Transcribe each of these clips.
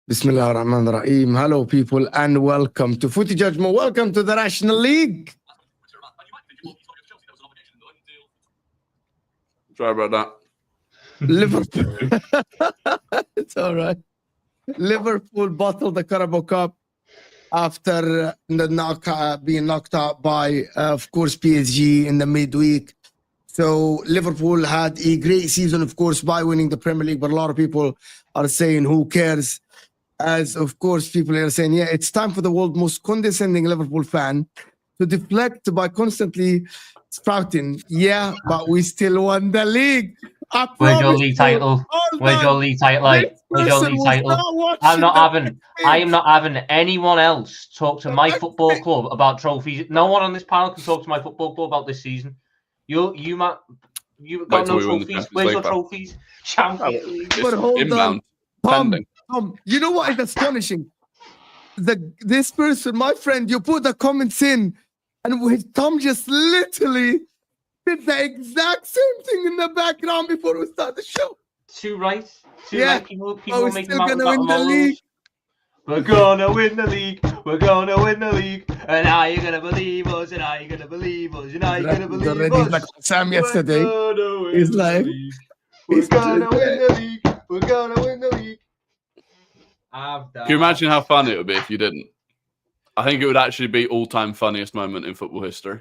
Bismillah ar-Rahman ar-Rahim. Hello, people, and welcome to Footy Judgment. Welcome to the National League. Sorry about that. Liverpool. It's all right. Liverpool bottled the Carabao Cup after being knocked out by, of course, PSG in the midweek. So Liverpool had a great season, of course, by winning the Premier League. But a lot of people are saying, who cares? As, of course, people are saying, yeah, it's time for the world's most condescending Liverpool fan to deflect by constantly spouting, yeah, but we still won the league. Where's your league title? Where's your league title? Where's your league title? I am not having anyone else talk to my football club about trophies. No one on this panel can talk to my football club about this season. You got no trophies. Where's your trophies? Champions League. But hold on, Tom, you know what is astonishing? This person, my friend, you put the comments in, and Tom just literally did the exact same thing in the background before we start the show. Too right. People we're make still gonna win the league. We're gonna win the league. We're gonna win the league. And are you gonna believe us? And are you gonna believe us? And are you gonna believe us? Like Sam yesterday. He's like, we're gonna win the league. We're gonna win the league. Can you imagine how funny it would be if you didn't? I think it would actually be all-time funniest moment in football history.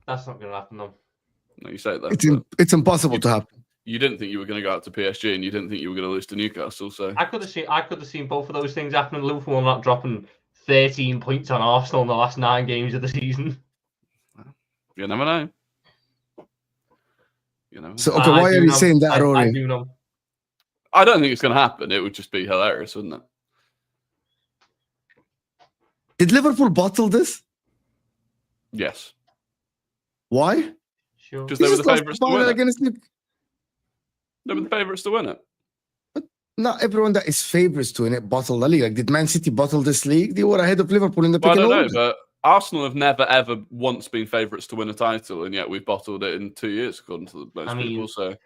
That's not going to happen, though. No, you say that. It's impossible to happen. You didn't think you were going to go out to PSG, and you didn't think you were going to lose to Newcastle. So I could have seen both of those things happening. Liverpool not dropping 13 points on Arsenal in the last 9 games of the season. You never know. So, okay, why are you saying that, Rory? I do know. I don't think it's going to happen. It would just be hilarious, wouldn't it? Did Liverpool bottle this? Yes. Why? Sure. Because they were the favourites to win it. They were the favourites to win it. But not everyone that is favourites to win it bottled the league. Like, did Man City bottle this league? They were ahead of Liverpool in the picking order. I don't know, but Arsenal have never, ever once been favourites to win a title, and yet we've bottled it in 2 years, according to most people. So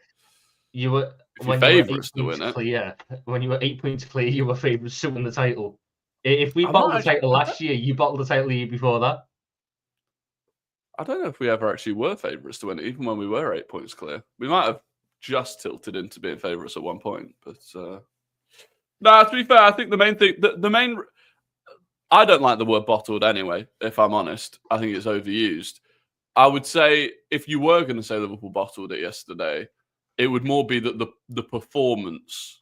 you were favourites to win it. Clear, when you were 8 points clear, you were favourites to win the title. If we bottled the title last year, you bottled the title the year before that. I don't know if we ever actually were favourites to win it, even when we were 8 points clear. We might have just tilted into being favourites at one point, but no. To be fair, I think the main thing, the main, I don't like the word bottled anyway. If I'm honest, I think it's overused. I would say if you were going to say Liverpool bottled it yesterday, it would more be that the performance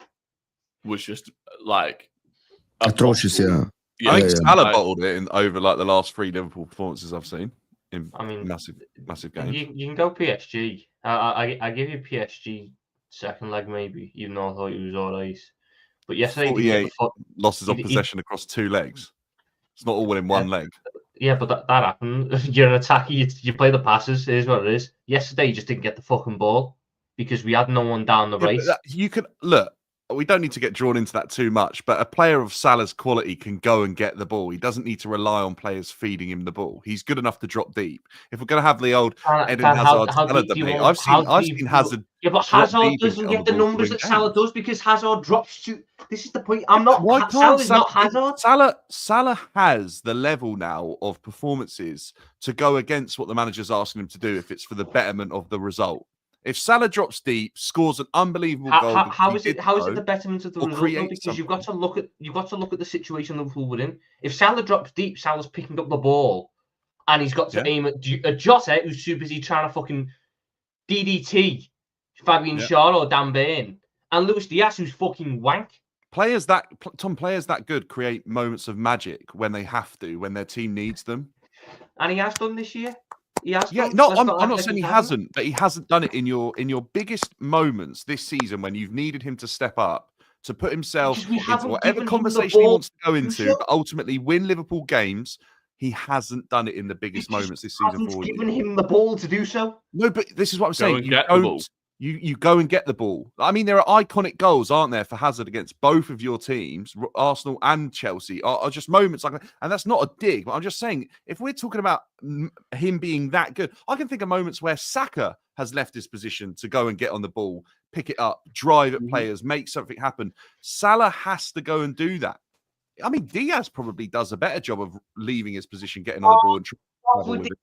was just like Atrocious, yeah. I think yeah. Salah bottled it over like the last 3 Liverpool performances I've seen in massive games. You can go PSG. I give you PSG second leg maybe, even though I thought he was all right. But yesterday, 48 losses of possession across 2 legs. It's not all in one leg. Yeah, but that happened. You're an attacker. You play the passes. It is what it is. Yesterday, you just didn't get the fucking ball because we had no one down the right. You can look. We don't need to get drawn into that too much, but a player of Salah's quality can go and get the ball. He doesn't need to rely on players feeding him the ball. He's good enough to drop deep. If we're going to have the old Eden Hazard Salah debate, I've seen Hazard. Yeah, but Hazard doesn't get the numbers that Salah does because Hazard drops to. This is the point. Salah's not Hazard. Salah has the level now of performances to go against what the manager's asking him to do if it's for the betterment of the result. If Salah drops deep, scores an unbelievable goal, how is it the betterment of the result? No, because you've got to look at the situation Liverpool were in. If Salah drops deep, Salah's picking up the ball, and he's got to aim at Jota, who's too busy trying to fucking DDT Fabian Shaw or Dan Burn, and Luis Diaz, who's fucking wank. Players that good create moments of magic when they have to, when their team needs them, and he has done this year. I'm not saying he hasn't, but he hasn't done it in your biggest moments this season when you've needed him to step up, to put himself into whatever conversation he wants to go into, but ultimately win Liverpool games. He hasn't done it in the biggest moments this season. Hasn't given him the ball to do so. No, but this is what I'm saying. You go and get the ball. I mean, there are iconic goals, aren't there, for Hazard against both of your teams, Arsenal and Chelsea, are just moments like that. And that's not a dig, but I'm just saying, if we're talking about him being that good, I can think of moments where Saka has left his position to go and get on the ball, pick it up, drive at players, make something happen. Salah has to go and do that. I mean, Diaz probably does a better job of leaving his position, getting on the ball and traveling with it.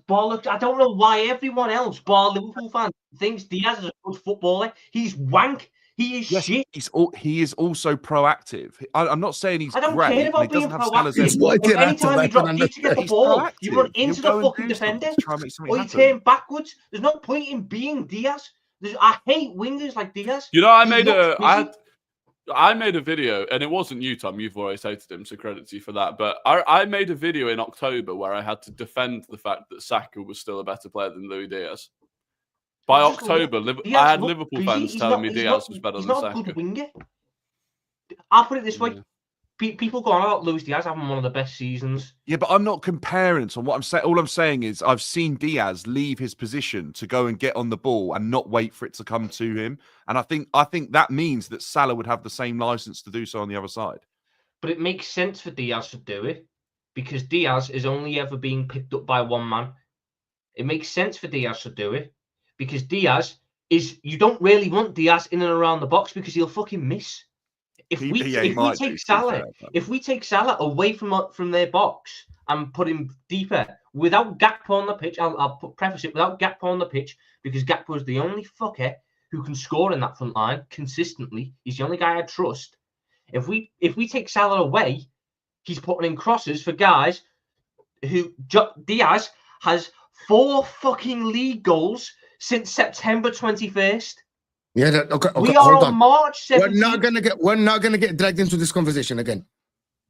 Bollocks. I don't know why everyone else, bar Liverpool fans, thinks Diaz is a good footballer. He's wank. He is shit. He is also proactive. I'm not saying he's great. I don't care about being proactive. Anytime you drop deep to get the ball, you run into the fucking defender or you turn backwards. There's no point in being Diaz. I hate wingers like Diaz. You know, I made a video, and it wasn't you, Tom. You've always hated him, so credit to you for that. But I made a video in October where I had to defend the fact that Saka was still a better player than Luis Diaz. By October, I had Liverpool fans telling me Diaz was better than Saka. He's not a good winger. I'll put it this way. People go on about Luis Diaz having one of the best seasons. Yeah, but I'm not comparing. So what I'm saying, all I'm saying is I've seen Diaz leave his position to go and get on the ball and not wait for it to come to him. And I think that means that Salah would have the same license to do so on the other side. But it makes sense for Diaz to do it because Diaz is only ever being picked up by one man. It makes sense for Diaz to do it because Diaz you don't really want Diaz in and around the box because he'll fucking miss. If we take Salah away from their box and put him deeper without Gakpo on the pitch, I'll preface it without Gakpo on the pitch because Gakpo is the only fucker who can score in that front line consistently. He's the only guy I trust. If we take Salah away, he's putting in crosses for guys who Diaz has 4 fucking league goals since September 21st. Yeah, okay, we are on March 17th. We're not gonna get dragged into this conversation again.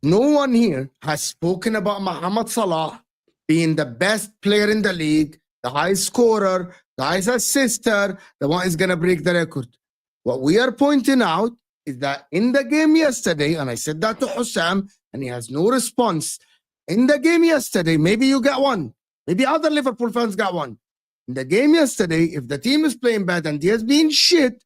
No one here has spoken about Mohamed Salah being the best player in the league, the highest scorer, the highest assister, the one who's gonna break the record. What we are pointing out is that in the game yesterday, and I said that to Hussam, and he has no response. In the game yesterday, maybe you got one, maybe other Liverpool fans got one. In the game yesterday, if the team is playing bad and he has been shit,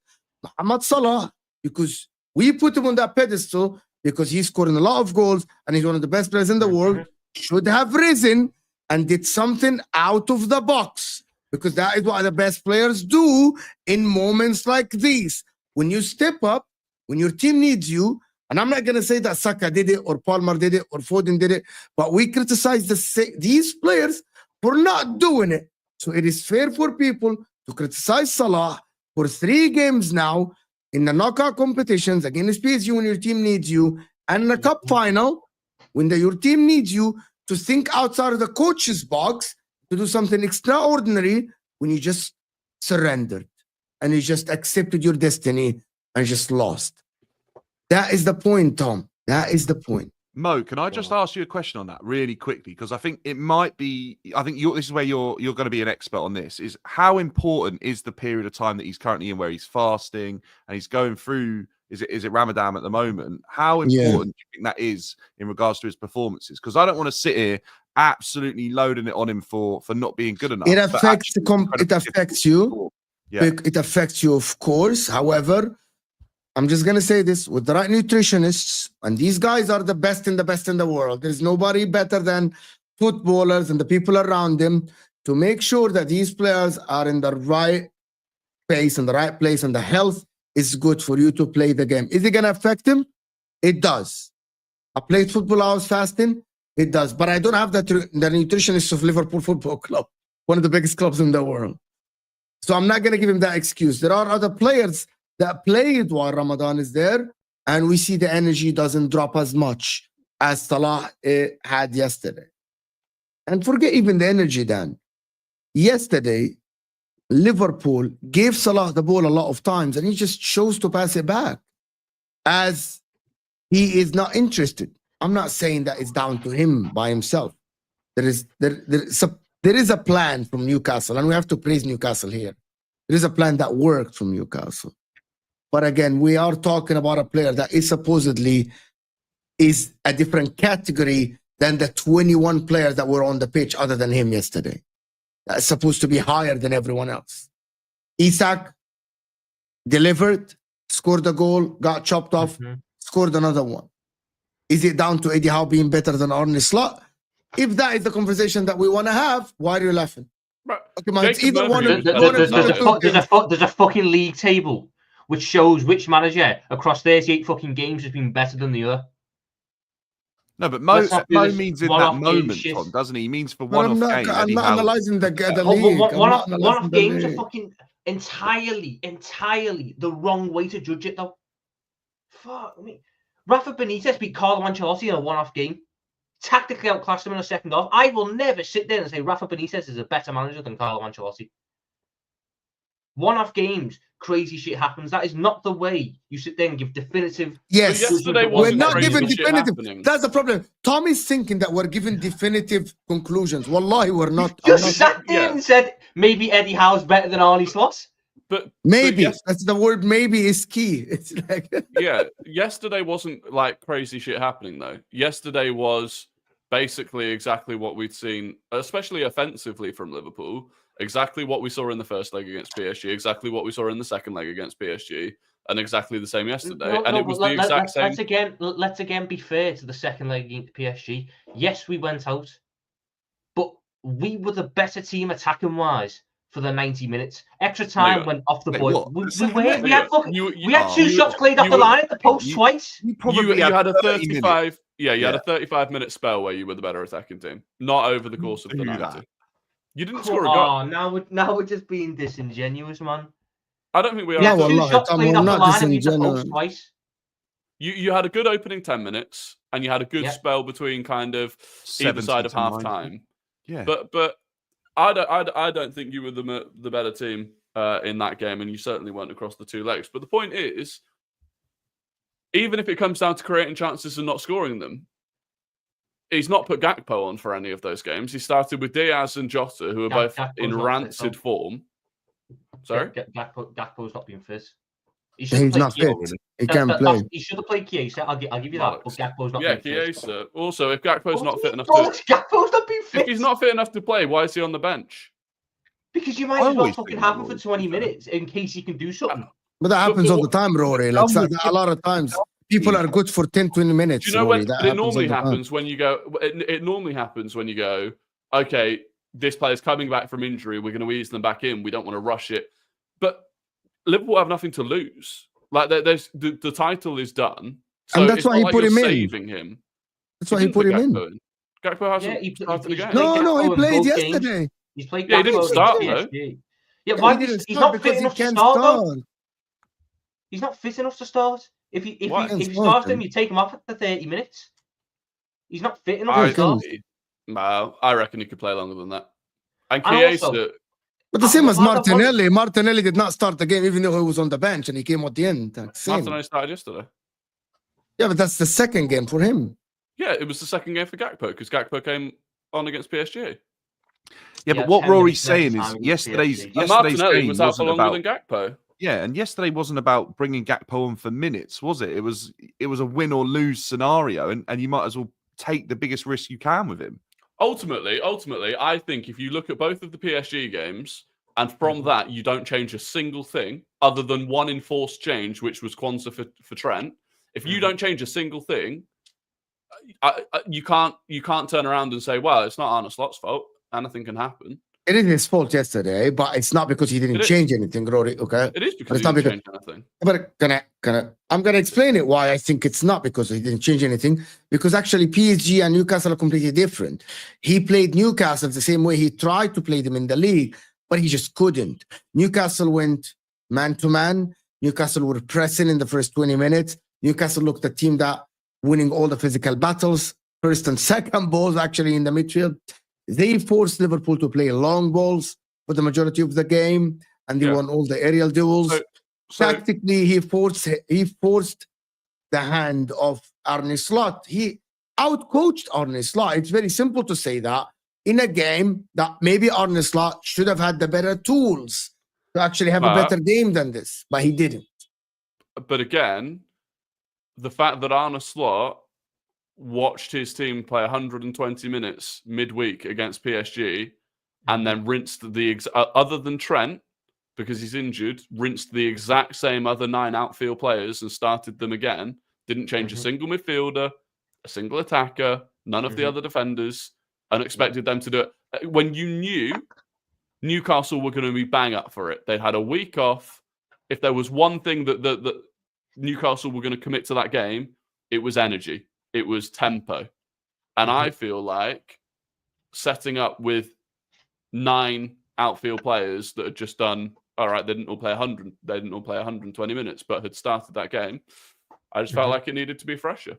Mohamed Salah, because we put him on that pedestal because he's scoring a lot of goals and he's one of the best players in the world, should have risen and did something out of the box because that is what the best players do in moments like these. When you step up, when your team needs you, and I'm not going to say that Saka did it or Palmer did it or Foden did it, but we criticize these players for not doing it. So it is fair for people to criticize Salah for 3 games now in the knockout competitions against PSG when your team needs you, and in the cup final when your team needs you to think outside of the coach's box to do something extraordinary when you just surrendered and you just accepted your destiny and just lost. That is the point, Tom. That is the point. Mo, can I just ask you a question on that really quickly? Because I think it might be. I think this is where you're going to be an expert on this. Is how important is the period of time that he's currently in, where he's fasting and he's going through? Is it Ramadan at the moment? How important do you think that is in regards to his performances? Because I don't want to sit here absolutely loading it on him for not being good enough. It affects you. Yeah. It affects you, of course. However, I'm just going to say this, with the right nutritionists, and these guys are the best in the world. There's nobody better than footballers and the people around them to make sure that these players are in the right pace and the right place, and the health is good for you to play the game. Is it going to affect him? It does. I played football, I was fasting. It does. But I don't have the nutritionists of Liverpool Football Club, one of the biggest clubs in the world. So I'm not going to give him that excuse. There are other players that played while Ramadan is there, and we see the energy doesn't drop as much as Salah had yesterday. And forget even the energy, Dan. Yesterday, Liverpool gave Salah the ball a lot of times, and he just chose to pass it back as he is not interested. I'm not saying that it's down to him by himself. There is a plan from Newcastle, and we have to praise Newcastle here. There is a plan that worked from Newcastle. But again, we are talking about a player that is supposedly is a different category than the 21 players that were on the pitch other than him yesterday. That's supposed to be higher than everyone else. Isak delivered, scored a goal, got chopped off, scored another one. Is it down to Eddie Howe being better than Arne Slot? If that is the conversation that we want to have, why are you laughing? Okay, man, it's either one or there's a fucking league table which shows which manager across 38 fucking games has been better than the other. No, but Mo means in that moment, Tom, doesn't he? He means for one-off game. I'm not analysing the league. One-off games are fucking entirely the wrong way to judge it, though. Fuck me. Rafa Benitez beat Carlo Ancelotti in a one-off game. Tactically outclassed him in a second half. I will never sit there and say Rafa Benitez is a better manager than Carlo Ancelotti. One-off games, crazy shit happens. That is not the way you sit there and give definitive. Yes, yesterday we're not giving definitive. That's the problem. Tom is thinking that we're giving definitive conclusions. Wallahi, we're not. Just sat there and said maybe Eddie Howe's better than Arne Slot. But maybe that's the word. Maybe is key. It's like yesterday wasn't like crazy shit happening though. Yesterday was basically exactly what we'd seen, especially offensively from Liverpool. Exactly what we saw in the first leg against PSG, exactly what we saw in the second leg against PSG, and exactly the same yesterday. It was the exact same. Let's again be fair to the second leg against PSG. Yes, we went out, but we were the better team attacking wise for the 90 minutes. Extra time went off the board. We had two shots played off the line at the post twice. You had a 35. Yeah, you had a 35-minute spell where you were the better attacking team, not over the course of the 90. You didn't score a goal. Now we're just being disingenuous, man. I don't think we are. Yeah, I'm not disingenuous. You had a good opening 10 minutes, and you had a good spell between kind of either side of half time. Yeah, but I don't think you were the better team in that game, and you certainly weren't across the two legs. But the point is, even if it comes down to creating chances and not scoring them, he's not put Gakpo on for any of those games. He started with Diaz and Jota, who are both in rancid form. Sorry? Gakpo's not being fit. He's not fit. He can't play. He should have played Chiesa. I'll give you that. But Gakpo's not being fit. Yeah, Chiesa. Also, if Gakpo's not fit enough to... Gakpo's not being fit. If he's not fit enough to play, why is he on the bench? Because you might as well fucking have him for 20 minutes in case he can do something. But that happens all the time, Rory. Like, a lot of times. People are good for 10, 20 minutes. Do you know when it normally happens when you go? It normally happens when you go, okay, this player's coming back from injury. We're going to ease them back in. We don't want to rush it. But Liverpool have nothing to lose. Like the title is done. So and that's why he put him in. Saving him. That's why he put him in. Gakpo hasn't started the game. No, he played yesterday. He's played. Yeah, he didn't start though. Yeah, why? He's not fit enough to start. He's not fit enough to start. If you start him, you take him off after 30 minutes. He's not fit enough to start. No, I reckon he could play longer than that. And Chiesa... But the same as Martinelli. Martinelli did not start the game even though he was on the bench and he came at the end. Martinelli started yesterday. Yeah, but that's the second game for him. Yeah, it was the second game for Gakpo because Gakpo came on against PSG. Yeah, but what Rory's saying is yesterday's Martinelli game was out for wasn't longer about than Gakpo. Yeah, and yesterday wasn't about bringing Gakpo on for minutes, was it? It was a win or lose scenario, and you might as well take the biggest risk you can with him. Ultimately, I think if you look at both of the PSG games, and from that you don't change a single thing other than one enforced change, which was Kwanzaa for Trent. If you don't change a single thing, you can't turn around and say, "Well, it's not Arne Slot's fault. Anything can happen." It is his fault yesterday, but it's not because he didn't change anything, Rory. Okay, it is because he didn't change anything. But I'm gonna explain it why I think it's not because he didn't change anything. Because actually, PSG and Newcastle are completely different. He played Newcastle the same way he tried to play them in the league, but he just couldn't. Newcastle went man to man. Newcastle were pressing in the first 20 minutes. Newcastle looked a team that winning all the physical battles, first and second balls actually in the midfield. They forced Liverpool to play long balls for the majority of the game, and they won all the aerial duels. Tactically, he forced the hand of Arne Slot. He out-coached Arne Slot. It's very simple to say that in a game that maybe Arne Slot should have had the better tools to actually have a better game than this, but he didn't. But again, the fact that Arne Slot watched his team play 120 minutes midweek against PSG and then rinsed other than Trent, because he's injured, rinsed the exact same other 9 outfield players and started them again. Didn't change a single midfielder, a single attacker, none of the other defenders, and expected them to do it. When you knew Newcastle were going to be bang up for it. They had a week off. If there was one thing that Newcastle were going to commit to that game, it was energy. It was tempo. And I feel like setting up with 9 outfield players that had just done, all right, they didn't all play 100, they didn't all play 120 minutes, but had started that game. I just felt like it needed to be fresher.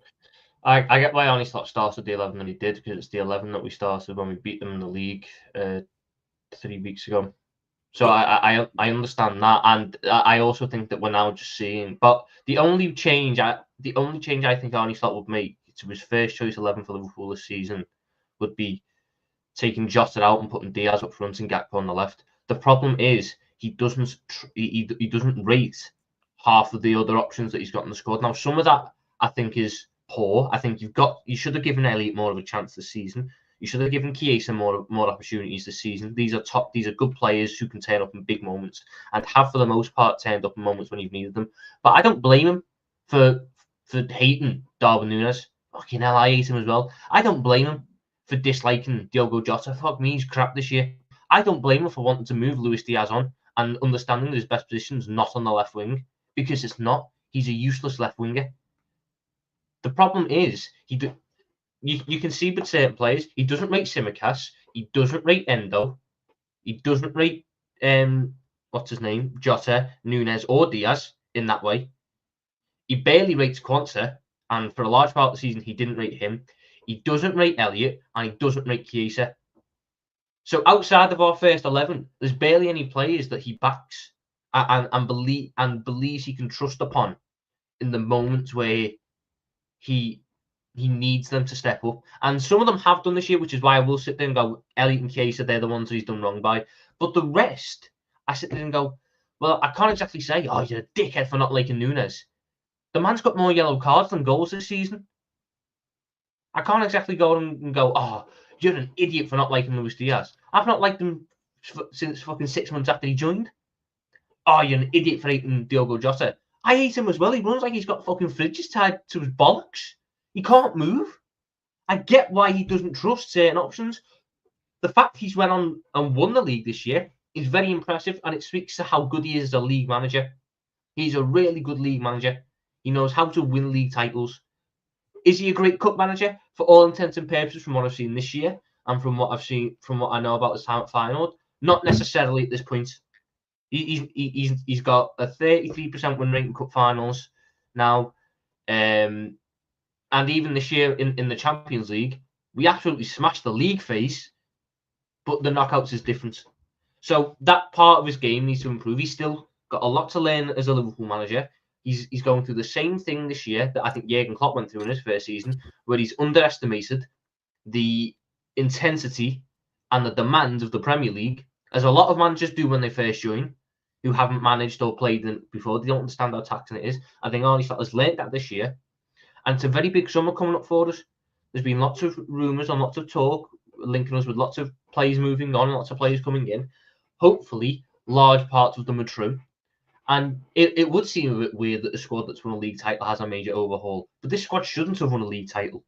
I get why Arne Slot started the 11 that he did, because it's the 11 that we started when we beat them in the league 3 weeks ago. So I understand that, and I also think that we're now just seeing. But the only change I think Arne Slot would make to his first choice 11 for Liverpool this season would be taking Jota out and putting Diaz up front and Gakpo on the left. The problem is he doesn't rate half of the other options that he's got in the squad. Now, some of that I think is poor. I think you should have given Elliott more of a chance this season. You should have given Chiesa more opportunities this season. These are good players who can turn up in big moments and have, for the most part, turned up in moments when you've needed them. But I don't blame him for hating Darwin Núñez. Fucking hell, I hate him as well. I don't blame him for disliking Diogo Jota. Fuck me, he's crap this year. I don't blame him for wanting to move Luis Diaz on and understanding that his best position is not on the left wing, because it's not. He's a useless left winger. The problem is you can see with certain players, he doesn't rate Tsimikas, he doesn't rate Endo, he doesn't rate what's his name, Jota, Núñez, or Diaz in that way. He barely rates Kwanzaa, and for a large part of the season, he didn't rate him. He doesn't rate Elliott, and he doesn't rate Chiesa. So outside of our first 11, there's barely any players that he backs and believes he can trust upon in the moments where he needs them to step up. And some of them have done this year, which is why I will sit there and go, Elliott and Chiesa, they're the ones he's done wrong by. But the rest, I sit there and go, well, I can't exactly say, oh, you're a dickhead for not liking Núñez. The man's got more yellow cards than goals this season. I can't exactly go and go, oh, you're an idiot for not liking Luis Diaz. I've not liked him since fucking 6 months after he joined. Oh, you're an idiot for hating Diogo Jota. I hate him as well. He runs like he's got fucking fridges tied to his bollocks. He can't move. I get why he doesn't trust certain options. The fact he's went on and won the league this year is very impressive, and it speaks to how good he is as a league manager. He's a really good league manager. He knows how to win league titles. Is he a great cup manager? For all intents and purposes, from what I've seen this year and from what I know about his time at Feyenoord, not necessarily at this point. He's got a 33% win rate in cup finals now, and even this year in the Champions League, we absolutely smashed the league phase, but the knockouts is different. So that part of his game needs to improve. He's still got a lot to learn as a Liverpool manager. he's going through the same thing this year that I think Jurgen Klopp went through in his first season, where he's underestimated the intensity and the demands of the Premier League, as a lot of managers do when they first join, who haven't managed or played in it before. They don't understand how taxing it is. I think Arne Slot has learned that this year. And it's a very big summer coming up for us. There's been lots of rumours and lots of talk linking us with lots of players moving on, lots of players coming in. Hopefully, large parts of them are true. And it would seem a bit weird that the squad that's won a league title has a major overhaul. But this squad shouldn't have won a league title.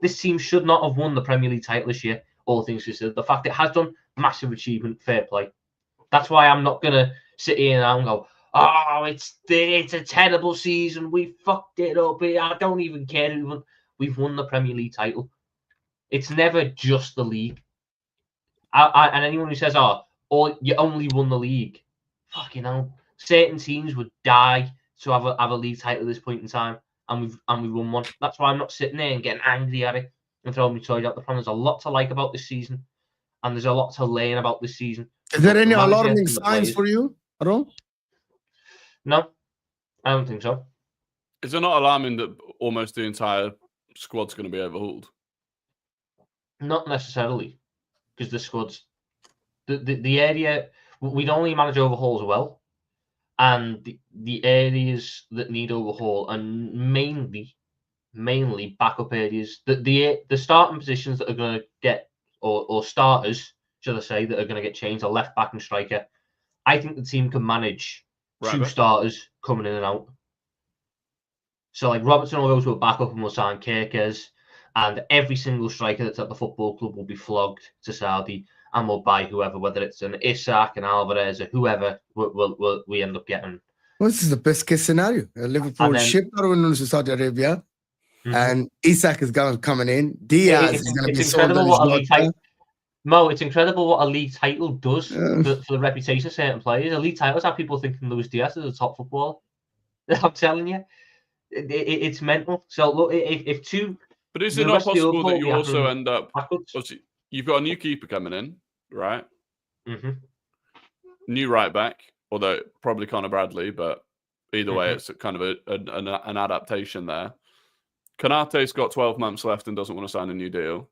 This team should not have won the Premier League title this year, all things considered. The fact it has done, massive achievement, fair play. That's why I'm not going to sit here and go, oh, it's a terrible season. We fucked it up. I don't even care. We've won the Premier League title. It's never just the league. And anyone who says, you only won the league, fucking hell. Certain teams would die to have a league title at this point in time, and we've won one. That's why I'm not sitting there and getting angry at it and throwing my toys out the pram. There's a lot to like about this season, and there's a lot to learn about this season. Is there any alarming signs for you at all? No, I don't think so. Is it not alarming that almost the entire squad's going to be overhauled? Not necessarily, because the squad's the area we'd only manage overhauls well, and the areas that need overhaul and mainly backup areas. The starting positions that are going to get or starters, should I say, that are going to get changed are left back and striker. I think the team can manage two starters coming in and out. So like Robertson will go to a backup and we'll sign Kirkes, and every single striker that's at the football club will be flogged to Saudi, and we'll buy whoever, whether it's an Isak, an Alvarez, or whoever we end up getting. Well, this is the best case scenario. Liverpool shipped Darwin to Saudi Arabia, and Isak is coming in. Diaz is going to be sold on Mo, it's incredible what a league title does for the reputation of certain players. A league titles have people thinking Luis Diaz is a top footballer. I'm telling you, it's mental. So look, if two, but is it not possible that you also end up? You've got a new keeper coming in, right? Mm-hmm. New right back, although probably Conor Bradley, but either way, it's kind of an adaptation there. Konate's got 12 months left and doesn't want to sign a new deal.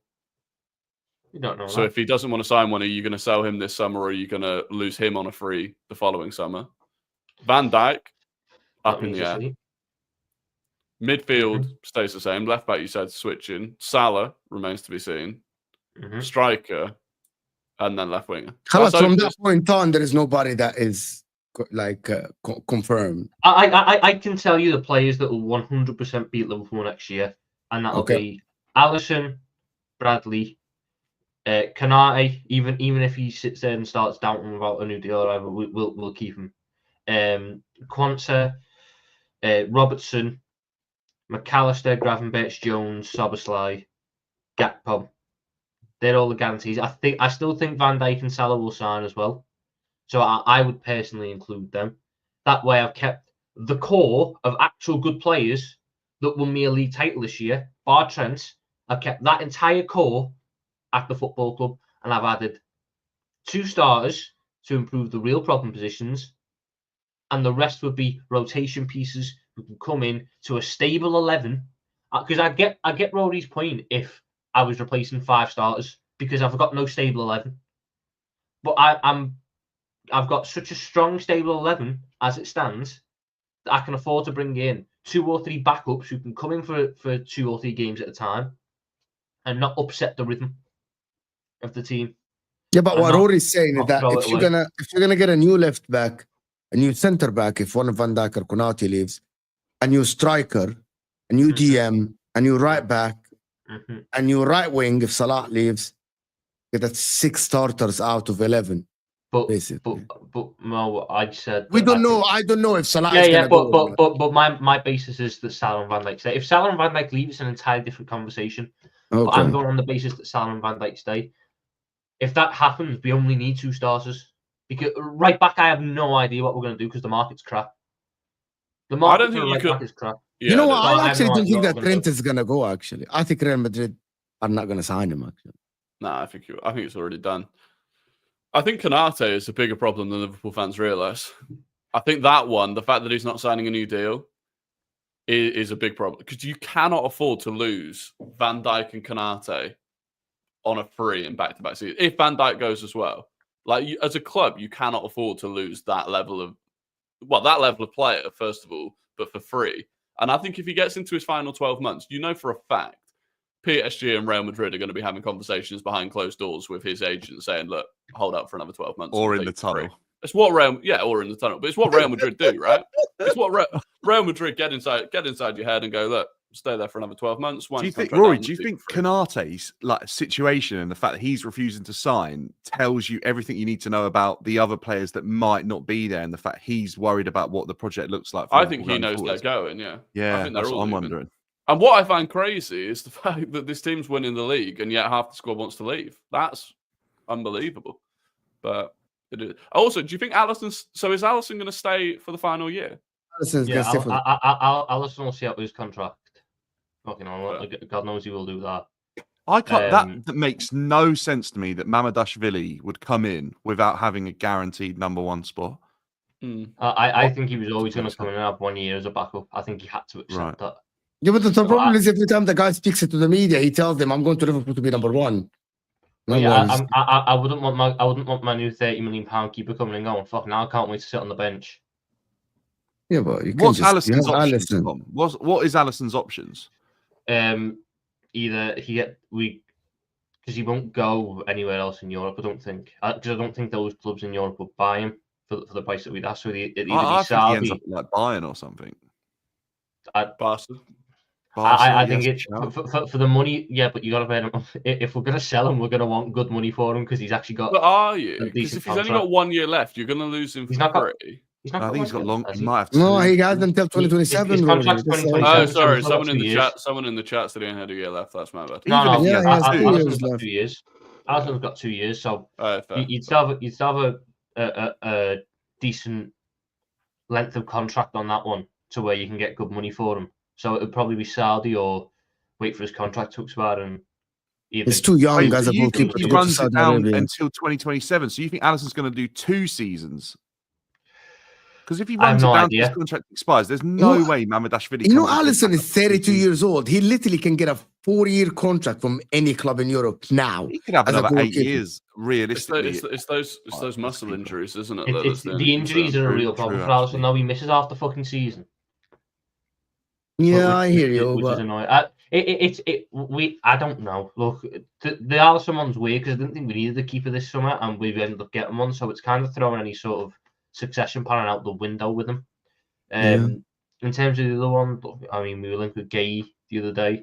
You don't know. So if he doesn't want to sign one, are you going to sell him this summer, or are you going to lose him on a free the following summer? Van Dijk up in the air. Midfield stays the same. Left back, you said, switching. Salah remains to be seen. Striker, and then left winger. From that point on, there is nobody that is confirmed. I can tell you the players that will 100% beat Liverpool next year, and that'll be Alisson, Bradley, Konate. Even if he sits there and starts doubting about a new deal or whatever, we'll keep him. Quansah, Robertson, McAllister, Gravenberch, Jones, Szoboszlai, Gakpo. They're all the guarantees. I still think Van Dijk and Salah will sign as well. So I would personally include them. That way I've kept the core of actual good players that won me a league title this year, bar Trent. I've kept that entire core at the football club, and I've added 2 starters to improve the real problem positions, and the rest would be rotation pieces who can come in to a stable 11. Because I get Rory's point if I was replacing 5 starters, because I've got no stable 11. But I've got such a strong stable 11 as it stands that I can afford to bring in 2 or 3 backups who can come in for 2 or 3 games at a time and not upset the rhythm of the team. Yeah, but what Rory's saying is that if you're gonna get a new left back, a new centre back, if one of Van Dijk or Konate leaves, a new striker, a new DM, a new right back, a new right wing if Salah leaves, that's 6 starters out of 11. But Mo, I said we don't know. I don't know if Salah. Is but my basis is that Salah and Van Dijk stay. If Salah and Van Dijk leave, it's an entirely different conversation. Okay. But I'm going on the basis that Salah and Van Dijk stay. If that happens, we only need 2 starters. Because right back, I have no idea what we're going to do because the market's crap. The market is crap. Yeah, you know what? I actually don't think that Trent is going to go. Actually, I think Real Madrid are not going to sign him. Actually, no, I think it's already done. I think Konate is a bigger problem than Liverpool fans realise. I think that one, the fact that he's not signing a new deal, is a big problem because you cannot afford to lose Van Dijk and Konate on a free in back-to-back seasons. If Van Dijk goes as well, like as a club, you cannot afford to lose that level of player first of all, but for free. And I think if he gets into his final 12 months, you know for a fact PSG and Real Madrid are going to be having conversations behind closed doors with his agent saying, "Look, hold up for another 12 months," or in the tunnel. It's what or in the tunnel. But it's what Real Madrid do, right? It's what Real Madrid get inside your head and go, "Look, stay there for another 12 months." Do you think, Rory? Do you think Konate's situation and the fact that he's refusing to sign tells you everything you need to know about the other players that might not be there, and the fact he's worried about what the project looks like? I think he knows they're going. Yeah, yeah. I think That's what I'm wondering. And what I find crazy is the fact that this team's winning the league and yet half the squad wants to leave. That's unbelievable. But it is. Also, do you think is Alisson going to stay for the final year? Alisson will see out his contract. Fucking hell, God knows he will do that. I can't. That makes no sense to me that Mamardashvili would come in without having a guaranteed number one spot. I think he was always going to come in and have 1 year as a backup. I think he had to accept that. Yeah, but the problem is every time the guy speaks it to the media, he tells them, "I'm going to Liverpool to be number one." I wouldn't want my new £30 million keeper coming and going. Fuck now, I can't wait to sit on the bench. Yeah, but you can what's Alisson's options? What is Alisson's options? Either because he won't go anywhere else in Europe. I don't think because I don't think those clubs in Europe would buy him for the price that we'd ask. So it'd either be Saudi, he ends up like buying or something. I think it's for the money. Yeah, but you got to pay him. If we're going to sell him, we're going to want good money for him because he's actually got. But are you? Because if he's only got 1 year left, you're going to lose him for free. I think he's got long. He might have to. No, he has until 2027. His contract's 2027. Oh, sorry. Someone in the chat said he only had a year left. That's my bad. No, he has 2 years left. 2 years. Alisson's got 2 years, so you'd have a decent length of contract on that one to where you can get good money for him. So it would probably be Saudi or wait for his contract to expire and. It's too young as a goalkeeper. He runs it down until 2027. So you think Alisson's going to do 2 seasons? Because if he runs it down, his contract expires. There's no way Mamardashvili. Alisson is 32 years old. He literally can get a 4-year contract from any club in Europe now. He could have another 8 years, realistically. It's those muscle injuries, isn't it? The injuries are a real problem for Alisson. Now he misses half the fucking season. Yeah, I hear you. Which is annoying. I don't know. Look, the Alisson one's weird because I didn't think we needed a keeper this summer, and we ended up getting one. So it's kind of throwing any sort of succession plan out the window with him. In terms of the other one, I mean, we were linked with Gay the other day.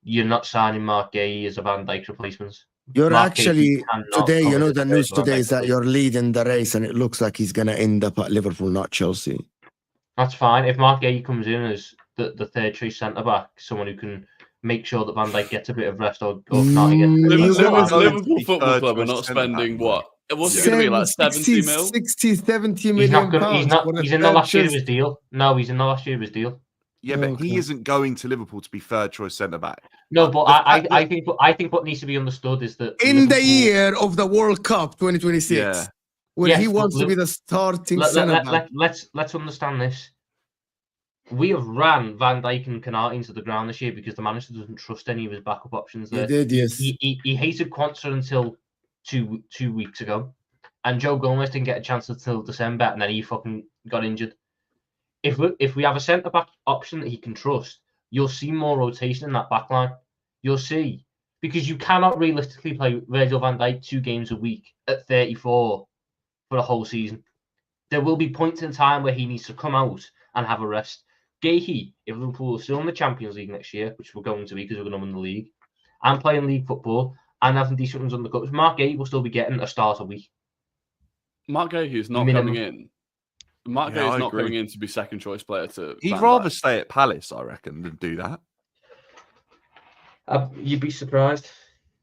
You're not signing Mark Gay as a Van Dijk replacement. You're actually today. You know the news today is that you're leading the race, and it looks like he's going to end up at Liverpool, not Chelsea. That's fine. If Mark Gay comes in as the third choice centre back, someone who can make sure that Van Dijk gets a bit of rest or Konate gets Liverpool Football Club are not spending what? What's it going to be like 70 mil? 60, 70 million pounds. He's in the last year of his deal. No, he's in the last year of his deal. Yeah, but he isn't going to Liverpool to be third choice centre back. No, but I think what needs to be understood is that in the year of the World Cup 2026, when he wants to be the starting centre back. Let's understand this. We have ran Van Dijk and Konate into the ground this year because the manager doesn't trust any of his backup options there. He did, yes. He hated Quansah until two weeks ago, and Joe Gomez didn't get a chance until December, and then he fucking got injured. If we have a centre back option that he can trust, you'll see more rotation in that back line. You'll see, because you cannot realistically play Virgil van Dijk 2 games a week at 34 for the whole season. There will be points in time where he needs to come out and have a rest. Gahey, if Liverpool are still in the Champions League next year, which we're going to be because we're going to win the league, and playing league football and having decent runs on the cups, Mark Gahey will still be getting a start a week. Mark Gahey is not coming in. Mark Gahey is not coming in to be second choice player to. He'd rather stay at Palace, I reckon, than do that. You'd be surprised.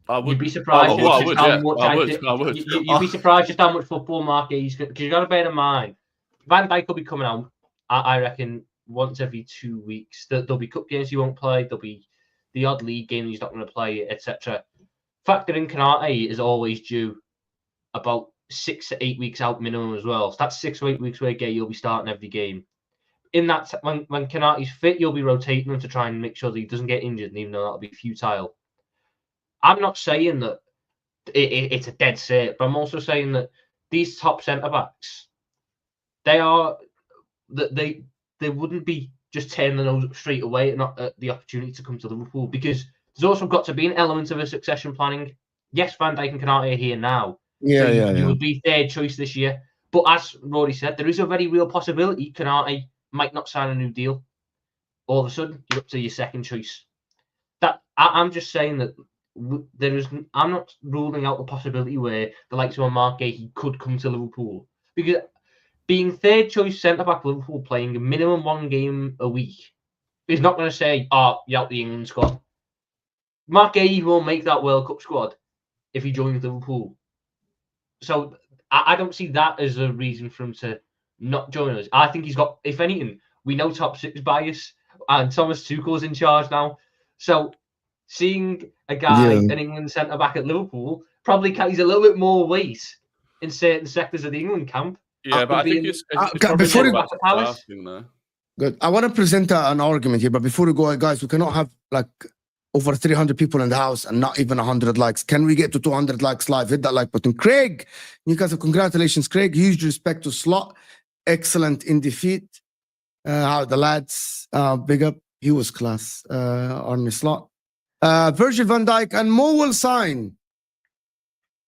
You'd be surprised. I would. You'd be surprised just how much football Mark Gahey's because you got to bear in mind, Van Dijk will be coming out. I reckon once every 2 weeks. There'll be cup games he won't play. There'll be the odd league game he's not going to play, etc. Factor in Konate is always due about 6 to 8 weeks out minimum as well. So that's 6 or 8 weeks where you'll be starting every game. In that, when Konaté's fit, you'll be rotating him to try and make sure that he doesn't get injured, and even though that'll be futile. I'm not saying that it's a dead set, but I'm also saying that these top centre backs, they wouldn't be just turning the nose up straight away and not the opportunity to come to Liverpool, because there's also got to be an element of a succession planning. Yes, Van Dijk and Konaté are here now. Yeah, so you would be third choice this year. But as Rory said, there is a very real possibility Konaté might not sign a new deal. All of a sudden, you're up to your second choice. I'm just saying that I'm not ruling out the possibility where the likes of Mark Gahey could come to Liverpool, because being third choice centre back Liverpool playing a minimum 1 game a week is not going to say, "Oh, you're out the England squad." Mark Gahey will make that World Cup squad if he joins Liverpool. So I don't see that as a reason for him to not join us. I think he's got, if anything, we know top 6 bias, and Thomas Tuchel's in charge now. So seeing a guy, an England centre back at Liverpool, probably carries a little bit more weight in certain sectors of the England camp. Yeah, but I think it's before good. I want to present an argument here, but before we go, guys, we cannot have like over 300 people in the house and not even 100 likes. Can we get to 200 likes live? Hit that like button. Craig, Newcastle, congratulations, Craig. Huge respect to Slot. Excellent in defeat. How the lads, big up. He was class. Arne Slot. Virgil van Dijk and Mo will sign.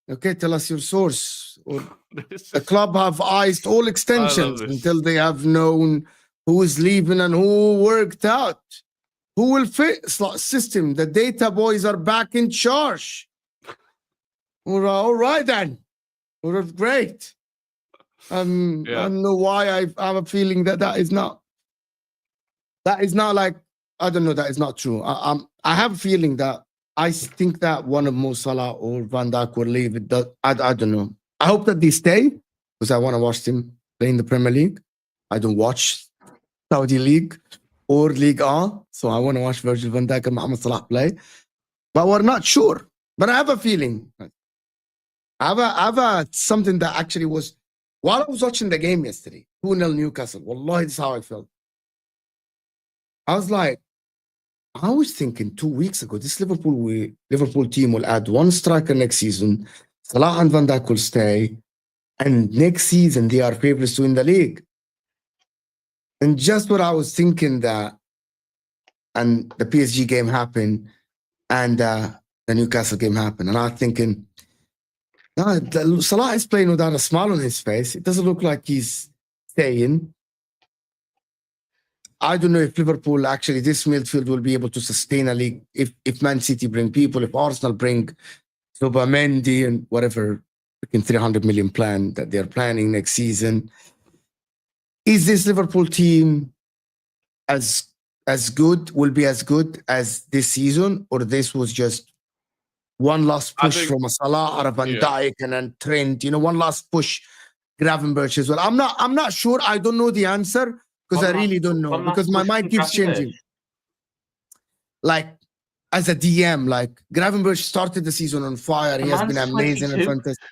Okay, tell us your source. The club have iced all extensions until they have known who is leaving and who worked out. Who will fit Slot system? The data boys are back in charge. All right then. Great. I don't know why I have a feeling that is not like, I don't know, that is not true. I have a feeling that I think that one of Mo Salah or Van Dijk will leave. I don't know. I hope that they stay because I want to watch them play in the Premier League. I don't watch Saudi League or League A, so I want to watch Virgil van Dijk and Mohamed Salah play. But we're not sure. But I have a feeling. I have something that actually was, while I was watching the game yesterday, 2-0 Newcastle, wallahi, this is how I felt. I was thinking 2 weeks ago, this Liverpool team will add 1 striker next season. Salah and Van Dijk will stay. And next season, they are favorites to win the league. And just what I was thinking that, and the PSG game happened, and the Newcastle game happened. And I'm thinking, no, Salah is playing without a smile on his face. It doesn't look like he's staying. I don't know if Liverpool, actually, this midfield will be able to sustain a league if Man City bring people, if Arsenal bring Mendy and whatever, freaking 300 million plan that they're planning next season. Is this Liverpool team as good, will be as good as this season, or this was just one last push from a Salah or a Van Dijk and then Trent, one last push, Gravenberch as well? I'm not sure. I don't know the answer because I really don't know, because my mind keeps changing. Like, as a DM, like Gravenberch started the season on fire. He has been amazing and fantastic.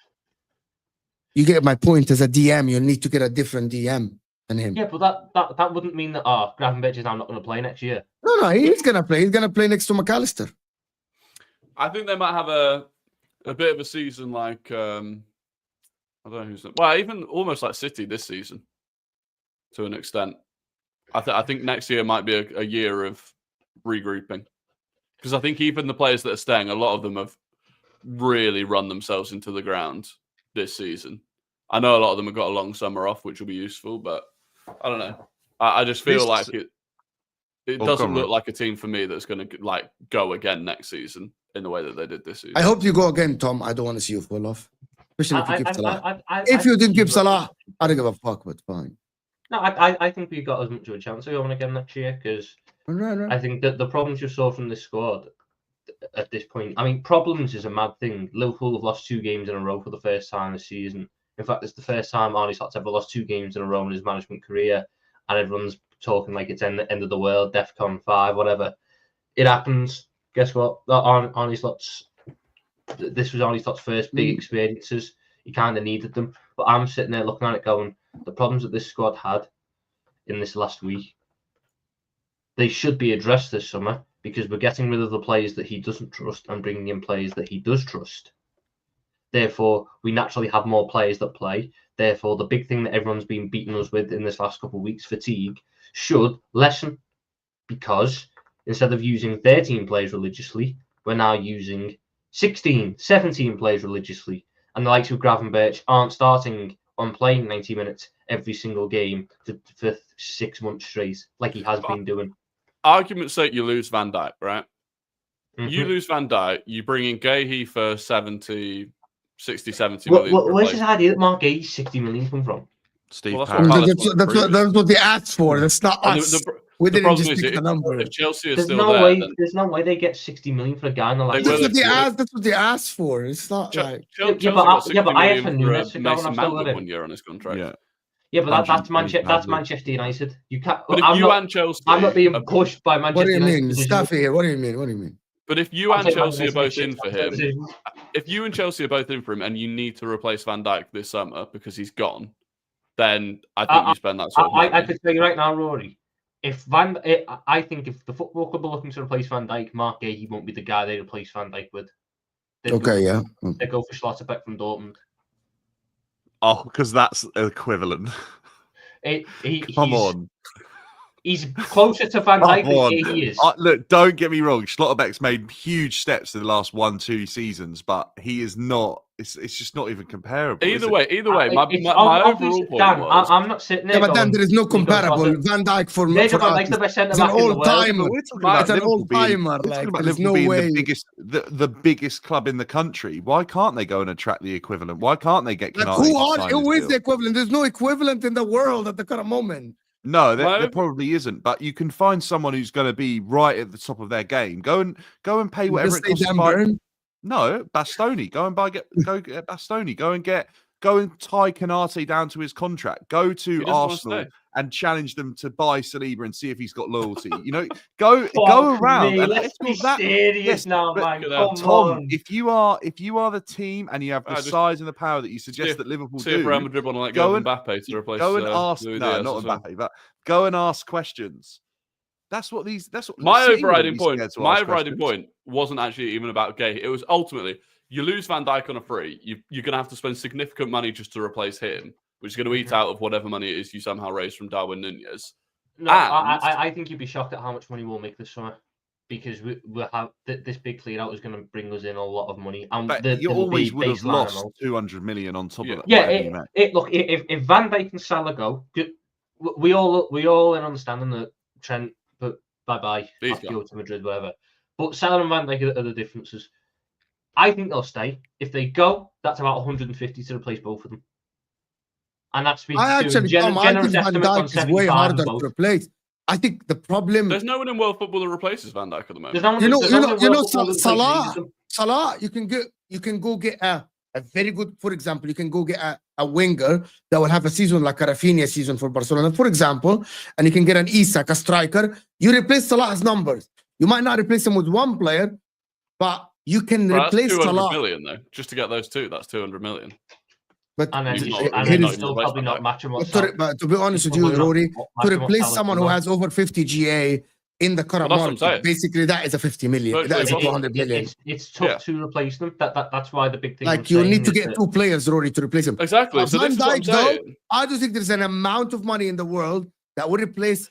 You get my point. As a DM, you need to get a different DM than him. Yeah, but that wouldn't mean that Gravenberch is now not going to play next year. No, he's going to play. He's going to play next to McAllister. I think they might have a bit of a season like I don't know who's even almost like City this season to an extent. I think next year might be a year of regrouping, because I think even the players that are staying, a lot of them have really run themselves into the ground this season. I know a lot of them have got a long summer off, which will be useful, but I don't know. I just feel like it doesn't look like a team for me that's going to like go again next season in the way that they did this season. I hope you go again, Tom. I don't want to see you fall off, especially if you give Salah. If you didn't give Salah, I don't give a fuck, but fine. No, I think we've got as much of a chance of going again next year, because I think that the problems you saw from this squad at this point, I mean, problems is a mad thing. Liverpool have lost 2 games in a row for the first time this season. In fact, it's the first time Arne Slot's ever lost 2 games in a row in his management career, and everyone's talking like it's the end of the world, DEFCON 5, whatever. It happens. Guess what? This was Arne Slot's first big experiences. he kind of needed them. But I'm sitting there looking at it going, the problems that this squad had in this last week, they should be addressed this summer because we're getting rid of the players that he doesn't trust and bringing in players that he does trust. Therefore, we naturally have more players that play. Therefore, the big thing that everyone's been beating us with in this last couple of weeks, fatigue, should lessen because instead of using 13 players religiously, we're now using 16, 17 players religiously. And the likes of Gravenberch aren't starting on playing 90 minutes every single game for 6 months straight, like he has been doing. Argument's sake, you lose Van Dijk, right? Mm-hmm. You lose Van Dijk, you bring in Gahey for 60, 70 million. Where's his idea that Mark Gahey's 60 million come from? Steve, that's what they asked for. That's not us. We didn't just pick the number. If Chelsea is there's still no there, way. There's no way they get 60 million for a guy in the last. That's what they asked for. It's not like. But I have for Nunes to go and Mason I've still got Mount 1 year on his contract. Yeah, but that's Manchester United. You can't. But if you and Chelsea, I'm not being pushed by Manchester United. What do you mean, Staffy? Here. What do you mean? But if you and Chelsea are both in for him, and you need to replace Van Dijk this summer because he's gone, then I think you spend that sort of money. I could tell you right now, Rory. I think if the football club are looking to replace Van Dijk, Mark Gahey won't be the guy they replace Van Dijk with. They go for Schlotterbeck from Dortmund. Oh, because that's equivalent. Come on. He's closer to Van Dijk than he is. Look, don't get me wrong. Schlotterbeck's made huge steps in the last 1-2 seasons, but he is not. It's just not even comparable. Either way, my overall point was, I'm not sitting there. Yeah, but then there is no comparable. Van Dijk for me. It's an old-timer. It's an old-timer. There's no way. The biggest club in the country. Why can't they go and attract the equivalent? Why can't they get who is the equivalent? There's no equivalent in the world at the current moment. No, there probably isn't. But you can find someone who's going to be right at the top of their game. Go and pay whatever it costs to buy. No, Bastoni. Go get Bastoni. Go and tie Konate down to his contract. Go to Arsenal and challenge them to buy Saliba and see if he's got loyalty. Go around. And let's be serious now, man. Tom, if you are the team and you have the size and the power that you suggest that Liverpool do, if Real Madrid want to let go of Mbappe to replace. Go and ask. No, not Mbappe, but go and ask questions. That's what my overriding point. My overriding point wasn't actually even about Gahey. It was ultimately you lose Van Dijk on a free. You're going to have to spend significant money just to replaase him, which is going to eat out of whatever money it is you somehow raise from Darwin Nunez. No, I think you'd be shocked at how much money we'll make this summer because we'll have this big clean out is going to bring us in a lot of money. And you always would have lost 200 million on top of that. Yeah, look, if Van Dijk and Salah go, we all in understanding that Trent. Bye-bye. Have to go to Madrid, whatever. But Salah and Van Dijk are the differences. I think they'll stay. If they go, that's about 150 to replace both of them. And that's been I think Van Dijk is way harder to replace. I think the problem. There's no one in world football that replaces Van Dijk at the moment. Salah. You can go get a very good. For example, you can go get a winger that will have a season like a Rafinha season for Barcelona, for example, and you can get an Isak, a striker. You replace Salah's numbers. You might not replace him with one player, but you can replace that's 200 Salah. million though, just to get those two. That's 200 million. But he'll still probably not match him. But to be honest with you, Rory, to replace someone who has over 50 GA in the current market, basically that is a 50 million. That is a 200 million. It's tough to replace them. That's why the big thing. Like you need to get two players, Rory, to replace him. Exactly. So Van Dijk, though, I don't think there's an amount of money in the world that would replace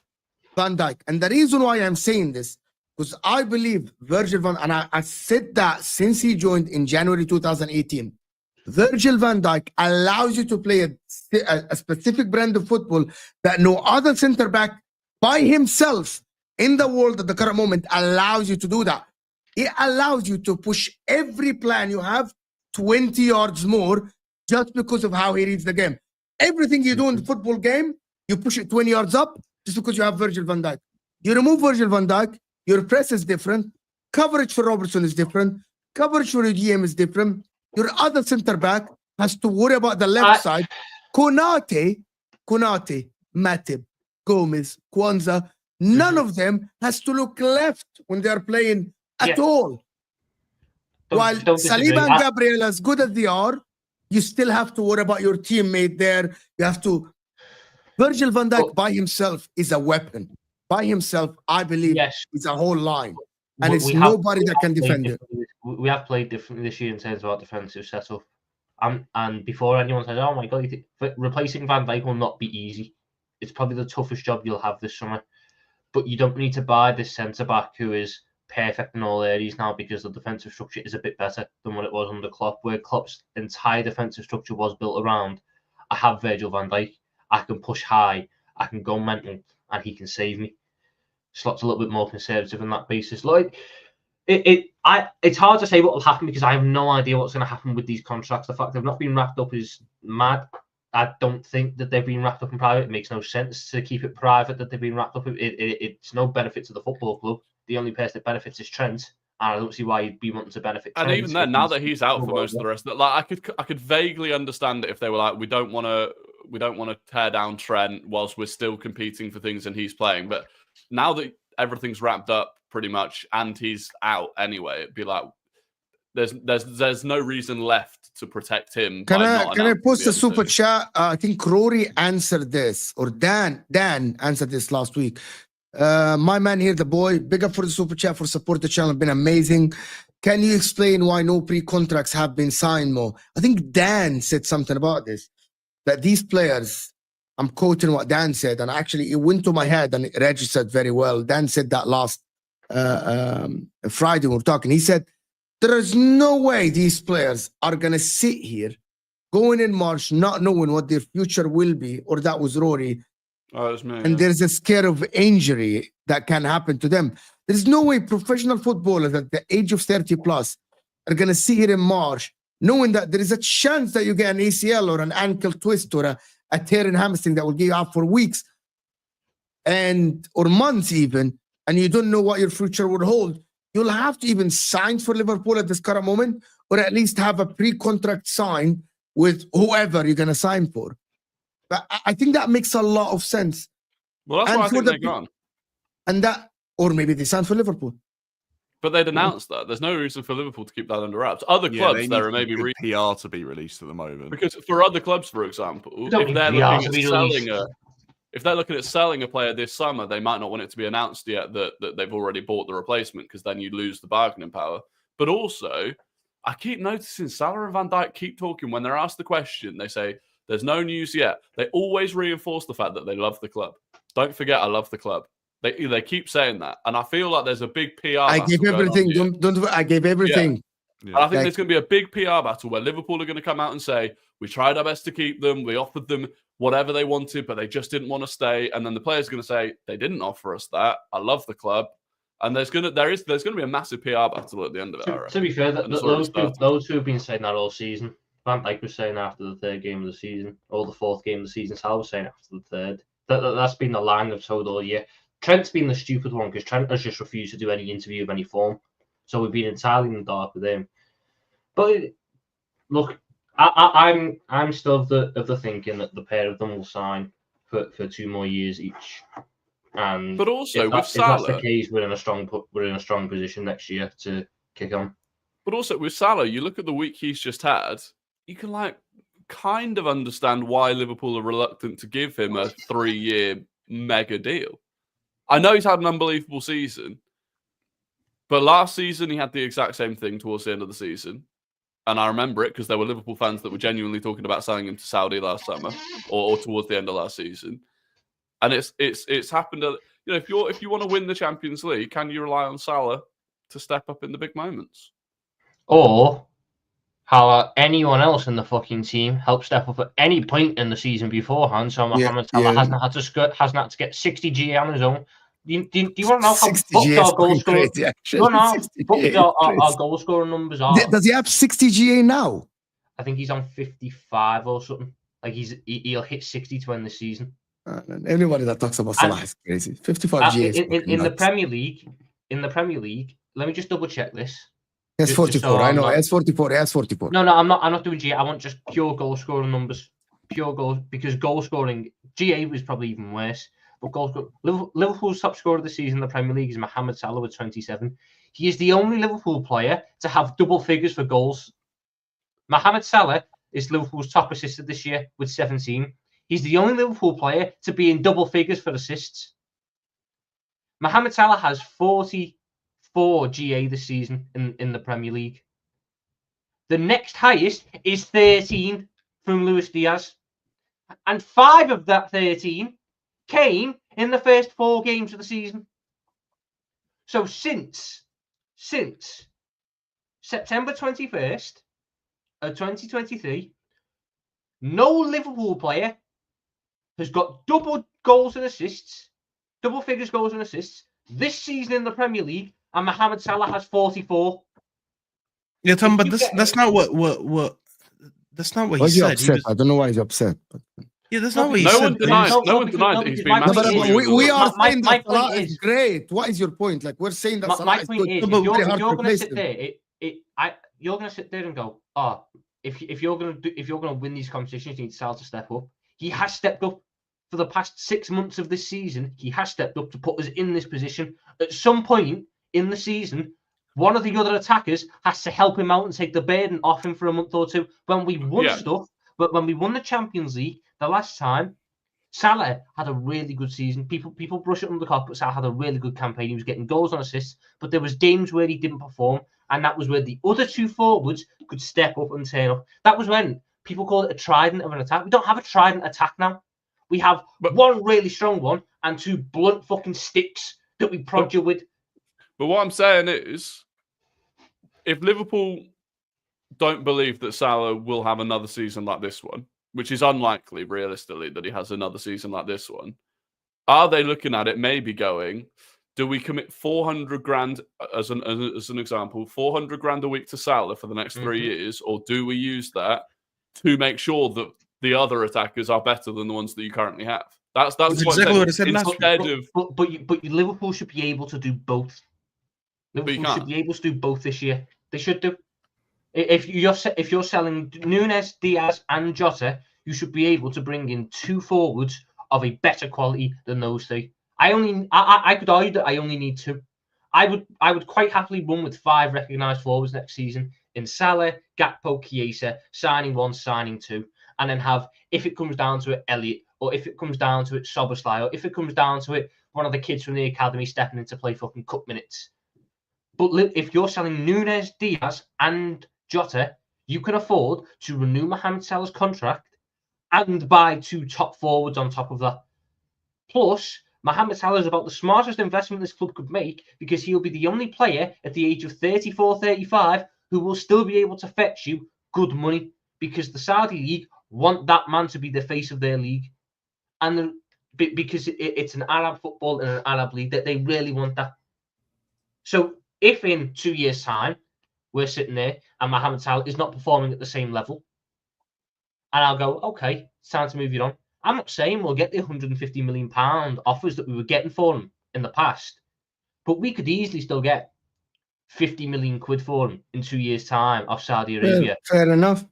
Van Dijk. And the reason why I'm saying this, because I believe Virgil van, and I said that since he joined in January 2018, Virgil van Dijk allows you to play a specific brand of football that no other center back by himself in the world at the current moment allows you to do that. It allows you to push every plan you have 20 yards more just because of how he reads the game. Everything you do in the football game, you push it 20 yards up just because you have Virgil van Dijk. You remove Virgil van Dijk, your press is different. Coverage for Robertson is different. Coverage for UGM is different. Your other center back has to worry about the left side. Konate, Matip, Gomez, Kwanzaa, none of them has to look left when they are playing at all. While Saliba and Gabriel, as good as they are, you still have to worry about your teammate there. You have to. Virgil van Dijk by himself is a weapon. By himself, I believe, is a whole line. And it's nobody that can defend it. We have played differently this year in terms of our defensive setup. And before anyone says, oh my God, replacing Van Dijk will not be easy. It's probably the toughest job you'll have this summer. But you don't need to buy this centre-back who is perfect in all areas now, because the defensive structure is a bit better than what it was under Klopp, where Klopp's entire defensive structure was built around, I have Virgil van Dijk, I can push high, I can go mental, and he can save me. Slot's a little bit more conservative on that basis. Like, it's hard to say what will happen, because I have no idea what's going to happen with these contracts. The fact they've not been wrapped up is mad. I don't think that they've been wrapped up in private. It makes no sense to keep it private that they've been wrapped up. It's no benefit to the football club. The only person that benefits is Trent, and I don't see why you'd be wanting to benefit Trent. And even then, now that he's out for most of the rest of it, like I could vaguely understand it if they were like, we don't want to tear down Trent whilst we're still competing for things and he's playing. But now that everything's wrapped up pretty much and he's out anyway, it'd be like there's no reason left to protect him. Can I post a super chat? I think Rory answered this, or Dan answered this last week. My man here, the boy, big up for the super chat for support the channel, been amazing. Can you explain why no pre-contracts have been signed more? I think Dan said something about this, that these players, I'm quoting what Dan said, and actually it went to my head and it registered very well. Dan said that last Friday when we were talking. He said, there is no way these players are going to sit here going in March not knowing what their future will be, or that was Rory. Oh, that's me, and there's a scare of injury that can happen to them. There's no way professional footballers at the age of 30 plus are going to sit here in March knowing that there is a chance that you get an ACL or an ankle twist or a tear in hamstring that will get you out for weeks or months even, and you don't know what your future would hold. You'll have to even sign for Liverpool at this current moment, or at least have a pre-contract sign with whoever you're going to sign for. But I think that makes a lot of sense. Well, that's why I think they're gone. And that, or maybe they signed for Liverpool. But they'd announced that. There's no reason for Liverpool to keep that under wraps. Other clubs, there are maybe PR to be released at the moment. Because for other clubs, for example, if they're looking at selling a player this summer, they might not want it to be announced yet that they've already bought the replacement, because then you lose the bargaining power. But also, I keep noticing Salah and Van Dijk keep talking when they're asked the question. They say, there's no news yet. They always reinforce the fact that they love the club. Don't forget, I love the club. They keep saying that. And I feel like there's a big PR I gave everything. I gave everything. Yeah. I think there's going to be a big PR battle where Liverpool are going to come out and say, we tried our best to keep them. We offered them whatever they wanted, but they just didn't want to stay. And then the players are going to say, they didn't offer us that. I love the club. And there's going to be a massive PR battle at the end of it. To be fair, those who have been saying that all season, Van Dijk was saying after the third game of the season, or the fourth game of the season, Salah was saying after the third. That's been the line I've told all year. Trent's been the stupid one, because Trent has just refused to do any interview of any form. So we've been entirely in the dark with him. But look, I'm still of the thinking that the pair of them will sign for 2 more years each. And but also if that's the case, we're in a strong position next year to kick on. But also with Salah, you look at the week he's just had, you can kind of understand why Liverpool are reluctant to give him a 3-year mega deal. I know he's had an unbelievable season, but last season he had the exact same thing towards the end of the season. And I remember it because there were Liverpool fans that were genuinely talking about selling him to Saudi last summer or towards the end of last season. And it's happened. If you want to win the Champions League, can you rely on Salah to step up in the big moments? Or how anyone else in the fucking team helped step up at any point in the season beforehand, so Mohamed Salah hasn't had to get 60 GA on his own. Do you want to know how booked our goal scoring? Do you want to know how our goal scoring numbers are? Does he have 60 GA now? I think he's on 55 or something. Like he'll hit 60 to end the season. Everybody that talks about Salah is crazy. 55 GA in the Premier League. In the Premier League, let me just double check this. It's 44. I know. It's 44. It's 44. No, I'm not doing GA. I want just pure goal scoring numbers. Pure goals, because goal scoring GA was probably even worse. But Liverpool's top scorer of the season in the Premier League is Mohamed Salah with 27. He is the only Liverpool player to have double figures for goals. Mohamed Salah is Liverpool's top assister this year with 17. He's the only Liverpool player to be in double figures for assists. Mohamed Salah has 44 GA this season in the Premier League. The next highest is 13 from Luis Diaz. And 5 of that 13 came in the first 4 games of the season. So since September 21st of 2023, no Liverpool player has got double goals and assists, double figures goals and assists this season in the Premier League, and Mohamed Salah has 44. Yeah, Tom, but that's not what that's not what he said. Upset? I don't know why he's upset. But... Yeah, that's not what he no said. One denies, no one denied that he's been No, massive. we are saying my that Salah point is great. What is your point? Like, we're saying that Salah is good. If you're going to sit there, you're going to sit there and go, oh, if you're going to win these competitions, you need Salah to step up. He has stepped up for the past 6 months of this season. He has stepped up to put us in this position. At some point in the season, one of the other attackers has to help him out and take the burden off him for a month or two. When we won stuff, but when we won the Champions League the last time, Salah had a really good season. People brush it under the carpet, but Salah had a really good campaign. He was getting goals and assists, but there was games where he didn't perform, and that was where the other 2 forwards could step up and turn up. That was when people call it a trident of an attack. We don't have a trident attack now. We have one really strong one and 2 blunt fucking sticks that we prod you with. But what I'm saying is, if Liverpool don't believe that Salah will have another season like this one, which is unlikely, realistically, that he has another season like this one, are they looking at it maybe going, do we commit 400 grand, as an example, 400 grand a week to Salah for the next 3 years, or do we use that to make sure that the other attackers are better than the ones that you currently have? That's exactly what I said last week. But Liverpool should be able to do both. Liverpool should be able to do both this year. They should do. If you're selling Núñez, Diaz, and Jota, you should be able to bring in 2 forwards of a better quality than those 3. I could argue that I only need 2. I would quite happily run with 5 recognised forwards next season in Salah, Gakpo, Chiesa, signing 1, signing 2, and then have, if it comes down to it, Elliott, or if it comes down to it, Szoboszlai, or if it comes down to it, one of the kids from the academy stepping in to play fucking cup minutes. But if you're selling Núñez, Diaz, and Jota, you can afford to renew Mohamed Salah's contract and buy 2 top forwards on top of that. Plus, Mohamed Salah is about the smartest investment this club could make, because he'll be the only player at the age of 34, 35 who will still be able to fetch you good money, because the Saudi League want that man to be the face of their league. And because it's an Arab football and an Arab league, that they really want that. So if in 2 years' time, we're sitting there and Mohamed Salah is not performing at the same level, and I'll go, okay, it's time to move you on. I'm not saying we'll get the £150 million offers that we were getting for him in the past, but we could easily still get 50 million quid for him in 2 years' time off Saudi Arabia. Fair enough.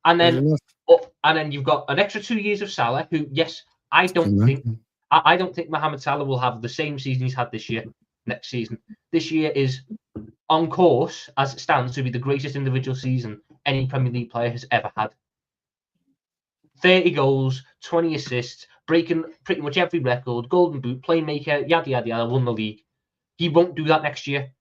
And then you've got an extra 2 years of Salah, who, yes, I don't think Mohamed Salah will have the same season he's had this year. Next season, this year is on course as it stands to be the greatest individual season any Premier League player has ever had. 30 goals, 20 assists, breaking pretty much every record, golden boot, playmaker, yada yada yada, won the league. He won't do that next year.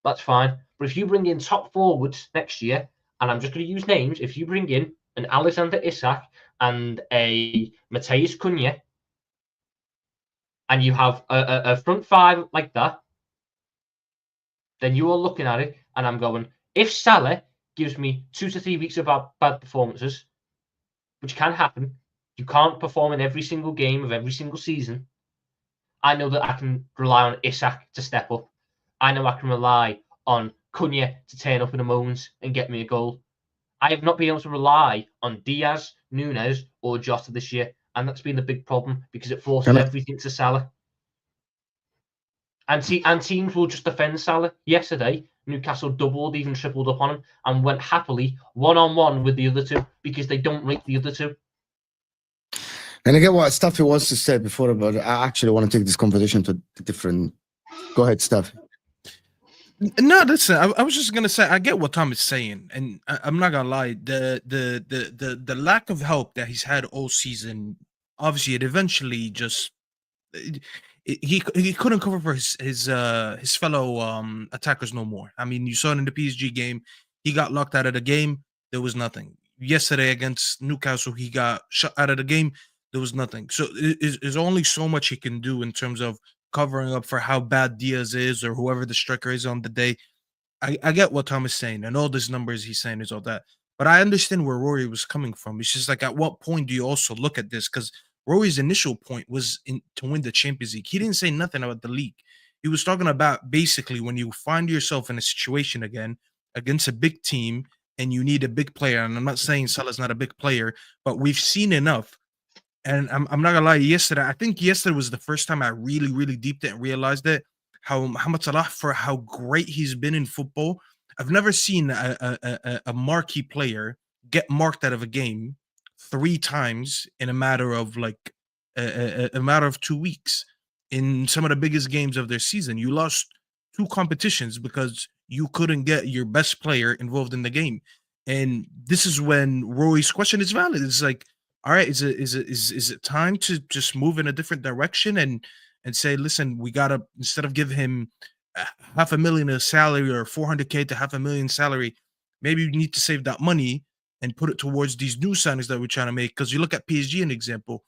That's fine. But if you bring in top forwards next year, and I'm just going to use names, if you bring in an Alexander Isak and a Matheus Cunha, and you have a front 5 like that, then you are looking at it, and I'm going, if Salah gives me 2 to 3 weeks of bad performances, which can happen, you can't perform in every single game of every single season, I know that I can rely on Isak to step up. I know I can rely on Cunha to turn up in a moment and get me a goal. I have not been able to rely on Diaz, Núñez, or Jota this year, and that's been the big problem, because it forces everything to Salah. And teams will just defend Salah. Yesterday, Newcastle doubled, even tripled up on him, and went happily one-on-one with the other 2, because they don't rate the other 2. And I get what Staffy wants to say before, but I actually want to take this conversation to different... Go ahead, Staffy. No, listen. I was just gonna say I get what Tom is saying, and I'm not gonna lie. The lack of help that he's had all season, obviously, it eventually just he couldn't cover for his fellow attackers no more. I mean, you saw it in the PSG game. He got locked out of the game. There was nothing. Yesterday against Newcastle, he got shut out of the game. There was nothing. So there's only so much he can do in terms of covering up for how bad Diaz is or whoever the striker is on the day. I get what Tom is saying, and all these numbers he's saying is all that. But I understand where Rory was coming from. It's just like, at what point do you also look at this? Because Rory's initial point was to win the Champions League. He didn't say nothing about the league. He was talking about basically when you find yourself in a situation again against a big team and you need a big player. And I'm not saying Salah's not a big player, but we've seen enough. And I'm not gonna lie, I think yesterday was the first time I really deeped it and realized it. How much Allah for how great he's been in football. I've never seen a marquee player get marked out of a game 3 times in a matter of like a matter of 2 weeks. In some of the biggest games of their season, you lost 2 competitions because you couldn't get your best player involved in the game. And this is when Roy's question is valid. It's like, all right, is it time to just move in a different direction and say, listen, we gotta, instead of give him $500,000 a salary or 400K to $500,000 salary, maybe you need to save that money and put it towards these new signings that we're trying to make. Because you look at PSG, an example,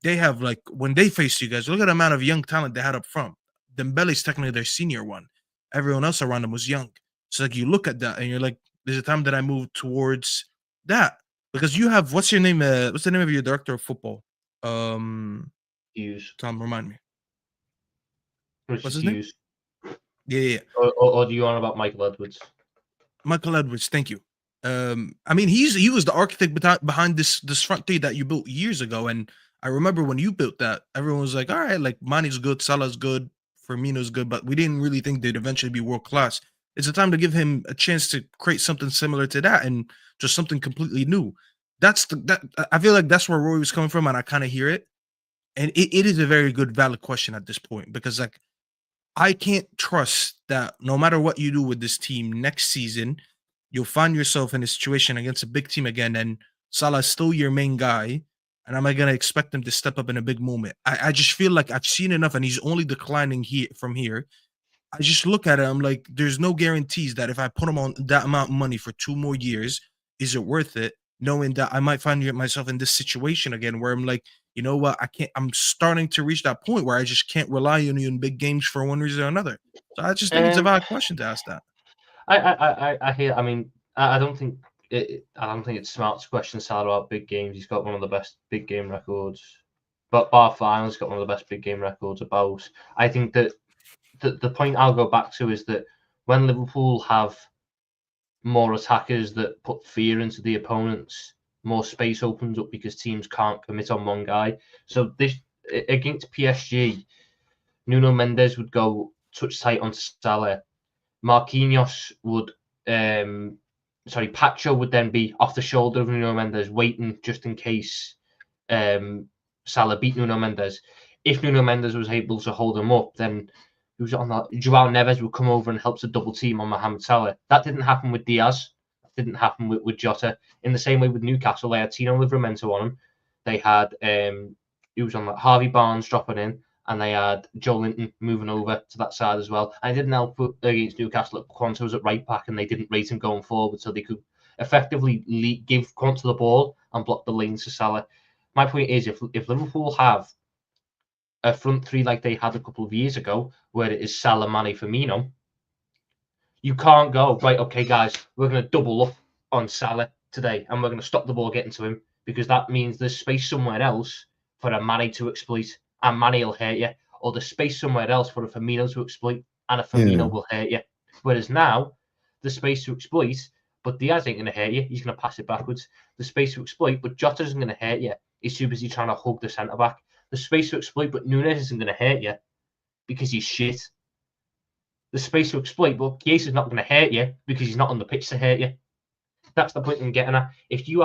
they have, like, when they faced you guys, look at the amount of young talent they had up front. Dembele's technically their senior one. Everyone else around them was young. So like, you look at that and you're like, there's a time that I move towards that. Because you have, what's your name? What's the name of your director of football? Hughes. Tom, remind me. What's his name? Yeah. Or do you want about Michael Edwards? Michael Edwards, thank you. I mean, he was the architect behind this front three that you built years ago. And I remember when you built that, everyone was like, all right, like Mane's good, Salah's good, Firmino's good, but we didn't really think they'd eventually be world class. It's a time to give him a chance to create something similar to that and just something completely new. I feel like that's where Rory was coming from, and I kind of hear it. And it is a very good, valid question at this point, because like, I can't trust that no matter what you do with this team next season, you'll find yourself in a situation against a big team again, and Salah's still your main guy. And am I going to expect him to step up in a big moment? I just feel like I've seen enough, and he's only declining from here. I just look at it, I'm like, there's no guarantees that if I put him on that amount of money for 2 more years, is it worth it? Knowing that I might find myself in this situation again where I'm like, you know what, I'm starting to reach that point where I just can't rely on you in big games for one reason or another. So I just think it's a valid question to ask that. I hear. I mean, I don't think it's smart to question Salah about big games. He's got one of the best big game records, but bar finals, he's got one of the best big game records about. I think that the point I'll go back to is that when Liverpool have more attackers that put fear into the opponents, more space opens up because teams can't commit on one guy. So this against PSG, Nuno Mendes would go touch tight on Salah. Marquinhos would, Pacho would then be off the shoulder of Nuno Mendes, waiting just in case Salah beat Nuno Mendes. If Nuno Mendes was able to hold him up, then he was on that. Joao Neves would come over and help to double team on Mohamed Salah. That didn't happen with Diaz. That didn't happen with Jota. In the same way with Newcastle, they had Tino Livramento on him. They had he was on that Harvey Barnes dropping in, and they had Joe Linton moving over to that side as well. And it didn't help against Newcastle. Quanta was at right back, and they didn't rate him going forward, so they could effectively give Quanta the ball and block the lanes to Salah. My point is, if Liverpool have a front three like they had a couple of years ago, where it is Salah, Mane, Firmino, you can't go, right, okay, guys, we're going to double up on Salah today, and we're going to stop the ball getting to him, because that means there's space somewhere else for a Mane to exploit, and Mane will hurt you, or there's space somewhere else for a Firmino to exploit, and a Firmino will hurt you. Whereas now, the space to exploit, but Diaz ain't going to hurt you, he's going to pass it backwards. The space to exploit, but Jota isn't going to hurt you, he's too busy trying to hug the centre-back. The space to exploit, but Núñez isn't going to hurt you because he's shit. The space to exploit, but Chiesa is not going to hurt you because he's not on the pitch to hurt you. That's the point I'm getting at. If you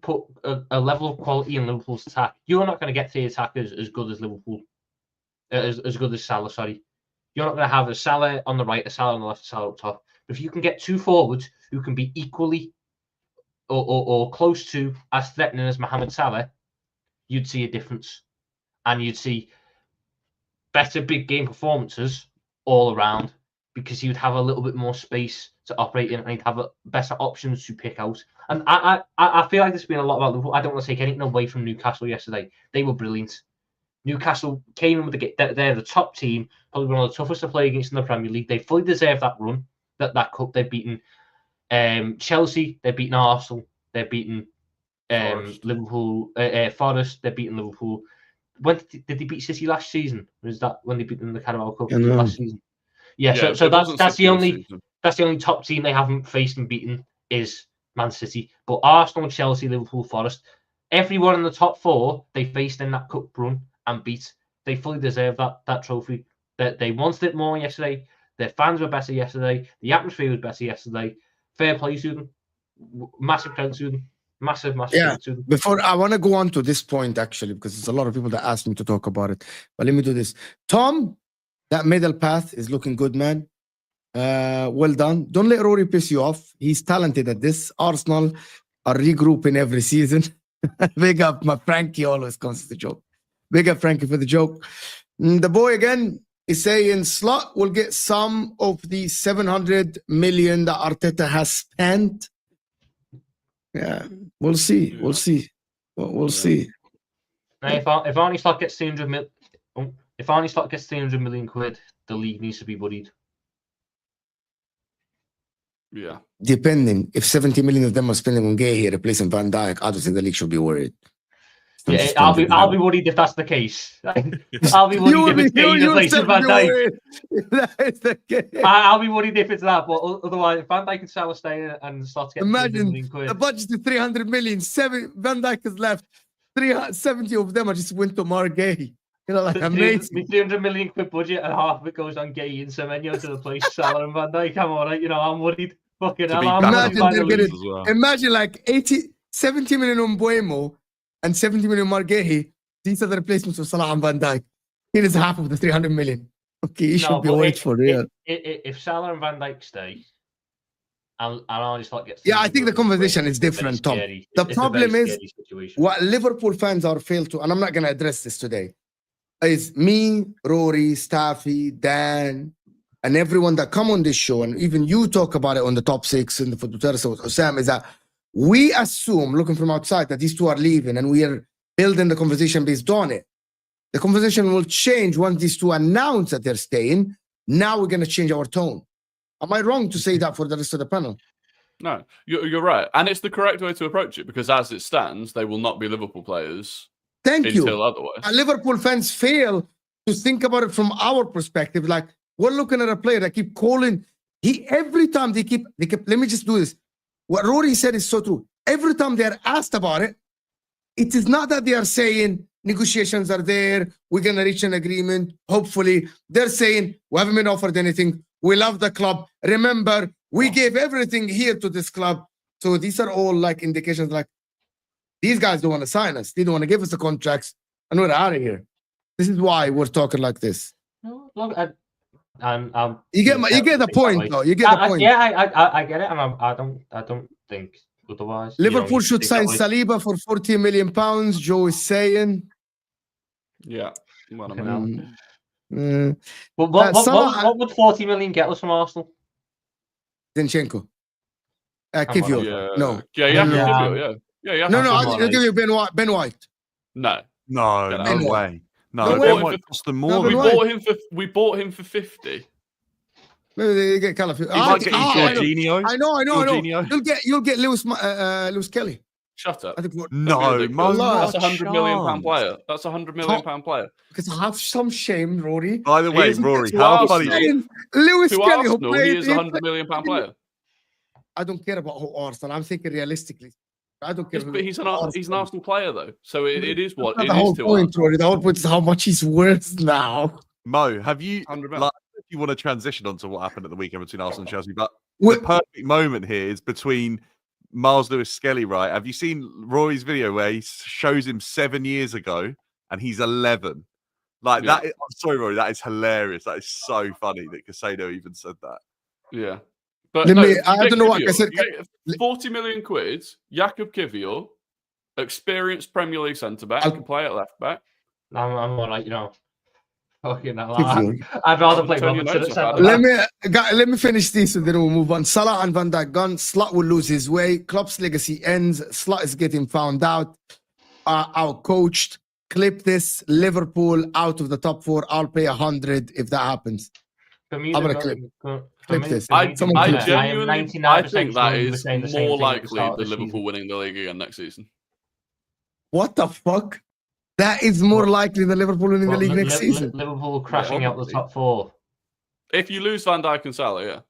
put a level of quality in Liverpool's attack, you're not going to get 3 attackers as good as Liverpool, as good as Salah. Sorry, You're not going to have a Salah on the right, a Salah on the left, a Salah up top. But if you can get two forwards who can be equally or close to as threatening as Mohamed Salah, you'd see a difference. And you'd see better big game performances all around because you'd have a little bit more space to operate in and you'd have better options to pick out. And I feel like there's been a lot about Liverpool. I don't want to take anything away from Newcastle yesterday. They were brilliant. Newcastle came in with they're the top team, probably one of the toughest to play against in the Premier League. They fully deserve that run, that cup. They've beaten Chelsea, they've beaten Arsenal, they've beaten Liverpool, Forest, they've beaten Liverpool. When did they beat City last season? Was that when they beat them in the Carabao Cup last season? Yeah, so that's the only top team they haven't faced and beaten is Man City. But Arsenal, Chelsea, Liverpool, Forest, everyone in the top four they faced in that cup run and beat. They fully deserve that trophy. They wanted it more yesterday. Their fans were better yesterday. The atmosphere was better yesterday. Fair play to them. Massive credit to them. Massive credit to them. Before I want to go on to this point actually, because there's a lot of people that asked me to talk about it. But let me do this. Tom, that middle path is looking good, man. Well done. Don't let Rory piss you off. He's talented at this. Arsenal are regrouping every season. Big up, my Frankie always comes to the joke. Big up, Frankie, for the joke. The boy again is saying Slot will get some of the 700 million that Arteta has spent. Yeah, we'll see. We'll see. We'll see. Now, if Arne Slot gets 300 million, if Arne Slot gets 300 million quid, the league needs to be worried. Yeah. Depending, if 70 million of them are spending on Gay here replacing Van Dijk, I don't think the league should be worried. Yeah, I'll be worried if that's the case. I'll be worried if it's Gay replacing Van Dijk. That is the case. I'll be worried if it's that, but otherwise, if Van Dijk and Salah stay and Slot get 300 million quid. The budget is 300 million. Van Dijk is left. 370 of them are just went to Margay. You know, like amazing. 300 million quid budget and half of it goes on Gay and Semenyo to replace Salah and Van Dijk. I'm all right. You know, I'm worried. Fucking hell. Imagine like 70 million on Buemo and 70 million Margay. These are the replacements of Salah and Van Dijk. Here is half of the 300 million. Okay, you should be worried for real. If Salah and Van Dijk stay, and I just like gets. Yeah, I think the conversation is different, Tom. The problem is what Liverpool fans are failed to, and I'm not going to address this today, is me, Rory, Staffy, Dan, and everyone that come on this show, and even you talk about it on the top six in the football terrace with Osam, is that we assume, looking from outside, that these two are leaving, and we are building the conversation based on it. The conversation will change once these two announce that they're staying. Now we're going to change our tone. Am I wrong to say that for the rest of the panel? No, you're right. And it's the correct way to approach it because as it stands, they will not be Liverpool players. Thank you. Until otherwise. Liverpool fans fail to think about it from our perspective. Like, we're looking at a player that keep calling. Every time they keep, let me just do this. What Rory said is so true. Every time they are asked about it, it is not that they are saying negotiations are there, we're going to reach an agreement, hopefully. They're saying, we haven't been offered anything. We love the club. Remember, we gave everything here to this club. So these are all like indications like, these guys don't want to sign us. They don't want to give us the contracts, and we're out of here. This is why we're talking like this. No, look, you get the point, though. You get the point. Yeah, I get it, and I don't think otherwise. Liverpool should sign Saliba for £40 million. Joe is saying. Yeah. What would 40 million get us from Arsenal? Zinchenko. Kivior. Yeah. No. Yeah, Kivior, yeah. No, I'll give you Ben White. No way. No, Ben White cost them more. We bought him for 50. Maybe they get Calafield. He might get Jorginho. I know. You'll get Lewis Kelly. Shut up. That's a £100 million player. That's a £100 million player. Because I have some shame, Rory. By the way, Rory, how funny. Lewis Kelly, Arsenal, he is a £100 million player. I don't care about who Arsenal. I'm thinking realistically. I don't care. Yes, but he's an Arsenal player, though. So it is what it the is whole to point, Rory. The whole point is how much he's worth now. Mo, have you? If you want to transition onto what happened at the weekend between Arsenal and Chelsea, but the perfect moment here is between Miles Lewis-Skelly, right? Have you seen Rory's video where he shows him 7 years ago and he's 11? Like that. I'm sorry, Rory. That is hilarious. That is so funny that Casado even said that. Yeah. But Let no, me, I don't know what I Kivior. said. You get 40 million quid, Jakub Kivior, experienced Premier League centre-back, can play at left-back. I'm all right, Fucking hell. Kivior. I'd rather play Turn your Robertson notes at off, centre-back. Let me finish this and then we'll move on. Salah and Van Dijk gone. Slot will lose his way. Klopp's legacy ends. Slot is getting found out. Out coached. Clip this. Liverpool out of the top 4. I'll pay 100 if that happens. For me, I'm the gonna goal- clip this. I Someone clip this. genuinely think that is more likely than than Liverpool winning the league again next season. What the fuck? That is more likely than Liverpool winning the league next season. Liverpool crashing out the top 4. If you lose Van Dijk and Salah, yeah,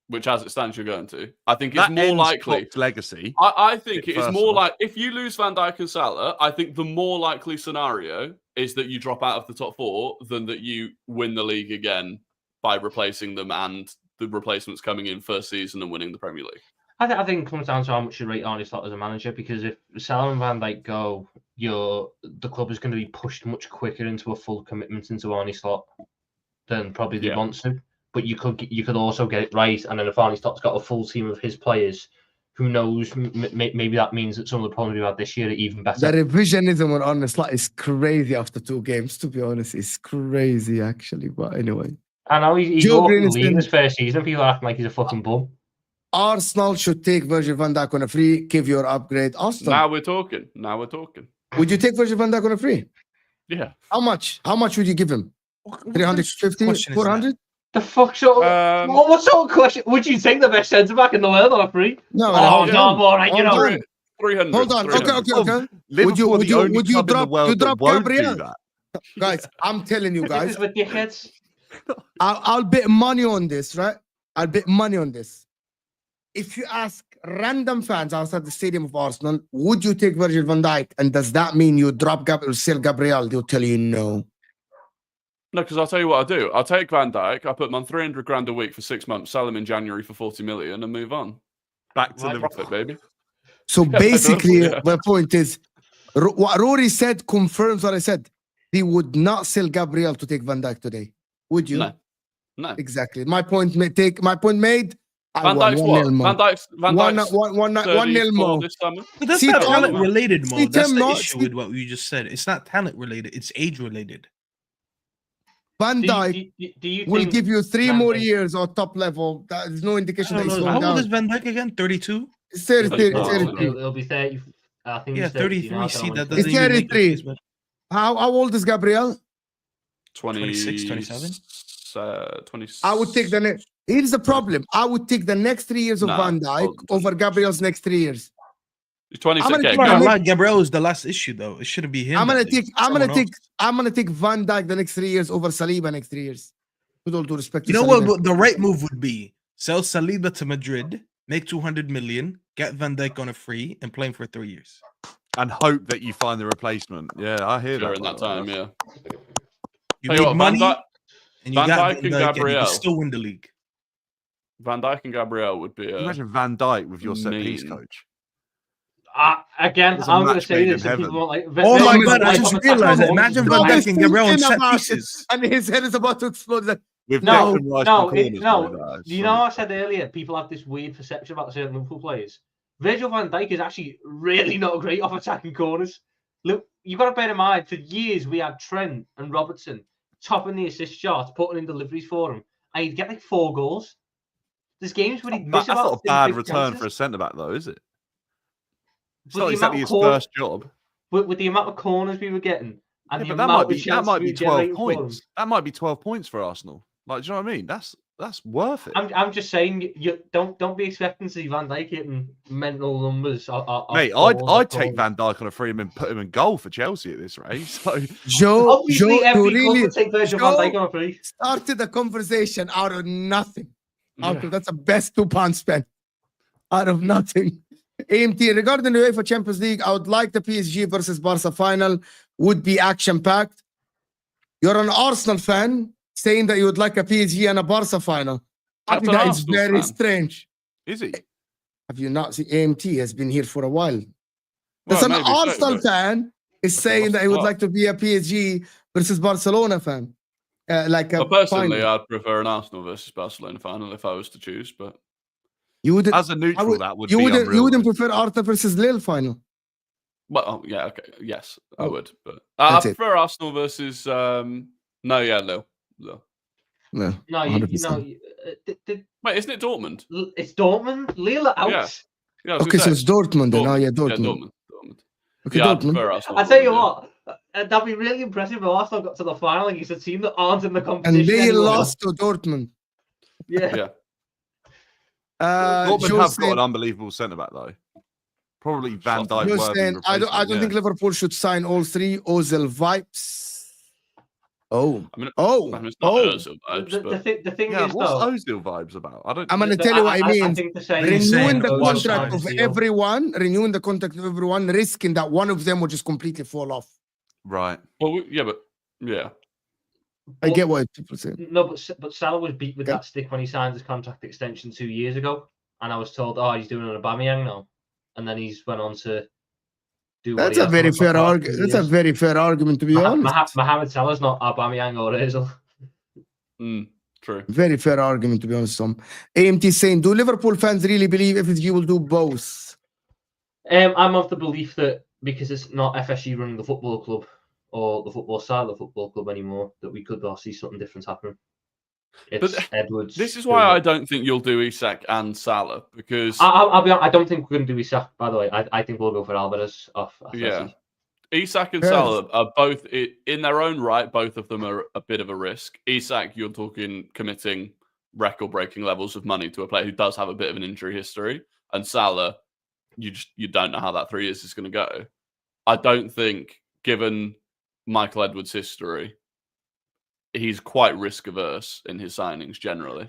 which as it stands you're going to, I think it's That more ends likely. Klopp's legacy. I think it is more Personally. like if you lose Van Dijk and Salah, I think the more likely scenario is that you drop out of the top 4 than that you win the league again by replacing them and the replacements coming in first season and winning the Premier League. I think it comes down to how much you rate Arne Slot as a manager, because if Salah and Van Dijk go, the club is going to be pushed much quicker into a full commitment into Arne Slot than probably they want to. But you could also get it right, and then if Arne Slot's got a full team of his players, who knows? Maybe that means that some of the problems we've had this year are even better. The revisionism on Arne Slot is crazy after 2 games, to be honest. It's crazy, actually. But anyway. I know he's walking the league in his first season. People are acting like he's a fucking bum. Arsenal should take Virgil van Dijk on a free. Give your upgrade. Arsenal. Now we're talking. Would you take Virgil van Dijk on a free? Yeah. How much? How much would you give him? 350? 400? The fuck sort of, what sort of question? Would you take the best centre back in the world on a free? No, all right, 300. Hold on. 300. Okay. Liverpool Would you drop Gabriel? Gabriel? Guys, I'm telling you guys. With dickheads. I'll bet money on this, right? I'll bet money on this. If you ask random fans outside the stadium of Arsenal, would you take Virgil van Dijk? And does that mean you drop Gabriel, sell Gabriel? They'll tell you no. No, because I'll tell you what I do. I'll take Van Dijk. I put him on 300 grand a week for 6 months, sell him in January for 40 million and move on. Back to Liverpool, Liverpool, baby. So basically, Yeah. my point is, what Rory said confirms what I said. He would not sell Gabriel to take Van Dijk today. Would you? No. Exactly. My point made. Van Dijk's what? Van Dijk's 1-0 more. this summer. But that's See, not Tom- talent related, Mo. see, That's Tim, the not- issue see- with what you just said. It's not talent related. It's age related. Van Dijk Do you will think give you 3 Van more Dijk- years or top level. That is no indication that he's slowing How old is down. Van Dijk again? 32? It's 33. It'll be 30. I think Yeah, it's 33. See, that It's doesn't even make 33. sense, man. How old is Gabriel? 26, 27? 26. I would take the next. Here's the problem. I would take the next 3 years of Nah, Van Dijk hold on. over Gabriel's next 3 years. He's 26. I'm gonna Okay, keep Come on, Gabriel- a lot. Gabriel is the last issue, though. It shouldn't be him. I'm gonna that leaves. take. I'm Someone gonna else. take Van Dijk the next 3 years over Saliba next 3 years. With all due respect, to You know Saliba. what the right move would be? Sell Saliba to Madrid, make 200 million, get Van Dijk on a free, and play him for 3 years. and hope that you find the replacement. Yeah, I hear during that. that time, yeah. You Tell you make what, money, Van Dijk, and you Van got Dijk Van and Dijk, and you Gabriel. can still win the league. Van Dijk and Gabriel would be Imagine Van Dijk with your set piece mean. coach. Again, There's a I'm going to match say made this. in and people heaven. won't like. Oh my Thomas god, I Tuchel. just realized that. Imagine Van Thomas Dijk and Gabriel in thinking set about it. pieces. And his head is about to explode. He's like, With No, Declan Rice no, in the corners, bro, you know, I said earlier, people have this weird perception about certain Liverpool players. Virgil van Dijk is actually really not great off attacking corners. Look, you've got to bear in mind, for years we had Trent and Robertson topping the assist charts, putting in deliveries for him, and he'd get like 4 goals. There's games where he'd miss That's not about a bad 50 return chances. for a centre back, though, is it? It's With not the exactly amount his of first job. With the amount of corners we were getting, and Yeah, the but that amount might of be chances we were 12 generating for him. points. That might be 12 points for Arsenal. Like, do you know what I mean? That's worth it. I'm just saying, you don't be expecting to see Van Dijk hitting mental numbers. Mate, I'd take Van Dijk on a free and put him in goal for Chelsea at this rate. So Joe, Obviously, you every club really would take Virgil van Dijk on a free. started the conversation out of nothing. Yeah. That's the best £2 spent. Out of nothing. AMT, regarding the UEFA Champions League, I would like the PSG versus Barca final. Would be action-packed. You're an Arsenal fan saying that you would like a PSG and a Barca final. I That's think an that is Arsenal very fan. strange. is he? Have you not seen AMT has been here for a while? Well, There's an maybe so, Arsenal but- fan is saying that he would like to be a PSG versus Barcelona fan. Personally, I'd prefer an Arsenal versus Barcelona final if I was to choose. But you wouldn't, as a neutral, that would you be wouldn't, unreal. you wouldn't prefer Arsenal versus Lille final. Well, yeah, okay, yes, I would. But I prefer Arsenal versus Lille. No, No, 100%. Wait, isn't it Dortmund? It's Dortmund. Lille out. Yeah, okay, so it's Dortmund then. Oh, yeah, Dortmund. Yeah, Dortmund. Okay, Yeah, Dortmund. I tell you what, that'd be really impressive if Arsenal got to the final against a team that aren't in the competition. And they anymore. lost to Dortmund. Yeah. Dortmund have got an unbelievable centre back though. Probably Van Dijk. I don't think Liverpool should sign all three. Ozil vibes. Ozil vibes, The thing yeah, is, what's though, Ozil vibes about? I'm going to tell you what I mean. I think Renewing the contract of everyone, risking that one of them will just completely fall off. Right. Well, I get what people say. No, but Salah was beat with that stick when he signed his contract extension 2 years ago, and I was told, he's doing an Aubameyang now, and then he's went on to do. That's a very fair argument. That's a very fair argument, to be honest. Mohamed Salah's not Aubameyang or Ozil. True. Very fair argument, to be honest. Tom. AMT saying, do Liverpool fans really believe FSG will do both? I'm of the belief that because it's not FSG running the football club or the football side of the football club anymore, that we could see something different happen. It's Edwards. This is why I don't think you'll do Isak and Salah, because I'll be honest, I don't think we're going to do Isak. By the way, I think we'll go for Alvarez off. Yeah, Isak and Salah are both in their own right. Both of them are a bit of a risk. Isak, you're talking committing record-breaking levels of money to a player who does have a bit of an injury history, and Salah, you don't know how that 3 years is going to go. I don't think, given Michael Edwards' history, he's quite risk averse in his signings generally.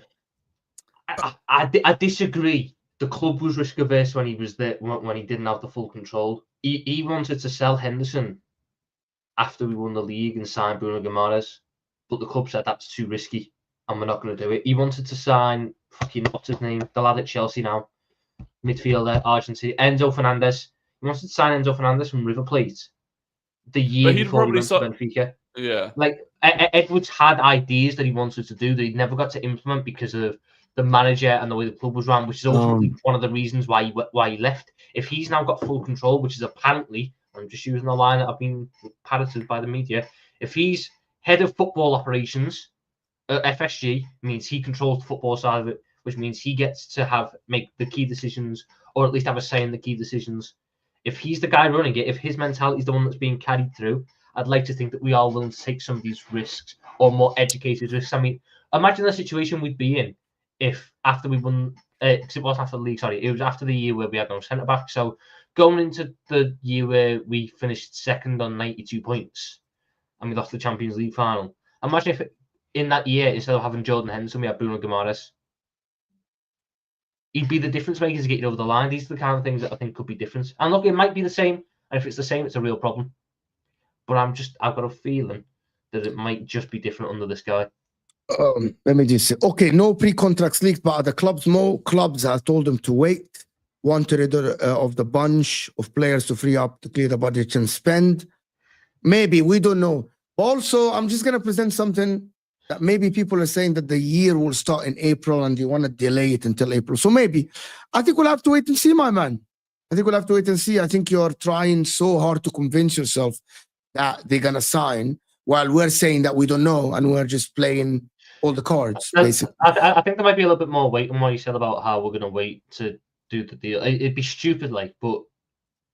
I disagree. The club was risk averse when he was there, when he didn't have the full control. He wanted to sell Henderson after we won the league and sign Bruno Guimaraes, but the club said that's too risky and we're not going to do it. He wanted to sign what's his name, the lad at Chelsea now, midfielder, Argentina, Enzo Fernandez. He wanted to sign Enzo Fernandez from River Plate the year before he went to Benfica. Yeah, like Edwards had ideas that he wanted to do that he never got to implement because of the manager and the way the club was run, which is ultimately one of the reasons why he left. If he's now got full control, which is apparently, I'm just using the line that I've been parroted by the media, if he's head of football operations at FSG, means he controls the football side of it, which means he gets to make the key decisions, or at least have a say in the key decisions. If he's the guy running it, if his mentality is the one that's being carried through, I'd like to think that we are willing to take some of these risks, or more educated risks. I mean, imagine the situation we'd be in if after we won, because it wasn't after the league, sorry, it was after the year where we had no centre back. So going into the year where we finished second on 92 points and we lost the Champions League final, imagine if in that year, instead of having Jordan Henderson, we had Bruno Guimaraes. He'd be the difference maker to get you over the line. These are the kind of things that I think could be different. And look, it might be the same. And if it's the same, it's a real problem. But I've got a feeling that it might just be different under this guy. Let me just say, okay, no pre-contracts leaked by other clubs. More clubs have told them to wait. Want to rid of the bunch of players to free up to clear the budget and spend. Maybe, we don't know. Also, I'm just going to present something that maybe people are saying that the year will start in April and they want to delay it until April. So maybe, I think we'll have to wait and see, my man. I think we'll have to wait and see. I think you're trying so hard to convince yourself that they're going to sign while we're saying that we don't know and we're just playing all the cards, basically. I think there might be a little bit more weight on what you said about how we're going to wait to do the deal. It'd be stupid, but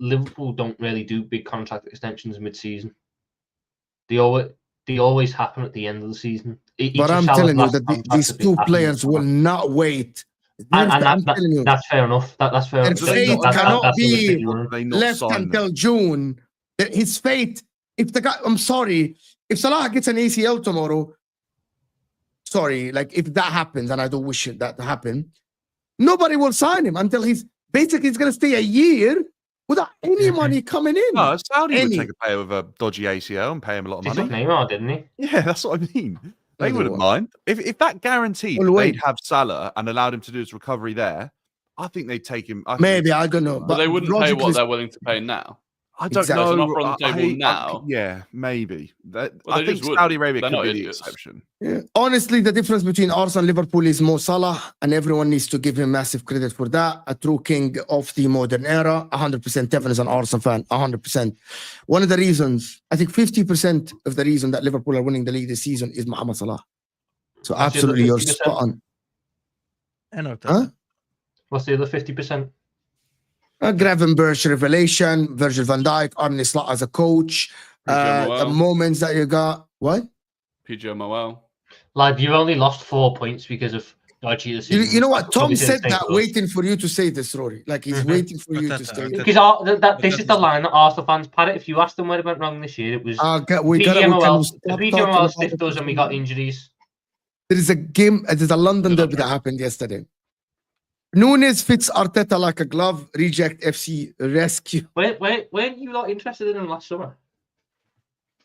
Liverpool don't really do big contract extensions mid-season. They always happen at the end of the season. But I'm telling you that these two players will not wait. And that's fair enough. That's fair enough. Their fate cannot be left until June. His fate, if the guy, I'm sorry, if Salah gets an ACL tomorrow, if that happens, and I don't wish that to happen, nobody will sign him until he's going to stay a year without any money coming in. No, Saudi would take a player with a dodgy ACL and pay him a lot of money. Neymar, didn't he? Yeah, that's what I mean. They wouldn't mind. If that guaranteed they'd have Salah and allowed him to do his recovery there, I think they'd take him. Maybe, I don't know. But they wouldn't pay what they're willing to pay now. I don't Exactly. There's an know. offer on the table now. Yeah, maybe. Well, I they think just would. Saudi Arabia They're could not be the idiots. exception. Yeah. Honestly, the difference between Arsenal and Liverpool is Mo Salah, and everyone needs to give him massive credit for that. A true king of the modern era. 100%. Devin is an Arsenal fan. 100%. One of the reasons, I think 50% of the reason that Liverpool are winning the league this season is Mohamed Salah. So What's the other absolutely, you're 50%? spot on. I know that. Huh? What's the other 50%? Gravenberch revelation, Virgil van Dijk, Arne Slot as a coach, the moments that you got. What? PGMOL. Like, you've only lost 4 points because of dodgy decisions. You know what? Tom Obviously, said it's that taken waiting for you to say this, Rory. Like he's waiting for you to say this. Because this is the line that Arsenal fans had it. If you asked them where it went wrong this year, it was the PGMOL stiffed us and we got injuries. There is a game, there's a London derby that happened yesterday. Nunes fits Arteta like a glove, reject FC rescue. Weren't you not interested in him last summer?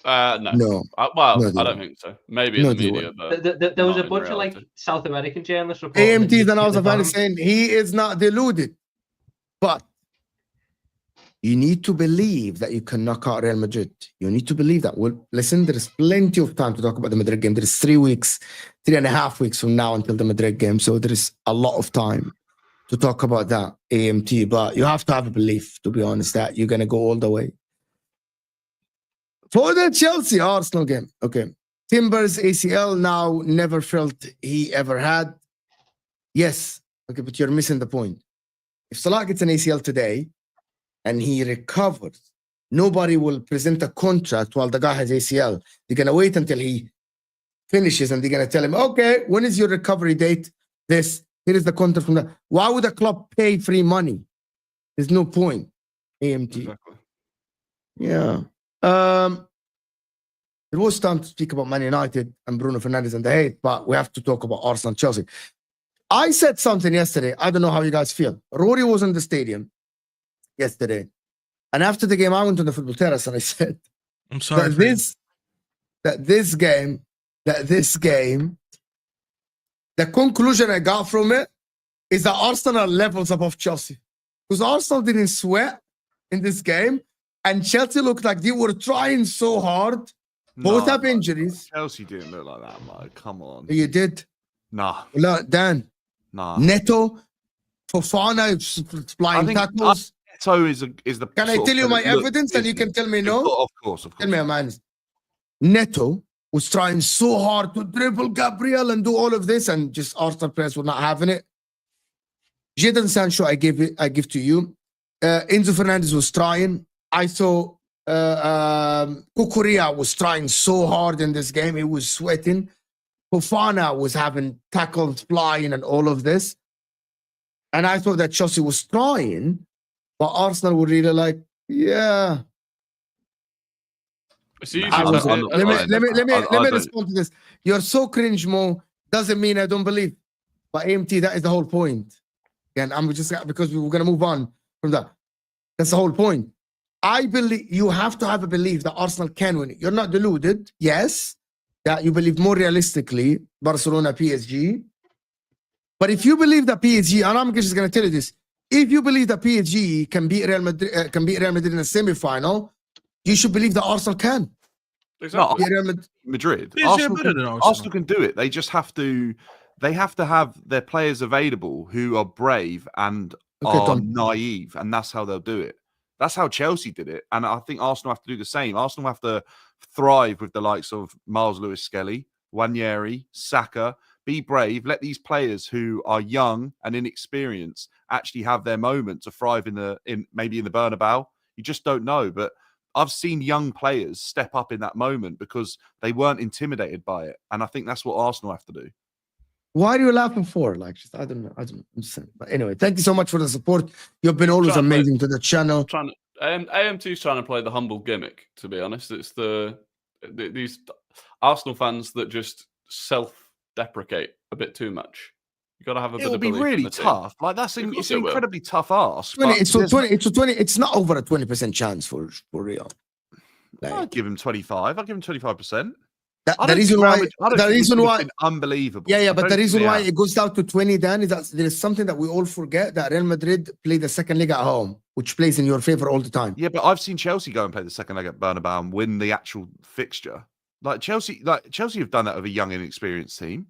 No. I don't think so. Maybe in the media, but there was a bunch of like South American journalists reporting. AMT and Arsenal fans saying he is not deluded, but you need to believe that you can knock out Real Madrid. You need to believe that. Well, listen, there is plenty of time to talk about the Madrid game. There is 3.5 weeks from now until the Madrid game, so there is a lot of time to talk about that, AMT. But you have to have a belief, to be honest, that you're gonna go all the way. For the Chelsea Arsenal game, okay. Timbers ACL now never felt he ever had. Yes, okay, but you're missing the point. If Salah gets an ACL today and he recovers, nobody will present a contract while the guy has ACL. They're gonna wait until he finishes and they're gonna tell him, okay, when is your recovery date? Here is the contract from that. Why would a club pay free money? There's no point. AMT. Exactly. Yeah. There was time to speak about Man United and Bruno Fernandes and the hate, but we have to talk about Arsenal and Chelsea. I said something yesterday. I don't know how you guys feel. Rory was in the stadium yesterday. And after the game, I went to the football terrace and I said, I'm sorry. This game, the conclusion I got from it is that Arsenal are levels above Chelsea. Because Arsenal didn't sweat in this game. And Chelsea looked like they were trying so hard. Both have injuries. Chelsea didn't look like that, Mike. Come on. You did. Nah. Look, Dan. Nah. Neto, Fofana, flying tackles. Neto is the. Can I tell you my evidence and you can tell me no? Of course. Tell me, man. Neto was trying so hard to dribble Gabriel and do all of this, and just Arsenal players were not having it. Jadon Sancho, I give to you. Enzo Fernandez was trying. I saw Kukurea was trying so hard in this game. He was sweating. Fofana was having tackles flying and all of this. And I thought that Chelsea was trying, but Arsenal were really like, yeah. Let me respond to this. You're so cringe, Mo. Doesn't mean I don't believe. But AMT, that is the whole point. And I'm just because we were going to move on from that. That's the whole point. I believe you have to have a belief that Arsenal can win it. You're not deluded. Yes, that you believe more realistically Barcelona, PSG. But if you believe that PSG, and I'm just going to tell you this, if you believe that PSG can beat Real Madrid, in a semi-final, you should believe that Arsenal can. Exactly. Madrid. Arsenal can do it. They just have to. They have to have their players available who are brave and are naive, and that's how they'll do it. That's how Chelsea did it, and I think Arsenal have to do the same. Arsenal have to thrive with the likes of Miles Lewis-Skelly, Nwaneri, Saka. Be brave. Let these players who are young and inexperienced actually have their moment to thrive maybe in the Bernabeu. You just don't know, but I've seen young players step up in that moment because they weren't intimidated by it, and I think that's what Arsenal have to do. Why are you laughing for? Like, just I don't know. But anyway, thank you so much for the support. You've been always amazing to the channel. AMT's trying to play the humble gimmick. To be honest, it's these Arsenal fans that just self-deprecate a bit too much. You got to have a bit of belief. It'll be really tough. Like it's incredibly tough ask. It's not over a 20% chance for Real. Like, I'd give him 25. I'd give him 25%. The reason why unbelievable. Yeah, but the reason why it goes down to 20, Dan, is that there is something that we all forget, that Real Madrid played the second leg at home. which plays in your favor all the time. Yeah, but I've seen Chelsea go and play the second leg at Bernabeu and win the actual fixture. Chelsea have done that with a young, inexperienced team.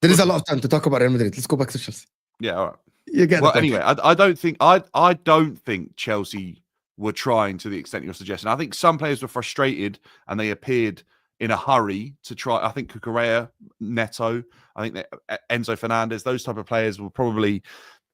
There is a lot of time to talk about Real Madrid. Let's go back to Chelsea. Yeah, all right. You get it. Anyway, I don't think Chelsea were trying to the extent you're suggesting. I think some players were frustrated and they appeared in a hurry to try. I think Cucurella, Neto, I think that Enzo Fernandez, those type of players were probably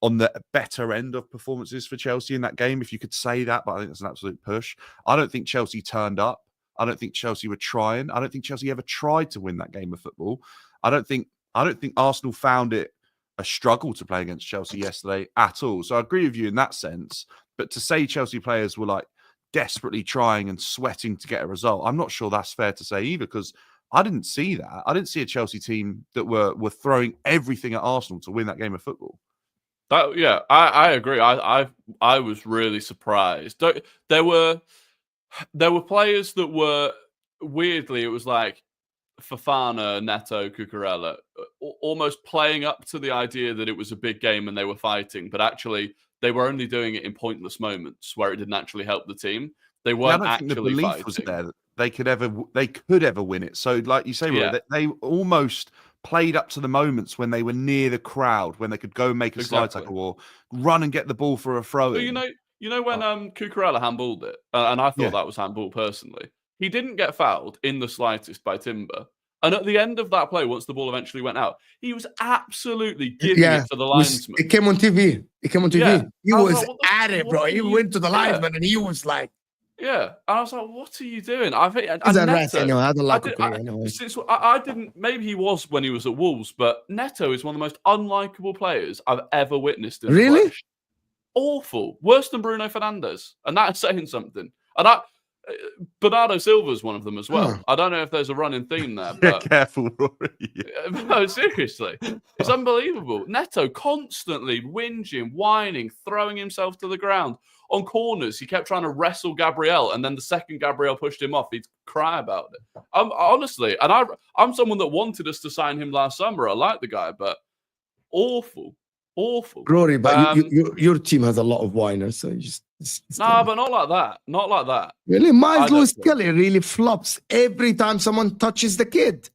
on the better end of performances for Chelsea in that game, if you could say that, but I think that's an absolute push. I don't think Chelsea turned up. I don't think Chelsea were trying. I don't think Chelsea ever tried to win that game of football. I don't think Arsenal found it a struggle to play against Chelsea yesterday at all. So I agree with you in that sense. But to say Chelsea players were like desperately trying and sweating to get a result, I'm not sure that's fair to say either, because I didn't see that. I didn't see a Chelsea team that were throwing everything at Arsenal to win that game of football. I agree. I was really surprised. There were players that were weirdly, it was like Fofana, Neto, Cucurella, almost playing up to the idea that it was a big game and they were fighting, but actually they were only doing it in pointless moments where it didn't actually help the team. They weren't actually the belief fighting. Was there that they could ever win it. So, like you say, Rory, they almost played up to the moments when they were near the crowd, when they could go and make a slide tackle or run and get the ball for a throw. You know when Cucurella handballed it, and I thought that was handball personally. He didn't get fouled in the slightest by Timber. And at the end of that play, once the ball eventually went out, he was absolutely giving it to the linesman. It came on TV. Yeah. He was at it, bro. He went to the linesman and he was like, yeah. And I was like, what are you doing? I think he's a rat anyway. I don't like it anyway. Since I didn't, maybe he was when he was at Wolves, but Neto is one of the most unlikable players I've ever witnessed in really? flesh. Awful. Worse than Bruno Fernandes. And that is saying something. And Bernardo Silva's one of them as well. I don't know if there's a running theme there. But careful, Rory. No, seriously. It's unbelievable. Neto constantly whinging, whining, throwing himself to the ground. On corners, he kept trying to wrestle Gabriel, and then the second Gabriel pushed him off, he'd cry about it. Honestly, and I'm someone that wanted us to sign him last summer. I like the guy, but awful. Rory, but your team has a lot of whiners, so you just... but not like that. Not like that. Really? Miles Lewis-Kelly really flops every time someone touches the kid.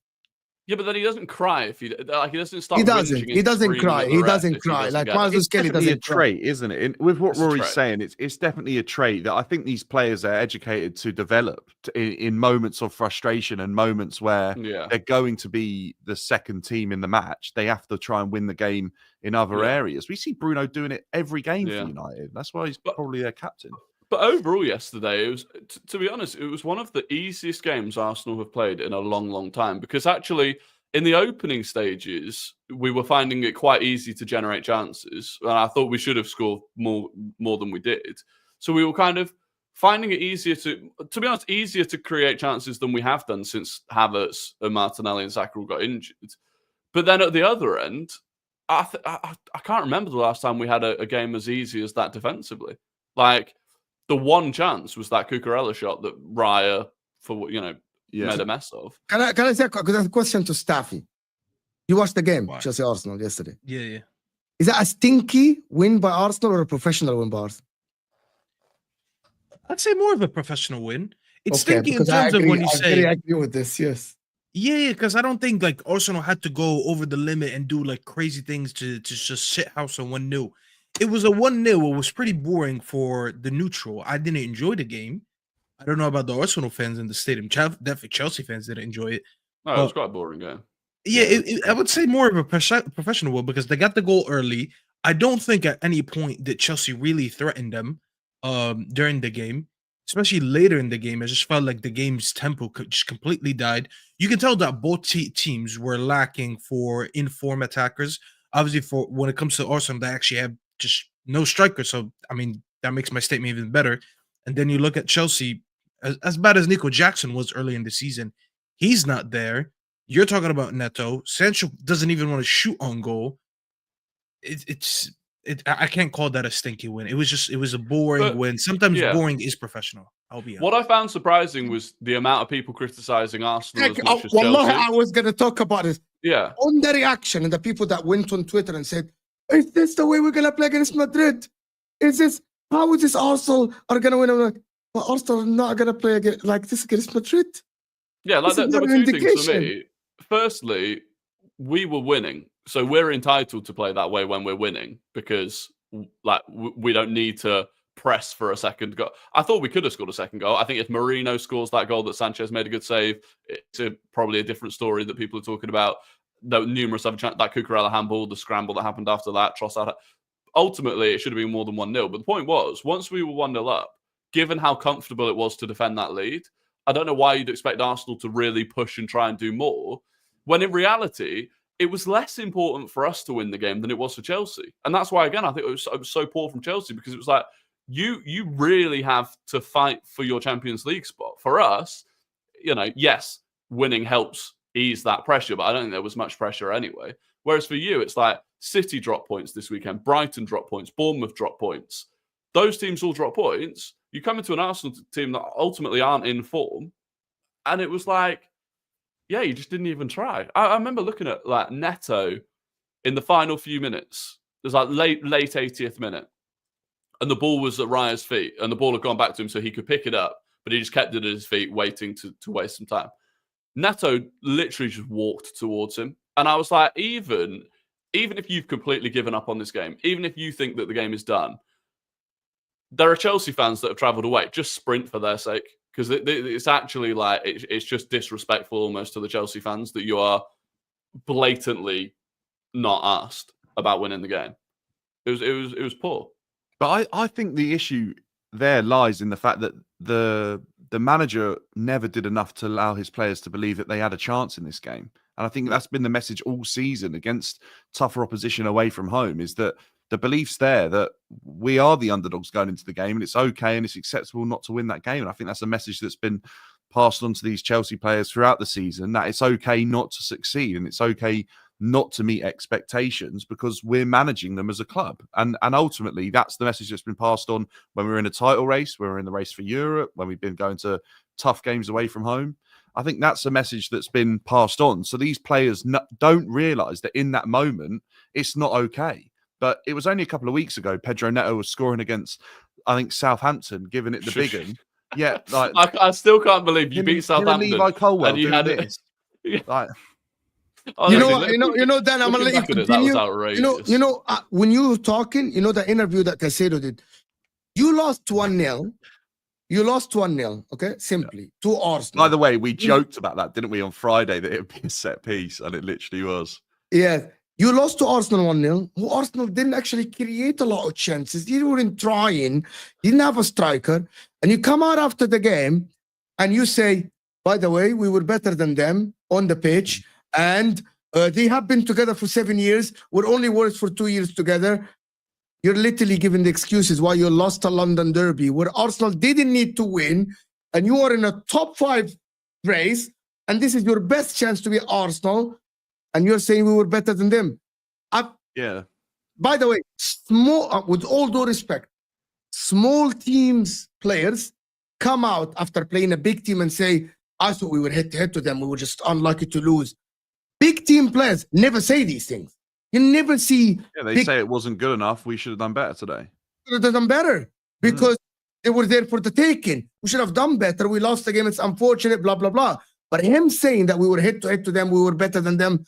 Yeah, but then he doesn't cry if he doesn't start. He doesn't cry. He doesn't cry. Like Miles Lewis-Kelly doesn't. It's a trait, isn't it? With what Rory's saying, it's definitely a trait that I think these players are educated to develop in moments of frustration and moments where they're going to be the second team in the match. They have to try and win the game in other areas. We see Bruno doing it every game for United. That's why he's probably their captain. But overall, yesterday, it was, to be honest, it was one of the easiest games Arsenal have played in a long, long time. Because actually, in the opening stages, we were finding it quite easy to generate chances. And I thought we should have scored more than we did. So we were kind of finding it easier to be honest, easier to create chances than we have done since Havertz and Martinelli and Saka got injured. But then at the other end, I can't remember the last time we had a game as easy as that defensively. Like, the one chance was that Cucurella shot that Raya, made a mess of. Can I say a question to Staffy? You watched the game, Chelsea Arsenal yesterday. Yeah. Is that a stinky win by Arsenal or a professional win by Arsenal? I'd say more of a professional win. It's stinky in terms of when you say. I agree with this. Yes. Yeah, because I don't think like Arsenal had to go over the limit and do like crazy things to just shit house on 1-0. It was a 1-0. It was pretty boring for the neutral. I didn't enjoy the game. I don't know about the Arsenal fans in the stadium. Definitely Chelsea fans didn't enjoy it. No, it was quite a boring game. Yeah, I would say more of a professional one because they got the goal early. I don't think at any point that Chelsea really threatened them during the game, especially later in the game. I just felt like the game's tempo just completely died. You can tell that both teams were lacking for in-form attackers. Obviously, for when it comes to Arsenal, they actually have just no striker. So, I mean, that makes my statement even better. And then you look at Chelsea, as bad as Nico Jackson was early in the season, he's not there. You're talking about Neto. Sancho doesn't even want to shoot on goal. I can't call that a stinky win. It was a boring win. Sometimes boring is professional. I'll be honest. What I found surprising was the amount of people criticizing Arsenal as much as Chelsea. I was going to talk about it. Yeah. On the reaction and the people that went on Twitter and said, is this the way we're going to play against Madrid? Is this how is this Arsenal are gonna win? I'm like, well, Arsenal are not gonna play again like this against Madrid. Yeah, like This is there were not an two things for indication. me. Firstly, we were winning, so we're entitled to play that way when we're winning because like we don't need to press for a second goal. I thought we could have scored a second goal. I think if Marino scores that goal that Sanchez made a good save, it's probably a different story that people are talking about. There were numerous other that Cucurella handball, the scramble that happened after that, Trossard. Ultimately, it should have been more than 1-0. But the point was, once we were 1-0 up, given how comfortable it was to defend that lead, I don't know why you'd expect Arsenal to really push and try and do more, when in reality, it was less important for us to win the game than it was for Chelsea. And that's why, again, I think it was so poor from Chelsea, because it was like, you really have to fight for your Champions League spot. For us, yes, winning helps ease that pressure, but I don't think there was much pressure anyway. Whereas for you, it's like City drop points this weekend, Brighton drop points, Bournemouth drop points. Those teams all drop points. You come into an Arsenal team that ultimately aren't in form, and it was like, yeah, you just didn't even try. I remember looking at like Neto in the final few minutes. It was like late 80th minute. And the ball was at Raya's feet, and the ball had gone back to him so he could pick it up, but he just kept it at his feet, waiting to waste some time. Neto literally just walked towards him. And I was like, even if you've completely given up on this game, even if you think that the game is done, there are Chelsea fans that have travelled away. Just sprint for their sake. Because it's actually like, it's just disrespectful almost to the Chelsea fans that you are blatantly not asked about winning the game. It was poor. But I think the issue there lies in the fact that the manager never did enough to allow his players to believe that they had a chance in this game. And I think that's been the message all season against tougher opposition away from home, is that the belief's there that we are the underdogs going into the game and it's okay and it's acceptable not to win that game. And I think that's a message that's been passed on to these Chelsea players throughout the season, that it's okay not to succeed and it's okay not to meet expectations because we're managing them as a club. And ultimately, that's the message that's been passed on when we're in a title race, when we're in the race for Europe, when we've been going to tough games away from home. I think that's a message that's been passed on. So these players don't realise that in that moment, it's not okay. But it was only a couple of weeks ago, Pedro Neto was scoring against, I think, Southampton, giving it the big one. Yeah, like I still can't believe you beat Southampton. Levi Colwell and you doing had this. Like, Dan, I'm gonna let you continue. When you were talking, the interview that Caicedo did, you lost 1-0. You lost 1-0, okay? Simply to Arsenal. By the way, we joked about that, didn't we, on Friday, that it would be a set piece, and it literally was. Yeah. You lost to Arsenal 1-0. Who Arsenal didn't actually create a lot of chances. You weren't trying. You didn't have a striker. And you come out after the game and you say, by the way, we were better than them on the pitch. And they have been together for 7 years. We're only worked for 2 years together. You're literally giving the excuses why you lost a London derby where Arsenal didn't need to win. And you are in a top 5 race. And this is your best chance to be Arsenal. And you're saying we were better than them. Yeah. By the way, with all due respect, small teams players come out after playing a big team and say, I thought we were head-to-head to them. We were just unlucky to lose. Big team players never say these things. You never see... Yeah, they say it wasn't good enough. We should have done better today. Should have done better because they were there for the taking. We should have done better. We lost the game. It's unfortunate, blah, blah, blah. But him saying that we were head-to-head to them, we were better than them,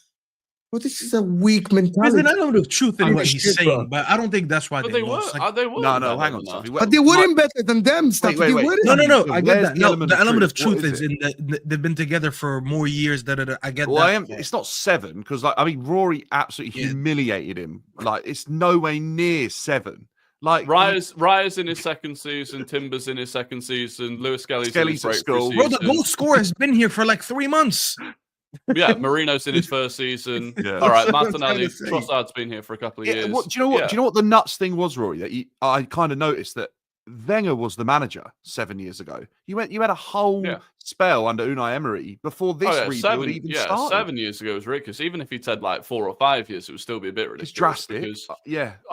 well, this is a weak mentality. There's an element of truth in what he's saying, but I don't think that's why they lost. They were. No, hang on, Staffy. But they weren't better than them, Staffy. Wait. No. I get that. No, the element of truth is in that they've been together for more years. I get that. It's not 7 because, Rory absolutely humiliated him. Like, it's no way near 7. Like Raya's in his second season, Timber's in his second season, Lewis Skelly's in his at school. Bro, the goal scorer has been here for like 3 months. Yeah, Marino's in his first season. Yeah. All right, Martinelli, Trossard's been here for a couple of years. Do you know what the nuts thing was, Rory? That I kind of noticed that Wenger was the manager 7 years ago. You had a whole spell under Unai Emery before this rebuild even started. 7 years ago was ridiculous. Even if he'd said like 4 or 5 years, it would still be a bit ridiculous. It's drastic. Because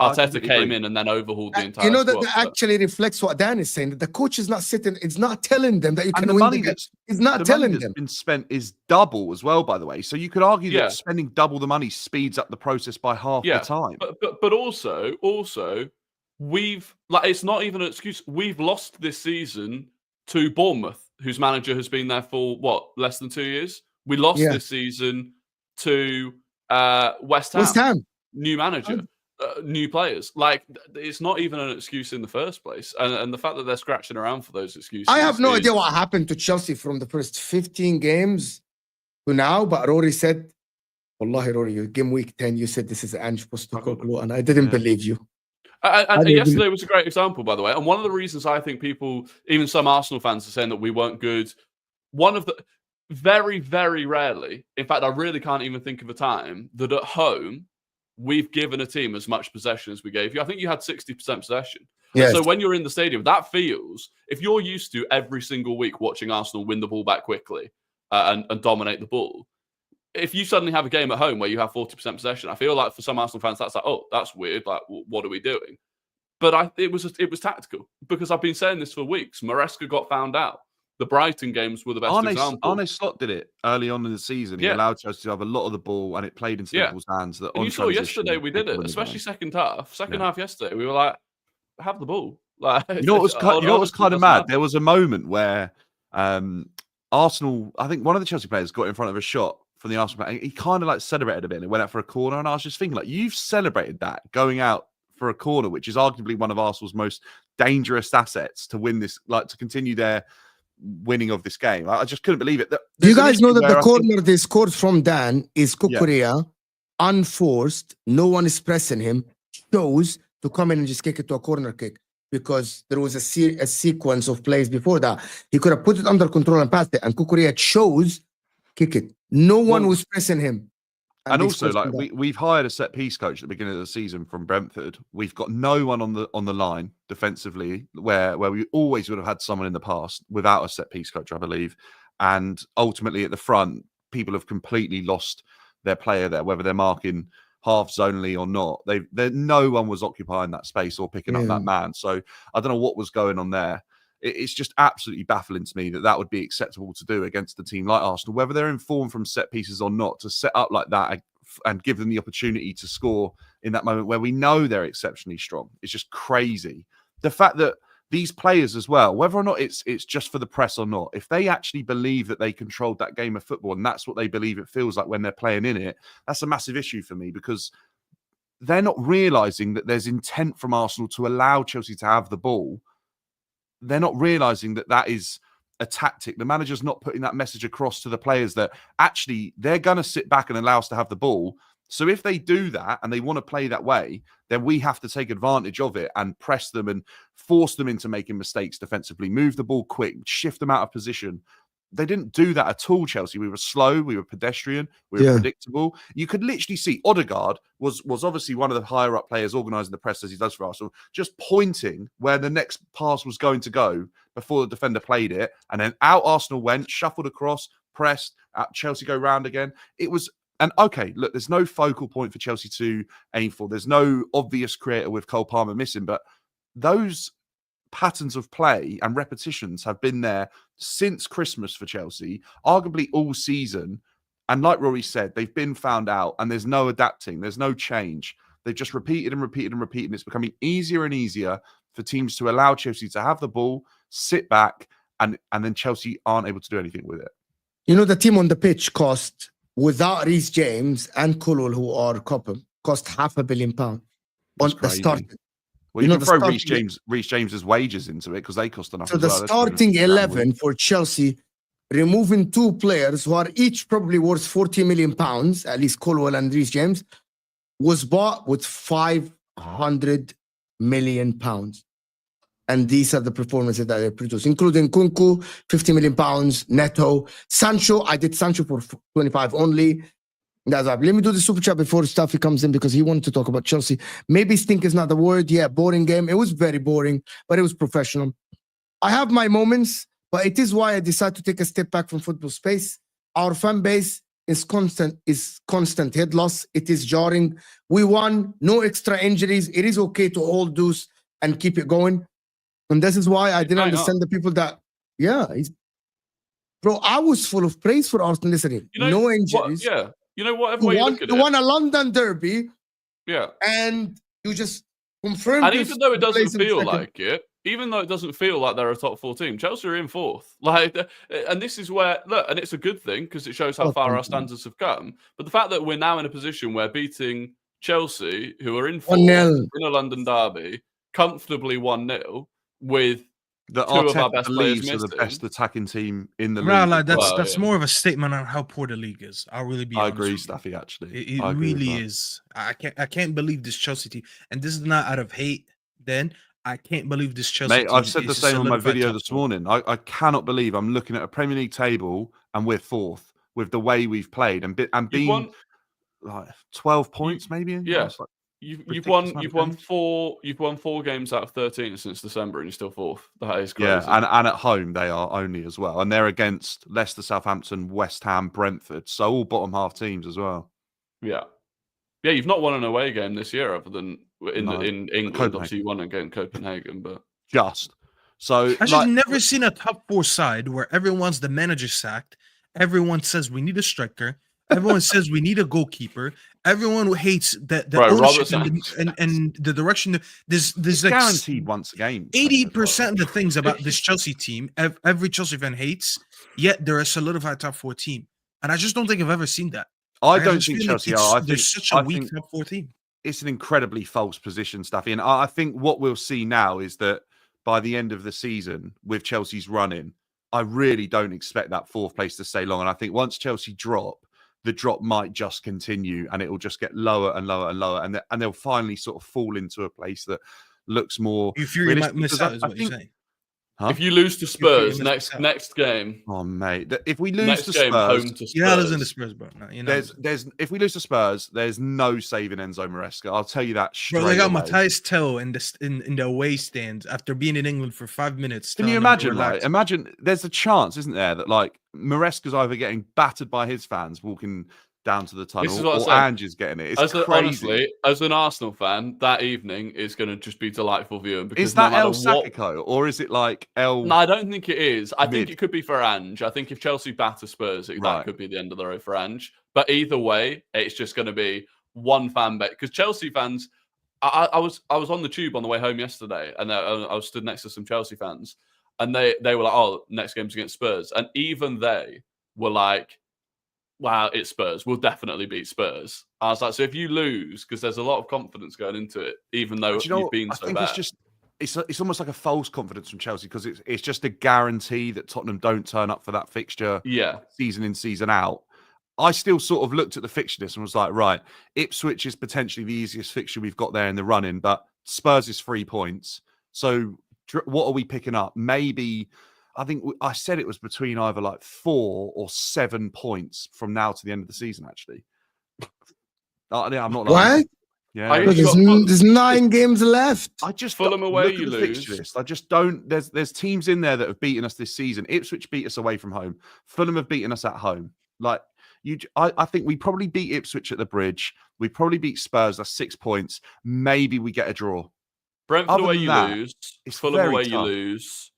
Arteta came in and then overhauled the entire squad. That actually reflects what Dan is saying. That the coach is not sitting, it's not telling them that you can win the game. It's not telling them. Been spent is double as well, by the way. So you could argue that spending double the money speeds up the process by half the time. But also, it's not even an excuse. We've lost this season to Bournemouth, whose manager has been there for less than 2 years. We lost this season to West Ham. New manager, new players. It's not even an excuse in the first place. And the fact that they're scratching around for those excuses. I have no idea what happened to Chelsea from the first 15 games to now, but Rory said, Wallahi, Rory, game week 10, you said this is Ange Postecoglou, and I didn't believe you. And yesterday was a great example, by the way. And one of the reasons I think people, even some Arsenal fans, are saying that we weren't good, one of the very, very rarely, in fact, I really can't even think of a time that at home we've given a team as much possession as we gave you. I think you had 60% possession. Yes. So when you're in the stadium, that feels, if you're used to every single week watching Arsenal win the ball back quickly and dominate the ball, if you suddenly have a game at home where you have 40% possession, I feel like for some Arsenal fans, that's like, oh, that's weird. Like, what are we doing? But it was tactical, because I've been saying this for weeks. Maresca got found out. The Brighton games were the best example. Arne Slot did it early on in the season. He allowed Chelsea to have a lot of the ball, and it played into Liverpool's hands. That and you saw yesterday we did it, especially second half. Second half yesterday, we were like, have the ball. Like, you know what was kind of mad? There was a moment where Arsenal, I think one of the Chelsea players got in front of a shot from the Arsenal player. He kind of celebrated a bit and it went out for a corner. And I was just thinking, you've celebrated that going out for a corner, which is arguably one of Arsenal's most dangerous assets to win this, to continue their winning of this game. I just couldn't believe it. Do you guys know that the corner they scored from Dan is Cucurella, unforced, no one is pressing him, chose to come in and just kick it to a corner kick, because there was a sequence of plays before that. He could have put it under control and passed it, and Cucurella chose kick it. No one was pressing him. And also, we've hired a set piece coach at the beginning of the season from Brentford. We've got no one on the line defensively, where we always would have had someone in the past without a set piece coach, I believe. And ultimately, at the front, people have completely lost their player there, whether they're marking half zonally or not. No one was occupying that space or picking up that man. So I don't know what was going on there. It's just absolutely baffling to me that would be acceptable to do against a team like Arsenal, whether they're informed from set pieces or not, to set up like that and give them the opportunity to score in that moment where we know they're exceptionally strong. It's just crazy. The fact that these players as well, whether or not it's just for the press or not, if they actually believe that they controlled that game of football and that's what they believe it feels like when they're playing in it, that's a massive issue for me, because they're not realising that there's intent from Arsenal to allow Chelsea to have the ball. They're not realising that is a tactic. The manager's not putting that message across to the players that actually they're going to sit back and allow us to have the ball. So if they do that and they want to play that way, then we have to take advantage of it and press them and force them into making mistakes defensively, move the ball quick, shift them out of position. They didn't do that at all, Chelsea. We were slow, we were pedestrian, we were predictable. You could literally see Odegaard was obviously one of the higher up players organising the press as he does for Arsenal, just pointing where the next pass was going to go before the defender played it. And then out Arsenal went, shuffled across, pressed, Chelsea go round again. It was, and okay, look, there's no focal point for Chelsea to aim for. There's no obvious creator with Cole Palmer missing, but those patterns of play and repetitions have been there since Christmas for Chelsea, arguably all season. And like Rory said, they've been found out and there's no adapting, there's no change. They've just repeated and repeated and repeated. It's becoming easier and easier for teams to allow Chelsea to have the ball, sit back, and then Chelsea aren't able to do anything with it. You know, the team on the pitch cost, without Reece James and Colwell, who are couple, cost £500 million on the start. Well, you can throw Reece James's wages into it because they cost enough. So the starting 11 for Chelsea, removing two players who are each probably worth £40 million, at least Colwell and Reece James, was bought with £500 million. And these are the performances that they produce, including Kunku, £50 million, Neto. Sancho, I did Sancho for 25 only. That's right. Let me do the super chat before Staffy comes in because he wanted to talk about Chelsea. Maybe stink is not the word. Yeah, boring game. It was very boring, but it was professional. I have my moments, but it is why I decided to take a step back from football space. Our fan base is constant head loss. It is jarring. We won, no extra injuries. It is okay to hold deuce and keep it going. And this is why I didn't understand the people that, bro, I was full of praise for Arsenal listening. No injuries. You know, whatever way you look at it. You won a London derby. Yeah. And you just Confirmed. And even though it doesn't feel like it, even though it doesn't feel like they're a top 4 team, Chelsea are in 4th. Like, and this is where look, and it's a good thing because it shows how far our standards have come. But the fact that we're now in a position where beating Chelsea, who are in 4th in a London derby, comfortably 1-0 with the 2 of our Arteta best players believes are the missing. best attacking team in the Right, league. like that's more of a statement on how poor the league is. I'll really be I honest agree, with you. Staffy. Actually, It really is. I can't believe this Chelsea team, and this is not out of hate. Then I can't believe this Chelsea Mate, team. I've said the same on my video this morning. I cannot believe I'm looking at a Premier League table and we're 4th with the way we've played and being like 12 points maybe. Yeah. Like You've won 4 games out of 13 since December, and you're still 4th. That is crazy. Yeah, and at home they are only as well, and they're against Leicester, Southampton, West Ham, Brentford, so all bottom half teams as well. Yeah, you've not won an away game this year, other than in England. Obviously, you won against Copenhagen, but so I just never seen a top 4 side where everyone's the manager sacked. Everyone says we need a striker. Everyone says we need a goalkeeper. Everyone hates the ownership and the direction. There's like guaranteed once a game. 80% of the things about this Chelsea team, every Chelsea fan hates. Yet they're a solidified top 4 team, and I just don't think I've ever seen that. I don't think Chelsea are. They're such a weak top 4 team. It's an incredibly false position, Staffy, and I think what we'll see now is that by the end of the season, with Chelsea's running, I really don't expect that 4th place to stay long. And I think once Chelsea drop, the drop might just continue and it will just get lower and lower and lower. And they'll finally sort of fall into a place that looks more. You fear you might miss out, is what you're saying. Huh? If you lose to Spurs next game, oh mate, if we lose to Spurs, home to Spurs, you're not losing to Spurs, bro. No, there's if we lose to Spurs, there's no saving Enzo Maresca. I'll tell you that straight away. Bro, they got Matthias Tell in the away stands after being in England for 5 minutes. Can you imagine? Like, imagine there's a chance, isn't there, that like Maresca's either getting battered by his fans walking down to the tunnel, or Ange's getting it. It's crazy. Honestly, as an Arsenal fan, that evening is going to just be delightful viewing. Because is that El Sakiko, or is it like El? No, I don't think it is. I think it could be for Ange. I think if Chelsea batter Spurs, that could be the end of the road for Ange. But either way, it's just going to be one fan base. Because Chelsea fans, I was on the tube on the way home yesterday, and I was stood next to some Chelsea fans, and they were like, "Oh, next game's against Spurs," and even they were like, wow, it's Spurs. We'll definitely beat Spurs. I was like, so if you lose, because there's a lot of confidence going into it, even though you've been so bad. It's almost like a false confidence from Chelsea because it's just a guarantee that Tottenham don't turn up for that fixture season in, season out. I still sort of looked at the fixture list and was like, right, Ipswich is potentially the easiest fixture we've got there in the running, but Spurs is 3 points. So what are we picking up? Maybe... I think I said it was between either like 4 or 7 points from now to the end of the season, actually. I'm not lying. What? Yeah. There's 9 games left. I just Fulham away, you lose. I just don't. There's teams in there that have beaten us this season. Ipswich beat us away from home. Fulham have beaten us at home. Like I think we probably beat Ipswich at the Bridge. We probably beat Spurs. That's 6 points. Maybe we get a draw. Brentford away, you lose. Fulham away, you lose.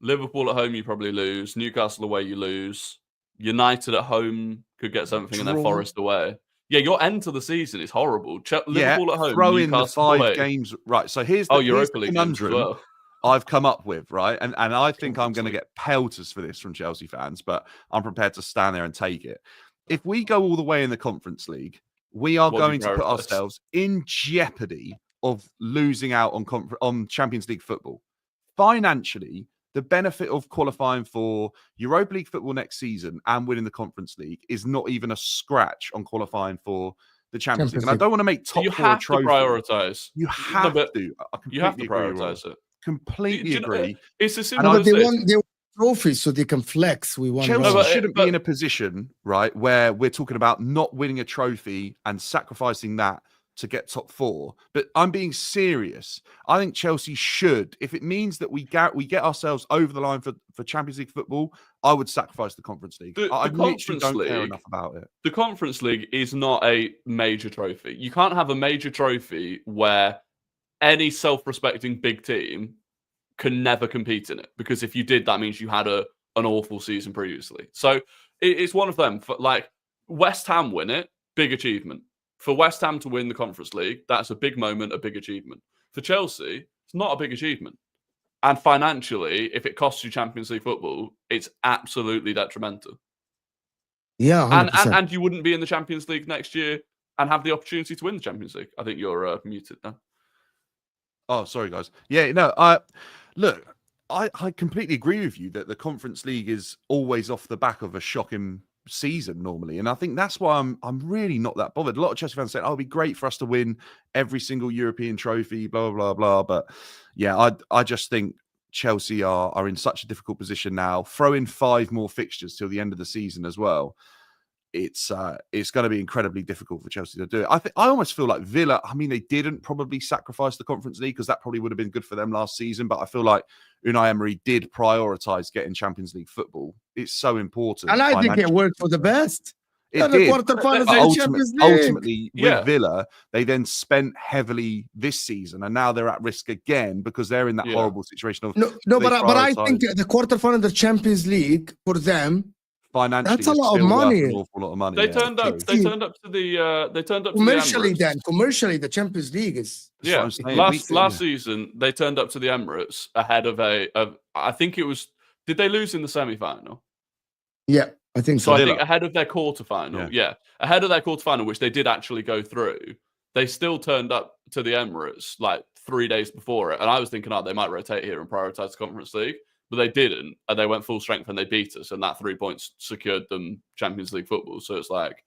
Liverpool at home, you probably lose. Newcastle away, you lose. United at home could get something, and then Forest away. Yeah, your end to the season is horrible. Liverpool at home, throw Newcastle in the 5 away. games. Right, so here's the Europa League conundrum I've come up with, right? And I think I'm going to get pelters for this from Chelsea fans, but I'm prepared to stand there and take it. If we go all the way in the Conference League, we are going to put ourselves in jeopardy of losing out on Champions League football. Financially, the benefit of qualifying for Europa League football next season and winning the Conference League is not even a scratch on qualifying for the Champions League. And I don't want to make top 4 trophy. Prioritize. You have to. You have to prioritize it. Completely agree. It's a simple they want trophies so they can flex. We want Chelsea shouldn't be in a position, right, where we're talking about not winning a trophy and sacrificing that to get top 4, but I'm being serious. I think Chelsea should, if it means that we get ourselves over the line for Champions League football, I would sacrifice the Conference League. I literally don't care enough about it. The Conference League is not a major trophy. You can't have a major trophy where any self-respecting big team can never compete in it, because if you did, that means you had an awful season previously. So it's one of them. Like West Ham win it, big achievement. For West Ham to win the Conference League, that's a big moment, a big achievement. For Chelsea, it's not a big achievement. And financially, if it costs you Champions League football, it's absolutely detrimental. Yeah, 100%. And you wouldn't be in the Champions League next year and have the opportunity to win the Champions League. I think you're muted now. Oh, sorry, guys. Yeah, no, look, I completely agree with you that the Conference League is always off the back of a shocking season normally, and I think that's why I'm really not that bothered. A lot of Chelsea fans said, "Oh, it'd be great for us to win every single European trophy," blah blah blah. But yeah, I just think Chelsea are in such a difficult position now. Throw in 5 more fixtures till the end of the season as well. It's going to be incredibly difficult for Chelsea to do it. I almost feel like Villa. I mean, they didn't probably sacrifice the Conference League because that probably would have been good for them last season. But I feel like Unai Emery did prioritise getting Champions League football. It's so important, and I think it worked for the best. It the did. quarterfinals But of the Champions League. ultimately, with Villa, they then spent heavily this season, and now they're at risk again because they're in that horrible situation of but I think the quarterfinal of the Champions League for them. Financially, that's a lot of money. An awful lot of money. They turned up. They turned up to the. They turned up commercially. To the Emirates. Commercially, the Champions League is. Yeah. Last season, they turned up to the Emirates ahead of I think it was. Did they lose in the semi-final? Yeah, I think so. So I think ahead of their quarterfinal. Yeah, ahead of their quarterfinal, which they did actually go through. They still turned up to the Emirates like 3 days before it, and I was thinking, they might rotate here and prioritize the Conference League. But they didn't, and they went full strength and they beat us, and that 3 points secured them Champions League football. So it's like,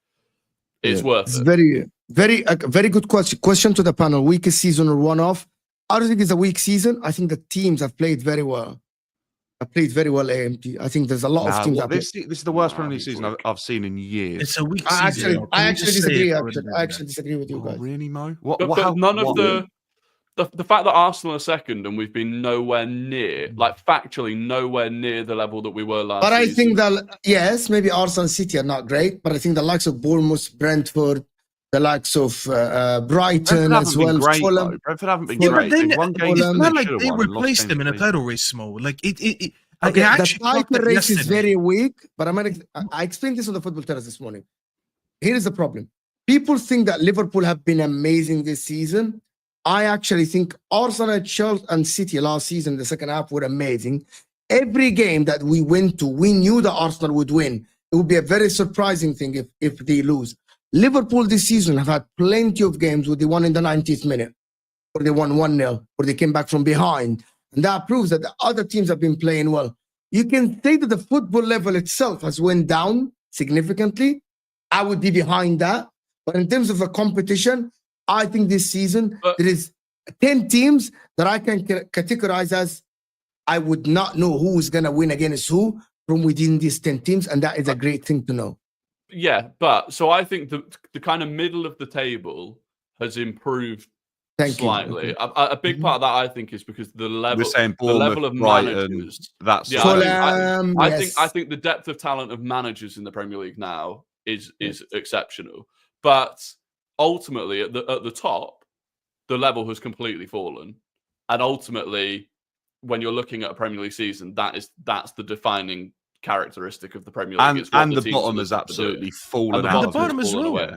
it's worth it. Very good question to the panel. Weakest season or one-off? I don't think it's a weak season. I think the teams have played very well. AMT. I think there's a lot of teams. This is the worst Premier League season I've seen in years. It's a weak season. I actually disagree. I actually disagree with you guys. Really, Mo? But none of the fact that Arsenal are second and we've been nowhere near, like factually nowhere near the level that we were last season. But I think that, yes, maybe Arsenal and City are not great, but I think the likes of Bournemouth, Brentford, the likes of Brighton as well. Fulham. Brentford haven't been great. It's not like they replaced them in a title race mode. Like the title race is very weak, but I explained this on the Football Terrace this morning. Here is the problem. People think that Liverpool have been amazing this season. I actually think Arsenal, Chelsea, and City last season, the second half, were amazing. Every game that we went to, we knew that Arsenal would win. It would be a very surprising thing if they lose. Liverpool this season have had plenty of games where they won in the 90th minute, or they won 1-0, or they came back from behind. And that proves that the other teams have been playing well. You can say that the football level itself has went down significantly. I would be behind that. But in terms of a competition, I think this season there is 10 teams that I can categorize as I would not know who is going to win against who from within these 10 teams, and that is a great thing to know. Yeah, but so I think the kind of middle of the table has improved slightly. A big part of that, I think, is because the level of managers. That's I think the depth of talent of managers in the Premier League now is exceptional, but ultimately at the top, the level has completely fallen, and ultimately, when you're looking at a Premier League season, that's the defining characteristic of the Premier League. And the bottom has absolutely fallen out. The bottom as well. Away.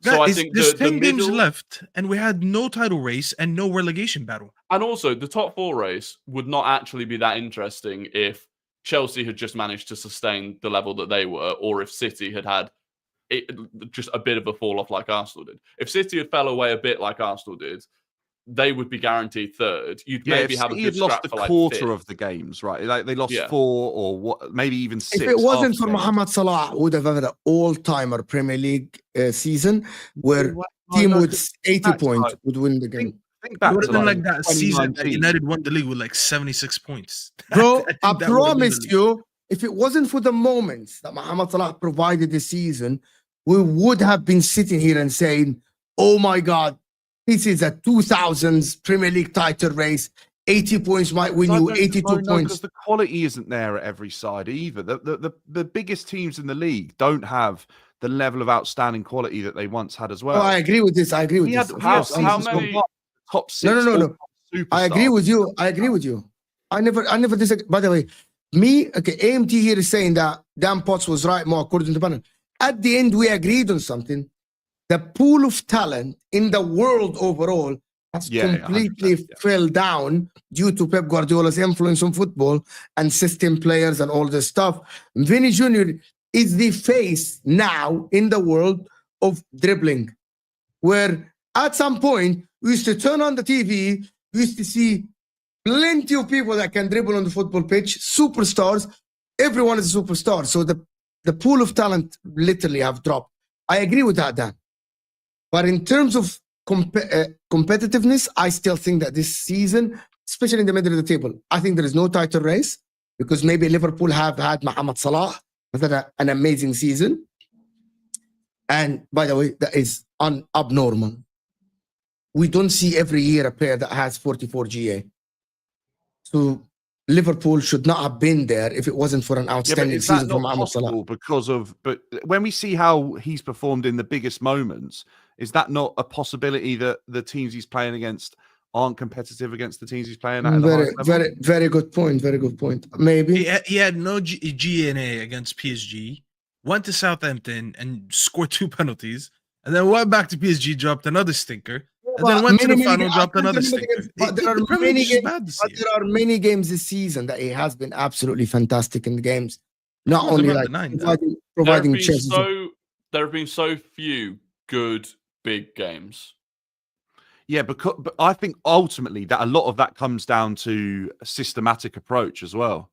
So I think there's 10 games left, and we had no title race and no relegation battle. And also, the top 4 race would not actually be that interesting if Chelsea had just managed to sustain the level that they were, or if City had just a bit of a fall off like Arsenal did. If City had fell away a bit like Arsenal did, they would be guaranteed third. You'd maybe have a good lost the for quarter like of the games, right? Like they lost 4 or what, maybe even 6. If it wasn't for Mohamed Salah, we would have had an all-timer Premier League season where team with 80 points would win the game. Think back it would have to been like that season that United won the league with like 76 points. Bro, I promise you, if it wasn't for the moments that Mohamed Salah provided this season, we would have been sitting here and saying, oh my God, this is a 2000s Premier League title race. 80 points might win you, 82 points. Because the quality isn't there at every side either. The biggest teams in the league don't have the level of outstanding quality that they once had as well. Oh, I agree with this. How many top 6? No. I agree with you. I never disagree. By the way, AMT here is saying that Dan Potts was right more according to the panel. At the end, we agreed on something. The pool of talent in the world overall has Yeah, completely 100%, yeah. fell down due to Pep Guardiola's influence on football and system players and all this stuff. Vinny Jr. is the face now in the world of dribbling, where at some point we used to turn on the TV, we used to see plenty of people that can dribble on the football pitch, superstars. Everyone is a superstar. So the pool of talent literally have dropped. I agree with that, Dan. But in terms of competitiveness, I still think that this season, especially in the middle of the table, I think there is no title race because maybe Liverpool have had Mohamed Salah, has had an amazing season. And by the way, that is abnormal. We don't see every year a player that has 44 GA. So Liverpool should not have been there if it wasn't for an outstanding season from Mohamed Salah. But when we see how he's performed in the biggest moments, is that not a possibility that the teams he's playing against aren't competitive against the teams he's playing at? Very good point. Very good point. Maybe he had no GNA against PSG, went to Southampton and scored 2 penalties, and then went back to PSG, dropped another stinker. And then went to the final, dropped another stinker. But there are many games this season that he has been absolutely fantastic in the games. Not only like providing chances. There have been so few good big games. Yeah, but I think ultimately that a lot of that comes down to a systematic approach as well.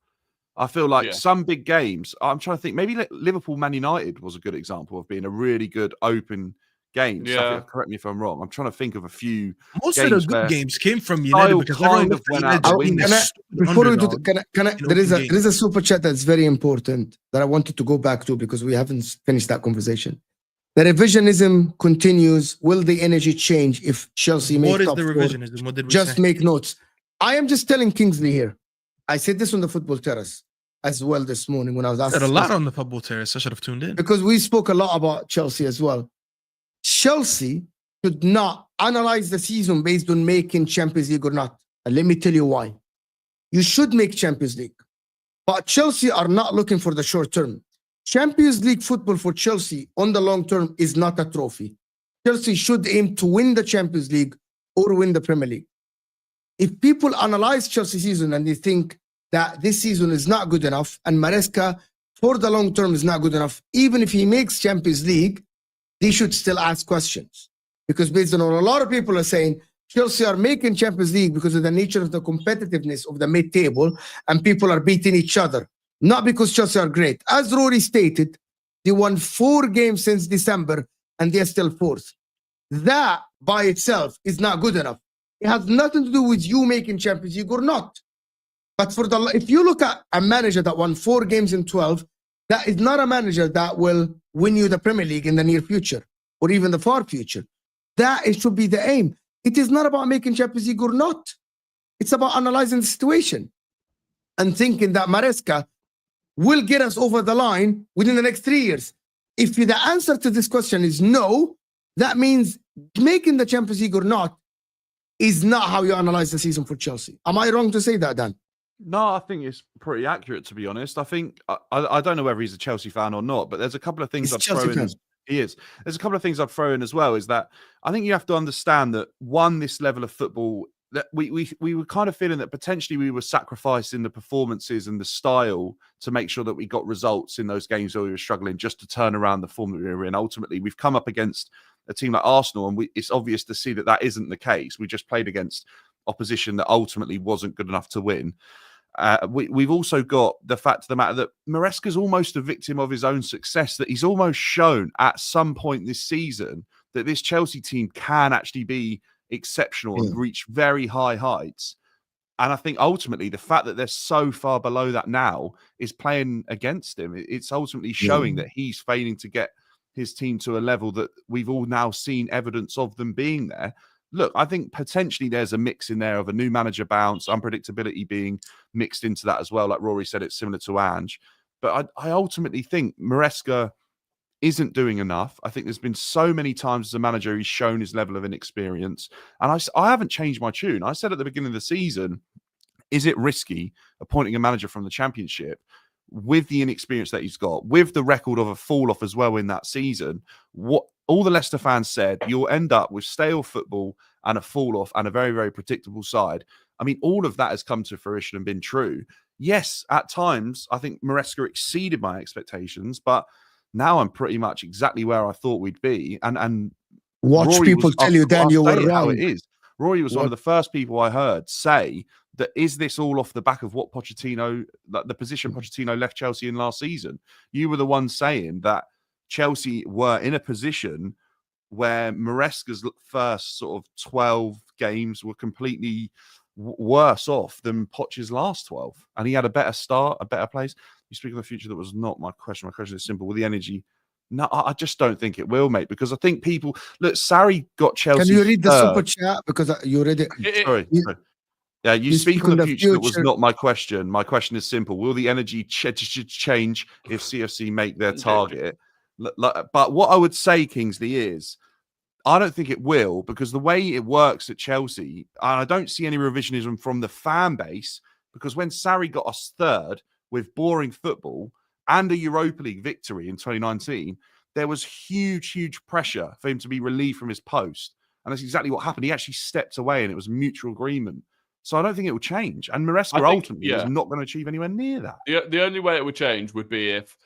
I feel like some big games, I'm trying to think, maybe Liverpool Man United was a good example of being a really good open game. Yeah. Correct me if I'm wrong. I'm trying to think of a few. Most of the good games came from United because everyone went out to win. Before we do, there is a super chat that's very important that I wanted to go back to because we haven't finished that conversation. The revisionism continues. Will the energy change if Chelsea make top four? What is the revisionism? What did we just say? Make notes. I am just telling Kingsley here. I said this on the football terrace as well this morning when I was asked. Said a lot on the football terrace. I should have tuned in. Because we spoke a lot about Chelsea as well. Chelsea should not analyze the season based on making Champions League or not. And let me tell you why. You should make Champions League. But Chelsea are not looking for the short term. Champions League football for Chelsea on the long term is not a trophy. Chelsea should aim to win the Champions League or win the Premier League. If people analyze Chelsea season and they think that this season is not good enough and Maresca for the long term is not good enough, even if he makes Champions League, they should still ask questions. Because based on what a lot of people are saying, Chelsea are making Champions League because of the nature of the competitiveness of the mid-table and people are beating each other. Not because Chelsea are great. As Rory stated, they won 4 games since December and they're still 4th. That by itself is not good enough. It has nothing to do with you making Champions League or not. But if you look at a manager that won 4 games in 12, that is not a manager that will win you the Premier League in the near future or even the far future. That it should be the aim. It is not about making Champions League or not. It's about analyzing the situation and thinking that Maresca will get us over the line within the next 3 years. If the answer to this question is no, that means making the Champions League or not is not how you analyze the season for Chelsea. Am I wrong to say that, Dan? No, I think it's pretty accurate, to be honest. I think, I don't know whether he's a Chelsea fan or not, but there's a couple of things I'd throw in. He is. There's a couple of things I'd throw in as well, is that I think you have to understand that, one, this level of football, that we were kind of feeling that potentially we were sacrificing the performances and the style to make sure that we got results in those games where we were struggling just to turn around the form that we were in. Ultimately, we've come up against a team like Arsenal, and it's obvious to see that that isn't the case. We just played against opposition that ultimately wasn't good enough to win. We've also got the fact of the matter that Maresca's almost a victim of his own success, that he's almost shown at some point this season that this Chelsea team can actually be exceptional and reach very high heights. And I think ultimately the fact that they're so far below that now is playing against him. It's ultimately showing that he's failing to get his team to a level that we've all now seen evidence of them being there. Look, I think potentially there's a mix in there of a new manager bounce, unpredictability being mixed into that as well. Like Rory said, it's similar to Ange. But I ultimately think Maresca isn't doing enough. I think there's been so many times as a manager he's shown his level of inexperience. And I haven't changed my tune. I said at the beginning of the season, is it risky appointing a manager from the Championship with the inexperience that he's got, with the record of a fall-off as well in that season, what all the Leicester fans said, you'll end up with stale football and a fall-off and a very, very predictable side. I mean, all of that has come to fruition and been true. Yes, at times, I think Maresca exceeded my expectations, but now I'm pretty much exactly where I thought we'd be. And watch Rory people was, tell you then you were how wrong. it is. Rory was one of the first people I heard say that is this all off the back of what Pochettino, the position Pochettino left Chelsea in last season? You were the one saying that Chelsea were in a position where Maresca's first sort of 12 games were completely worse off than Poch's last 12. And he had a better start, a better place. You speak of the future, that was not my question. My question is simple. Will the energy... No, I just don't think it will, mate, because I think people... Look, Sarri got Chelsea... Can you read the super chat? Because you read it. Sorry. Yeah, you speak on the future. That was not my question. My question is simple. Will the energy change if CFC make their target? But what I would say, Kingsley, is I don't think it will, because the way it works at Chelsea, and I don't see any revisionism from the fan base, because when Sarri got us third with boring football and a Europa League victory in 2019, there was huge pressure for him to be relieved from his post. And that's exactly what happened. He actually stepped away and it was mutual agreement. So I don't think it will change. And Maresca ultimately is not going to achieve anywhere near that. The only way it would change would be if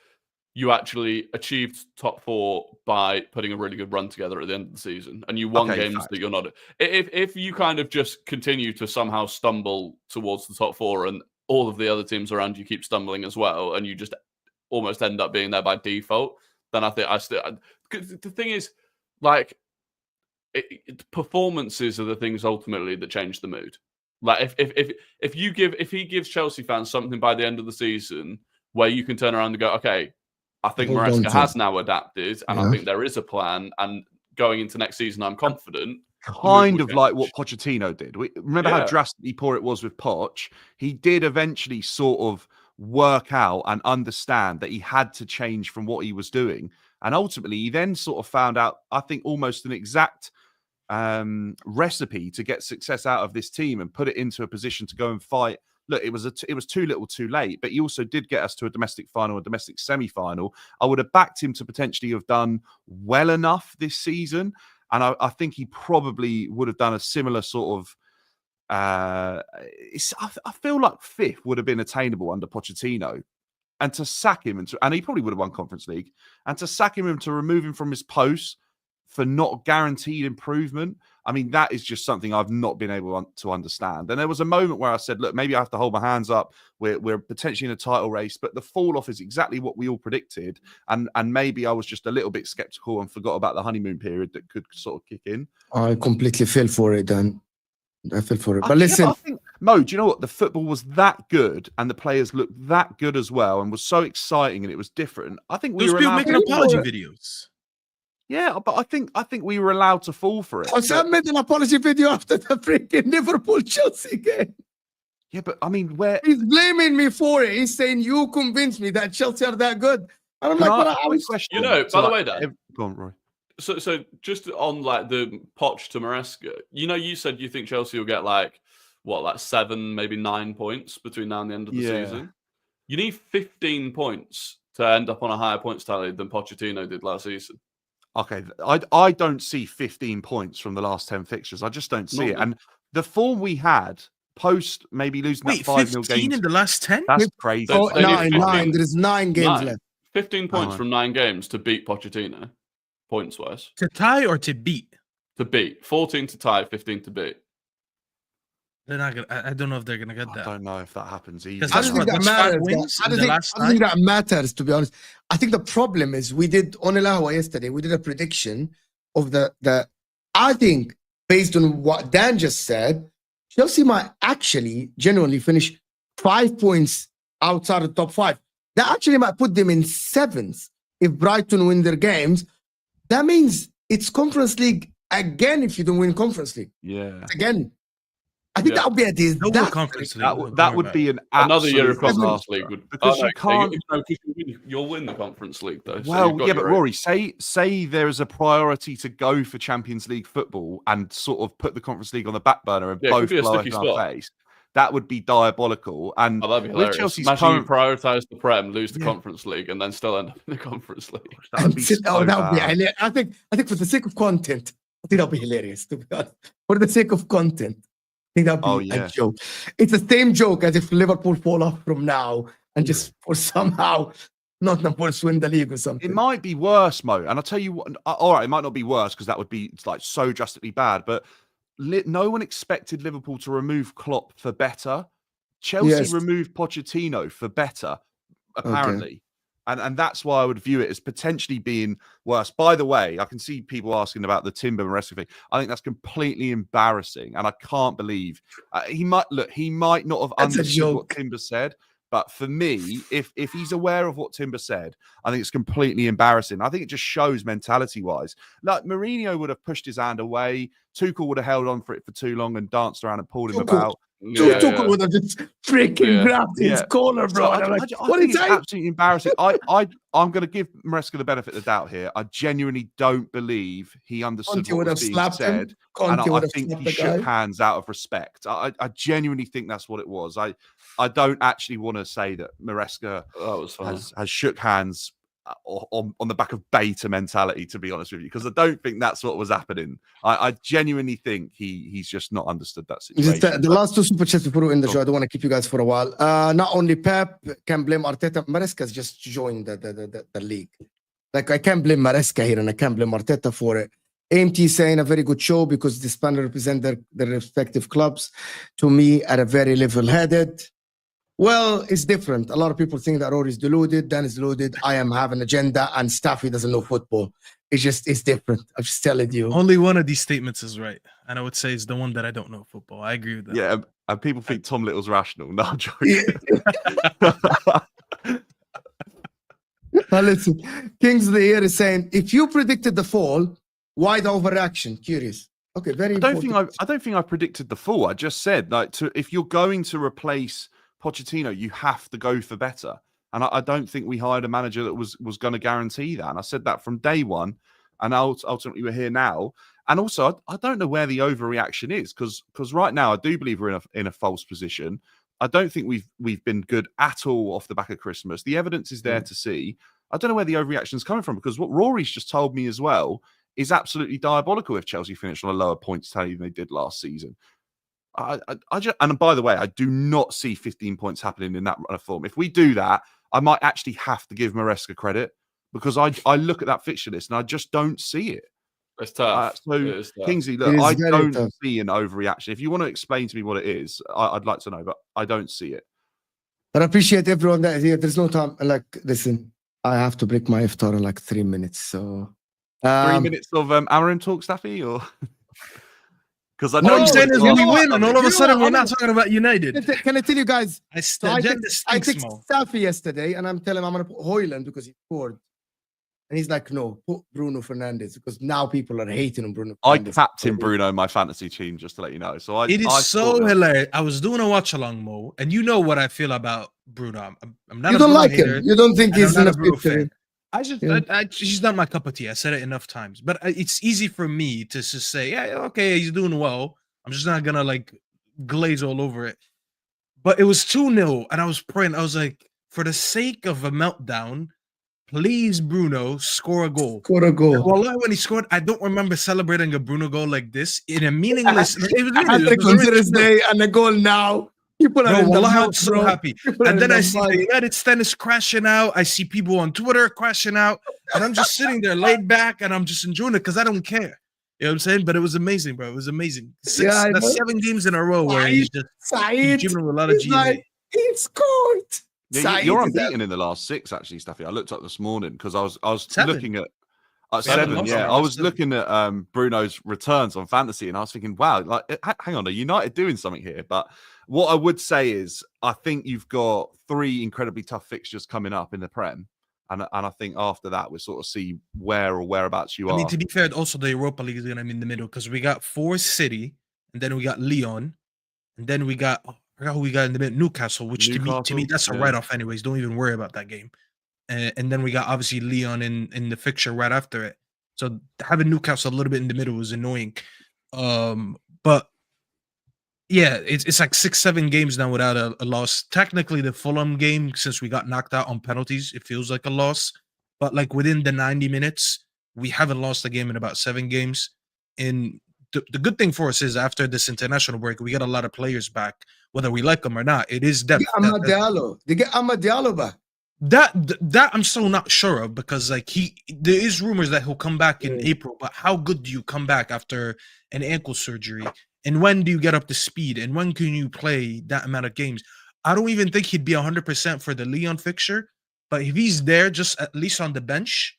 you actually achieved top 4 by putting a really good run together at the end of the season and you won games that you're not. If you kind of just continue to somehow stumble towards the top 4 and all of the other teams around you keep stumbling as well, and you just almost end up being there by default, then I think the thing is, like, performances are the things ultimately that change the mood. Like if he gives Chelsea fans something by the end of the season where you can turn around and go, okay, I think Maresca has now adapted, and I think there is a plan, and going into next season, I'm confident. Kind of like what Pochettino did. Remember how drastically poor it was with Poch? He did eventually sort of work out and understand that he had to change from what he was doing. And ultimately, he then sort of found out, I think, almost an exact recipe to get success out of this team and put it into a position to go and fight. Look, it was too little too late, but he also did get us to a domestic final, a domestic semi-final. I would have backed him to potentially have done well enough this season. And I think he probably would have done a similar sort of... I feel like 5th would have been attainable under Pochettino. And to sack him, and he probably would have won Conference League, and to sack him and to remove him from his post for not guaranteed improvement, I mean, that is just something I've not been able to understand. And there was a moment where I said, look, maybe I have to hold my hands up. We're potentially in a title race, but the fall off is exactly what we all predicted. And maybe I was just a little bit skeptical and forgot about the honeymoon period that could sort of kick in. I completely fell for it, and I fell for it. But listen, I think, Mo, do you know what? The football was that good and the players looked that good as well and was so exciting and it was different. I think we were still making apology videos. Yeah, but I think we were allowed to fall for it. Sam made an apology video after the freaking Liverpool Chelsea game. Yeah, but I mean, where he's blaming me for it. He's saying you convinced me that Chelsea are that good. And I'm like, by the way, Dan. Go on, Roy. So just on like the Poch to Maresca, you said you think Chelsea will get like 7, maybe 9 points between now and the end of the season. You need 15 points to end up on a higher points tally than Pochettino did last season. Okay, I don't see 15 points from the last 10 fixtures. I just don't see it. And the form we had post maybe losing that 5-0 game in the last 10? That's crazy. Oh, 9. There's 9 games left. 15 points from 9 games to beat Pochettino, points-wise. To tie or to beat? To beat. 14 to tie, 15 to beat. They're not gonna. I don't know if they're gonna get that. I don't know if that happens either. I don't think that matters, to be honest. I think the problem is we did on El yesterday. We did a prediction of the. I think based on what Dan just said, Chelsea might actually genuinely finish 5 points outside the top 5. That actually might put them in 7th if Brighton win their games. That means it's Conference League again if you don't win Conference League. Yeah. Again. I think that would be a disaster. That would be another year of Conference League. Because you can't. You'll win the Conference League, though. Well, yeah, but Rory, say there is a priority to go for Champions League football and sort of put the Conference League on the back burner and both blow it in our face. That would be diabolical. And that'd be with hilarious. Chelsea's Imagine current... you prioritise the Prem, lose the Conference League, and then still end up in the Conference League. That would be so that would be bad. hilarious. I think for the sake of content, I think that'll be hilarious. To be honest, for the sake of content, I think that'll be a joke. It's the same joke as if Liverpool fall off from now and just for somehow not win the league or something. It might be worse, Mo. And I'll tell you what. All right, it might not be worse because that would be like so drastically bad. But no one expected Liverpool to remove Klopp for better. Chelsea removed Pochettino for better, apparently. And that's why I would view it as potentially being worse. By the way, I can see people asking about the Timber Maresca thing. I think that's completely embarrassing. And I can't believe he might not have understood what Timber said. But for me, if he's aware of what Timber said, I think it's completely embarrassing. I think it just shows mentality-wise. Like Mourinho would have pushed his hand away. Tuchel would have held on for it for too long and danced around and pulled him about. Tuchel would have just freaking grabbed his collar, bro. So I think it's absolutely embarrassing. I'm going to give Maresca the benefit of the doubt here. I genuinely don't believe he understood what was being said. And I think he shook hands out of respect. I genuinely think that's what it was. I don't actually want to say that Maresca has shook hands on the back of beta mentality, to be honest with you, because I don't think that's what was happening. I genuinely think he's just not understood that situation. The last two super chats before we end the show, I don't want to keep you guys for a while. Not only Pep can blame Arteta, Maresca's just joined the league. Like, I can't blame Maresca here and I can't blame Arteta for it. AMT saying a very good show because this panel represent their respective clubs. To me, are a very level-headed. Well, it's different. A lot of people think that Rory is deluded, Dan is deluded, I have an agenda, and Staffy doesn't know football. It's different. I'm just telling you. Only one of these statements is right. And I would say it's the one that I don't know football. I agree with that. Yeah, and people think Tom Little's rational. No, I'm joking. Now listen, Kingsley here is saying, if you predicted the fall, why the overreaction? Curious. Okay, very important. I don't think I predicted the fall. I just said, if you're going to replace Pochettino, you have to go for better. And I don't think we hired a manager that was going to guarantee that. And I said that from day one. And ultimately we're here now. And also, I don't know where the overreaction is because right now I do believe we're in a false position. I don't think we've been good at all off the back of Christmas. The evidence is there to see. I don't know where the overreaction is coming from because what Rory's just told me as well is absolutely diabolical if Chelsea finished on a lower points tally than they did last season. And by the way, I do not see 15 points happening in that run of form. If we do that, I might actually have to give Maresca credit because I look at that fixture list and I just don't see it. It's tough. Kingsley, look, I don't see an overreaction. If you want to explain to me what it is, I'd like to know, but I don't see it. But I appreciate everyone that is here. There's no time. Like, listen, I have to break my iftar in like 3 minutes. So 3 minutes of Amarim talk, Staffy, or because I know know you're saying is when we win, and all of a sudden we're not talking about United. Can I tell you guys? I texted Staffy yesterday, and I'm telling him I'm going to put Hoyland because he scored. And he's like, no, put Bruno Fernandes because now people are hating on Bruno Fernandes. I captained Bruno in my fantasy team, just to let you know. So it is so hilarious. I was doing a watch along, Mo, and you know what I feel about Bruno. I'm not. You don't like him. You don't think he's enough good fan. She's not my cup of tea. I said it enough times, but it's easy for me to just say, yeah, okay, he's doing well. I'm just not gonna like glaze all over it. But it was 2-0, and I was praying. I was like, for the sake of a meltdown, please, Bruno, score a goal. Score a goal. Well, when he scored, I don't remember celebrating a Bruno goal like this in a meaningless. It was Consider's Day and a goal now. People are I'm so happy. And then I see the United stand crashing out. I see people on Twitter crashing out, and I'm just sitting there laid back, and I'm just enjoying it because I don't care. You know what I'm saying? But it was amazing, bro. It was amazing. 7 games in a row where he's giving him a lot of G. He scored. Yeah, you're unbeaten in the last 6, actually, Staffy. I looked up this morning because I was looking at 7. Yeah, I was looking at Bruno's returns on fantasy, and I was thinking, wow, like, hang on, are United doing something here? But what I would say is, I think you've got 3 incredibly tough fixtures coming up in the Prem, and I think after that we'll sort of see where or whereabouts you are. I mean, to be fair, also the Europa League is going to be in the middle because we got 4 City, and then we got Lyon, and then we got. I forgot who we got in the middle. Newcastle, which to me that's a write-off anyways. Don't even worry about that game. And then we got obviously Lyon in the fixture right after it. So having Newcastle a little bit in the middle was annoying. But Yeah, it's like 6-7 games now without a loss. Technically, the Fulham game, since we got knocked out on penalties, it feels like a loss. But like within the 90 minutes, we haven't lost a game in about 7 games. And the good thing for us is after this international break, we got a lot of players back, whether we like them or not. It is depth. They get Amad Diallo back. That I'm still not sure of, because like there is rumors that he'll come back in April, but how good do you come back after an ankle surgery? And when do you get up to speed? And when can you play that amount of games? I don't even think he'd be 100% for the Lyon fixture, but if he's there, just at least on the bench,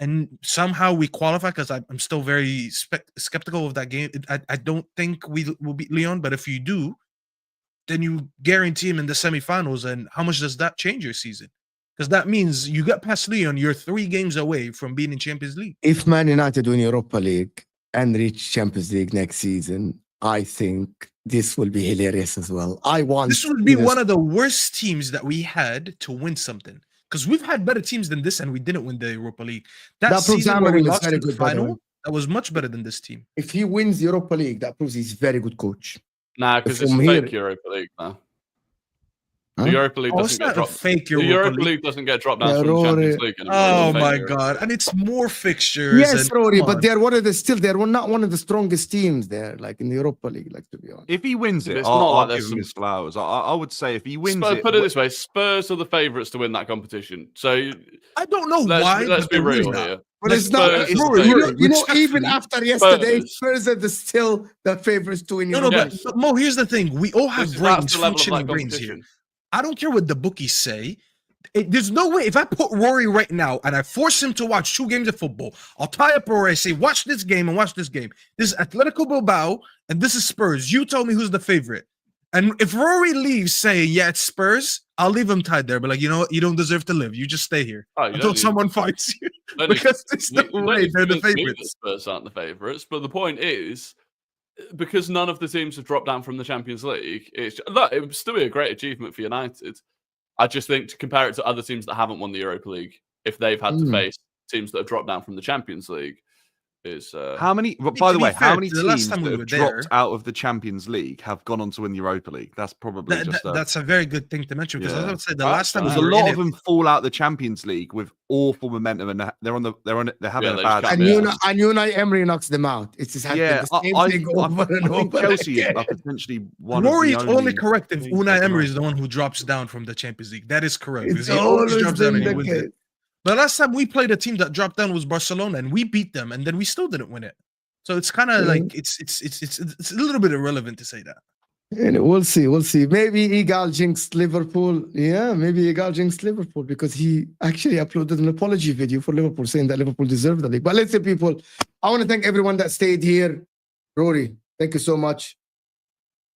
and somehow we qualify, because I'm still very skeptical of that game. I don't think we will beat Lyon, but if you do, then you guarantee him in the semifinals. And how much does that change your season? Because that means you get past Lyon, you're 3 games away from being in Champions League. If Man United win Europa League and reach Champions League next season, I think this will be hilarious as well. This would be one of the worst teams that we had to win something, because we've had better teams than this and we didn't win the Europa League. That season where we lost in the final, that was much better than this team. If he wins the Europa League, that proves he's a very good coach. Nah, because it's a fake Europa League now. The Europa League doesn't get dropped. Fake the Europa League doesn't get dropped down from the Champions League anymore. Oh my God! And it's more fixtures. Yes, Rory, but they're not one of the strongest teams there, like in the Europa League. Like, to be honest, if he wins it, it's I'll not like give him his flowers. I would say if he wins it, put it this way: Spurs are the favourites to win that competition. So I don't know why. Let's be real here. But it's not. You know, even after yesterday, Spurs are still the favourites to win. No, but Mo, here's the thing: we all have brains, functioning brains here. I don't care what the bookies say. There's no way if I put Rory right now and I force him to watch 2 games of football, I'll tie up Rory. I say, watch this game and watch this game. This is Atletico Bilbao and this is Spurs. You tell me who's the favorite. And if Rory leaves saying, yeah, it's Spurs, I'll leave him tied there. But like, you know what? You don't deserve to live. You just stay here until someone fights you. Because it's the way they're the favorites. Spurs aren't the favourites. But the point is, because none of the teams have dropped down from the Champions League, it would still be a great achievement for United. I just think to compare it to other teams that haven't won the Europa League, if they've had to face teams that have dropped down from the Champions League, is how many? By the way, how many teams that have dropped out of the Champions League have gone on to win the Europa League? That's probably that's a very good thing to mention, because I would say the last time there's a lot of them fall out the Champions League with awful momentum, and they're having a bad. And Unai Emery knocks them out. It's just the same thing over and over. Chelsea are potentially one. Rory is only correct if Unai Emery is the one who drops down from the Champions League. That is correct. It's always drops down and he wins it. The last time we played a team that dropped down was Barcelona, and we beat them, and then we still didn't win it. So it's kind of like it's a little bit irrelevant to say that. And we'll see. Maybe Igal jinxed Liverpool. Yeah, maybe Igal jinxed Liverpool because he actually uploaded an apology video for Liverpool saying that Liverpool deserved the league. But let's say, people, I want to thank everyone that stayed here. Rory, thank you so much.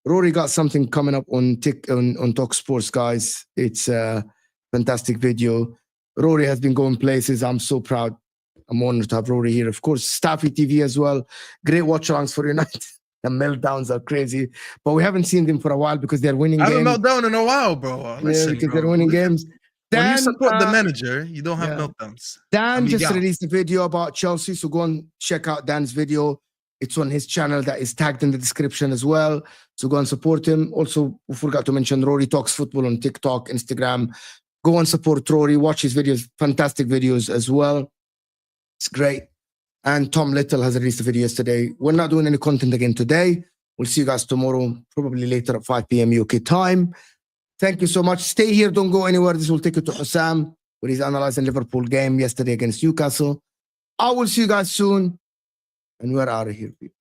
Rory got something coming up on Talk Sports, guys. It's a fantastic video. Rory has been going places. I'm so proud. I'm honored to have Rory here. Of course, Staffy TV as well. Great watch-alongs for United. The meltdowns are crazy. But we haven't seen them for a while because they're winning games. I haven't meltdown in a while, bro. Listen, because they're winning games. When you support the manager, you don't have meltdowns. Dan just released a video about Chelsea, so go and check out Dan's video. It's on his channel that is tagged in the description as well. So go and support him. Also, we forgot to mention Rory Talks Football on TikTok, Instagram. Go and support Rory. Watch his videos. Fantastic videos as well. It's great. And Tom Little has released a video yesterday. We're not doing any content again today. We'll see you guys tomorrow, probably later at 5 p.m. UK time. Thank you so much. Stay here. Don't go anywhere. This will take you to Hussam, where he's analyzing Liverpool game yesterday against Newcastle. I will see you guys soon. And we're out of here, people.